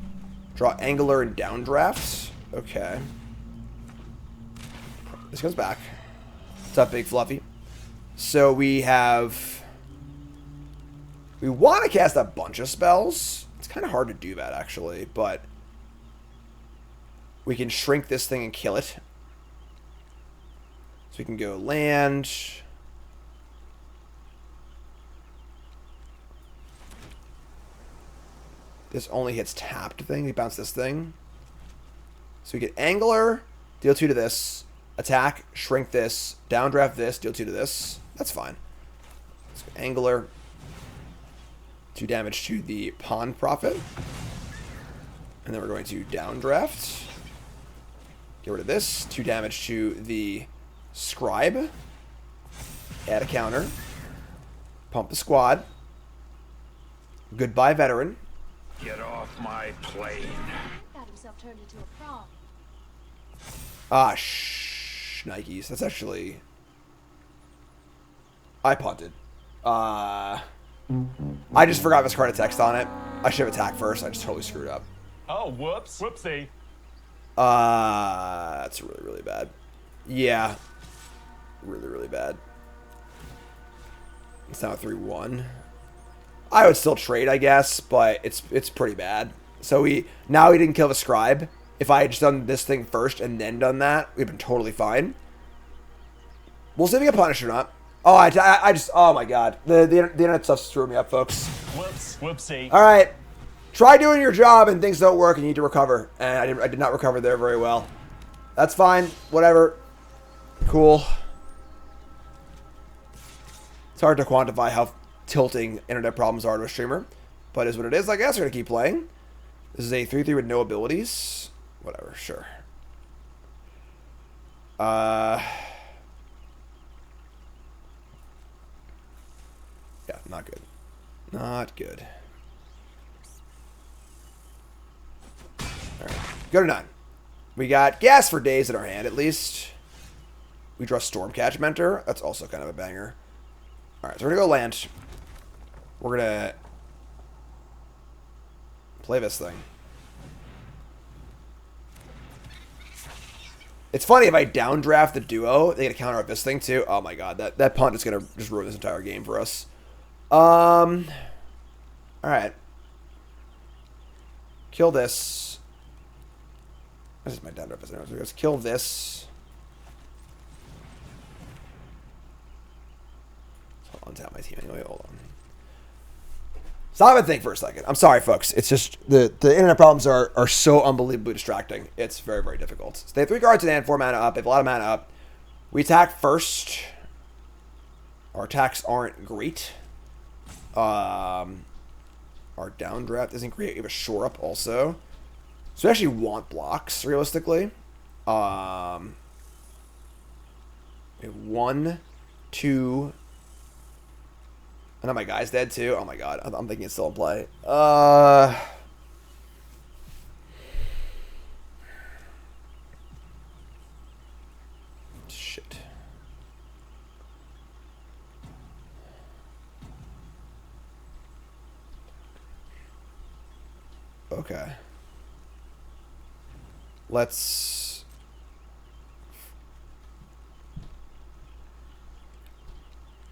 Draw Angler and Downdraft. Okay. This comes back. What's up, Big Fluffy? So we have... We want to cast a bunch of spells. It's kind of hard to do that, actually, but... We can shrink this thing and kill it. So we can go land... This only hits tapped thing. We bounce this thing. So we get Angler, deal 2 to this. Attack, shrink this, downdraft this, deal 2 to this. That's fine. Let's go Angler. 2 damage to the Pawn Prophet. And then we're going to downdraft. Get rid of this. 2 damage to the Scribe. Add a counter. Pump the squad. Goodbye, Veteran. Get off my plane. Got himself turned into a frog. Ah, Nikes. That's actually... I punted. I just forgot this card had text on it. I should have attacked first. I just totally screwed up. Oh, whoops. Whoopsie. That's really, really bad. Yeah. Really, really bad. It's now 3-1. I would still trade, I guess, but it's pretty bad. So now he didn't kill the Scribe. If I had just done this thing first and then done that, we'd been totally fine. We'll see if we get punished or not. Oh, I just, oh my god. The internet stuff's screwing me up, folks. Whoops. Whoopsie. All right. Try doing your job and things don't work and you need to recover. And I did not recover there very well. That's fine. Whatever. Cool. It's hard to quantify how tilting internet problems are to a streamer. But is what it is, I guess. We're going to keep playing. This is a 3/3 with no abilities. Whatever, sure. Yeah, not good. Not good. Alright, go to 9. We got Gas for Days in our hand, at least. We draw Stormcatch Mentor. That's also kind of a banger. Alright, so we're going to go land. We're going to play this thing. It's funny, if I downdraft the duo, they get a counter up this thing too. Oh my god, that punt is going to just ruin this entire game for us. Alright. Kill this. This is my downdraft. So let's kill this. I'll untap my team anyway. Hold on. Stop and think for a second. I'm sorry, folks. It's just the internet problems are so unbelievably distracting. It's very, very difficult. So they have 3 cards in hand, 4 mana up. They have a lot of mana up. We attack first. Our attacks aren't great. Our downdraft isn't great. We have a shore up also. So we actually want blocks, realistically. We have 1, 2... I know my guy's dead too. Oh my god, I'm thinking it's still in play. Shit. Okay. Let's...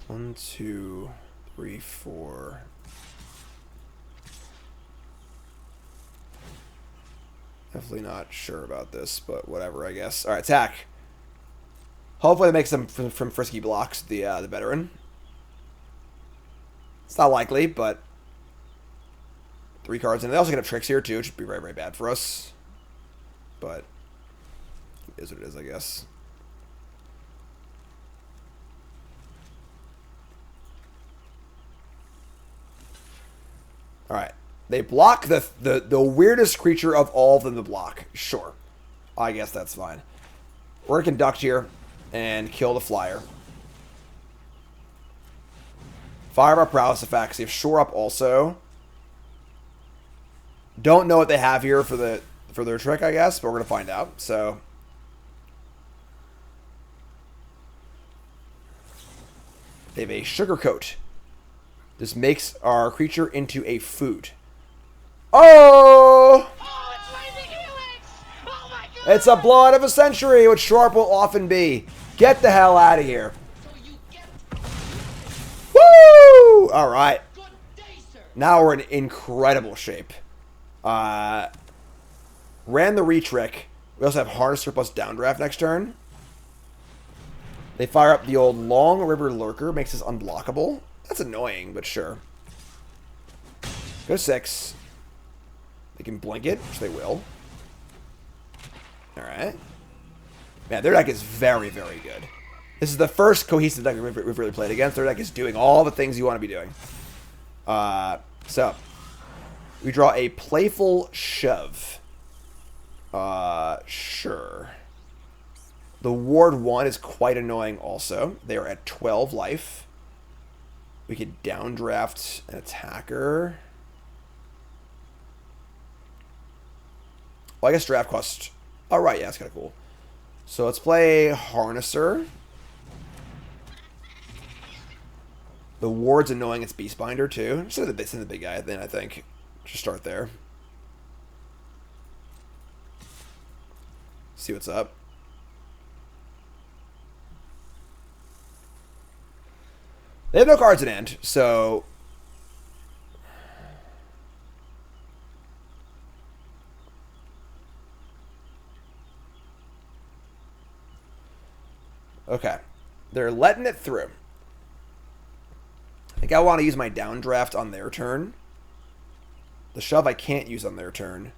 One, two, three, four. Definitely not sure about this, but whatever, I guess. All right, attack. Hopefully, that makes them from frisky blocks. The veteran. It's not likely, but 3 cards, and they also get tricks here too, which would be very, very bad for us. But it is what it is, I guess. All right. They block the weirdest creature of all of them to block. Sure. I guess that's fine. We're going to conduct here and kill the flyer. Fire our prowess effects. They have shore up also. Don't know what they have here for their trick, I guess, but we're going to find out. So they have a sugar coat. This makes our creature into a food. Oh! It's a blowout of a century, which Sharp will often be. Get the hell out of here. Woo! All right. Now we're in incredible shape. Ran the re-trick. We also have Harnesser plus Downdraft next turn. They fire up the old Long River Lurker. Makes us unblockable. That's annoying, but sure. Go 6. They can blink it, which they will. Alright. Man, their deck is very, very good. This is the first cohesive deck we've really played against. Their deck is doing all the things you want to be doing. So, we draw a Playful Shove. Sure. The Ward 1 is quite annoying also. They are at 12 life. We could downdraft an attacker. Well, I guess draft cost. Oh, right. Yeah, that's kind of cool. So let's play Harnesser. The Ward's annoying. It's Beastbinder, too. Send the big guy, then, I think. Just start there. See what's up. They have no cards in hand, so... Okay. They're letting it through. I think I want to use my downdraft on their turn. The shove I can't use on their turn.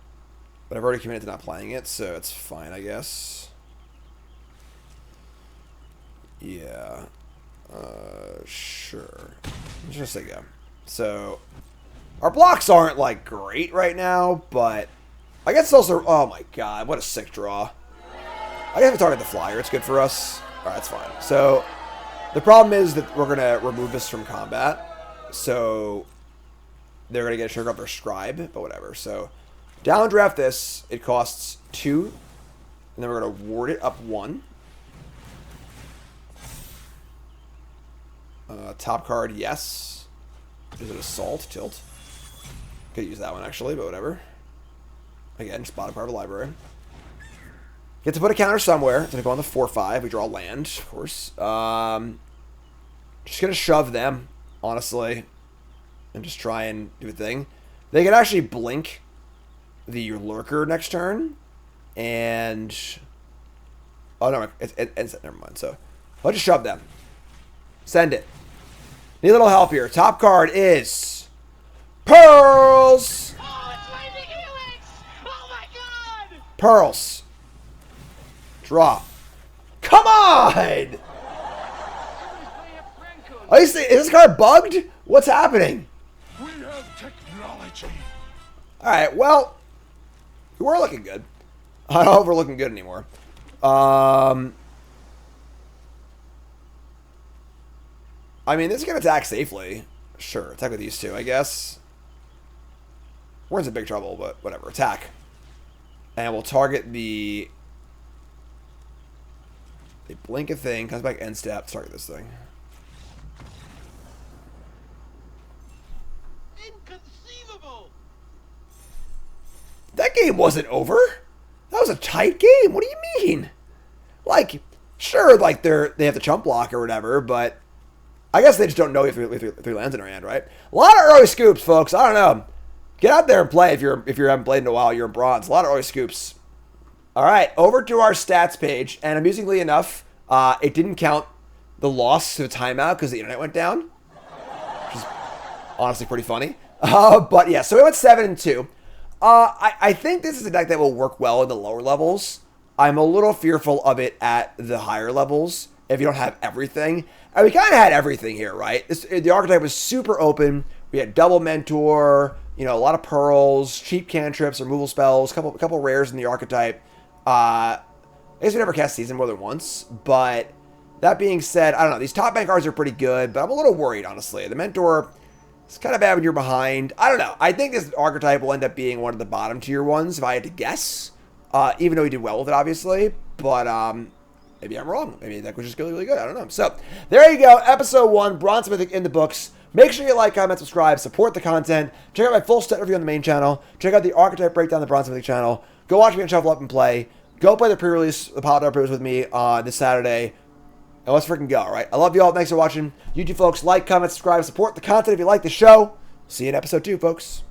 But I've already committed to not playing it, so it's fine, I guess. Yeah. Sure. Just a go. So, our blocks aren't, like, great right now, but I guess it's also... Oh, my God. What a sick draw. I guess we target the flyer. It's good for us. Alright, that's fine. So, the problem is that we're going to remove this from combat. So, they're going to get a trigger up their scribe, but whatever. So, downdraft this. It costs 2. And then we're going to ward it up 1. Top card, yes. Is it Assault? Tilt. Could use that one, actually, but whatever. Again, just bottom part of the library. Get to put a counter somewhere. It's going to go on the 4-5. We draw land, of course. Just going to shove them, honestly. And just try and do a thing. They can actually blink the Lurker next turn. And... Oh, no. It's never mind. So, I'll just shove them. Send it. Need a little help here. Top card is... Pearls! Oh, it's Lightning Helix! Oh my God! Pearls. Draw. Come on! Is this card bugged? What's happening? We have technology. Alright, well, we're looking good. I don't know if we're looking good anymore. I mean, this can attack safely. Sure, attack with these two, I guess. We're in some big trouble, but whatever. Attack. And we'll target the... They blink a thing, comes back end step, target this thing. Inconceivable! game wasn't over. That was a tight game. What do you mean? Like, sure, like they have the chump block or whatever, but I guess they just don't know if three lands in their hand, right? A lot of early scoops, folks. I don't know. Get out there and play if you haven't played in a while. You're in bronze. A lot of early scoops. All right, over to our stats page, and amusingly enough, it didn't count the loss to the timeout because the internet went down, which is honestly pretty funny. But yeah, so we went 7-2. I think this is a deck that will work well in the lower levels. I'm a little fearful of it at the higher levels if you don't have everything. And we kind of had everything here, right? The archetype was super open. We had double mentor, a lot of pearls, cheap cantrips, removal spells, couple rares in the archetype. I guess we never cast Season more than once, but that being said, I don't know. These top bank cards are pretty good, but I'm a little worried, honestly. The mentor, it's kind of bad when you're behind. I don't know. I think this archetype will end up being one of the bottom tier ones, if I had to guess. Even though he did well with it, obviously. But maybe I'm wrong. Maybe that was just really, really good. I don't know. So, there you go. Episode 1, Bronze Mythic in the books. Make sure you like, comment, subscribe, support the content. Check out my full stat review on the main channel. Check out the archetype breakdown on the Bronze Mythic channel. Go watch me and Shuffle Up and play. Go play the pre-release, the Pilot pre-release with me this Saturday. And let's freaking go, all right? I love you all. Thanks for watching. YouTube folks, like, comment, subscribe, support the content if you like the show. See you in episode 2, folks.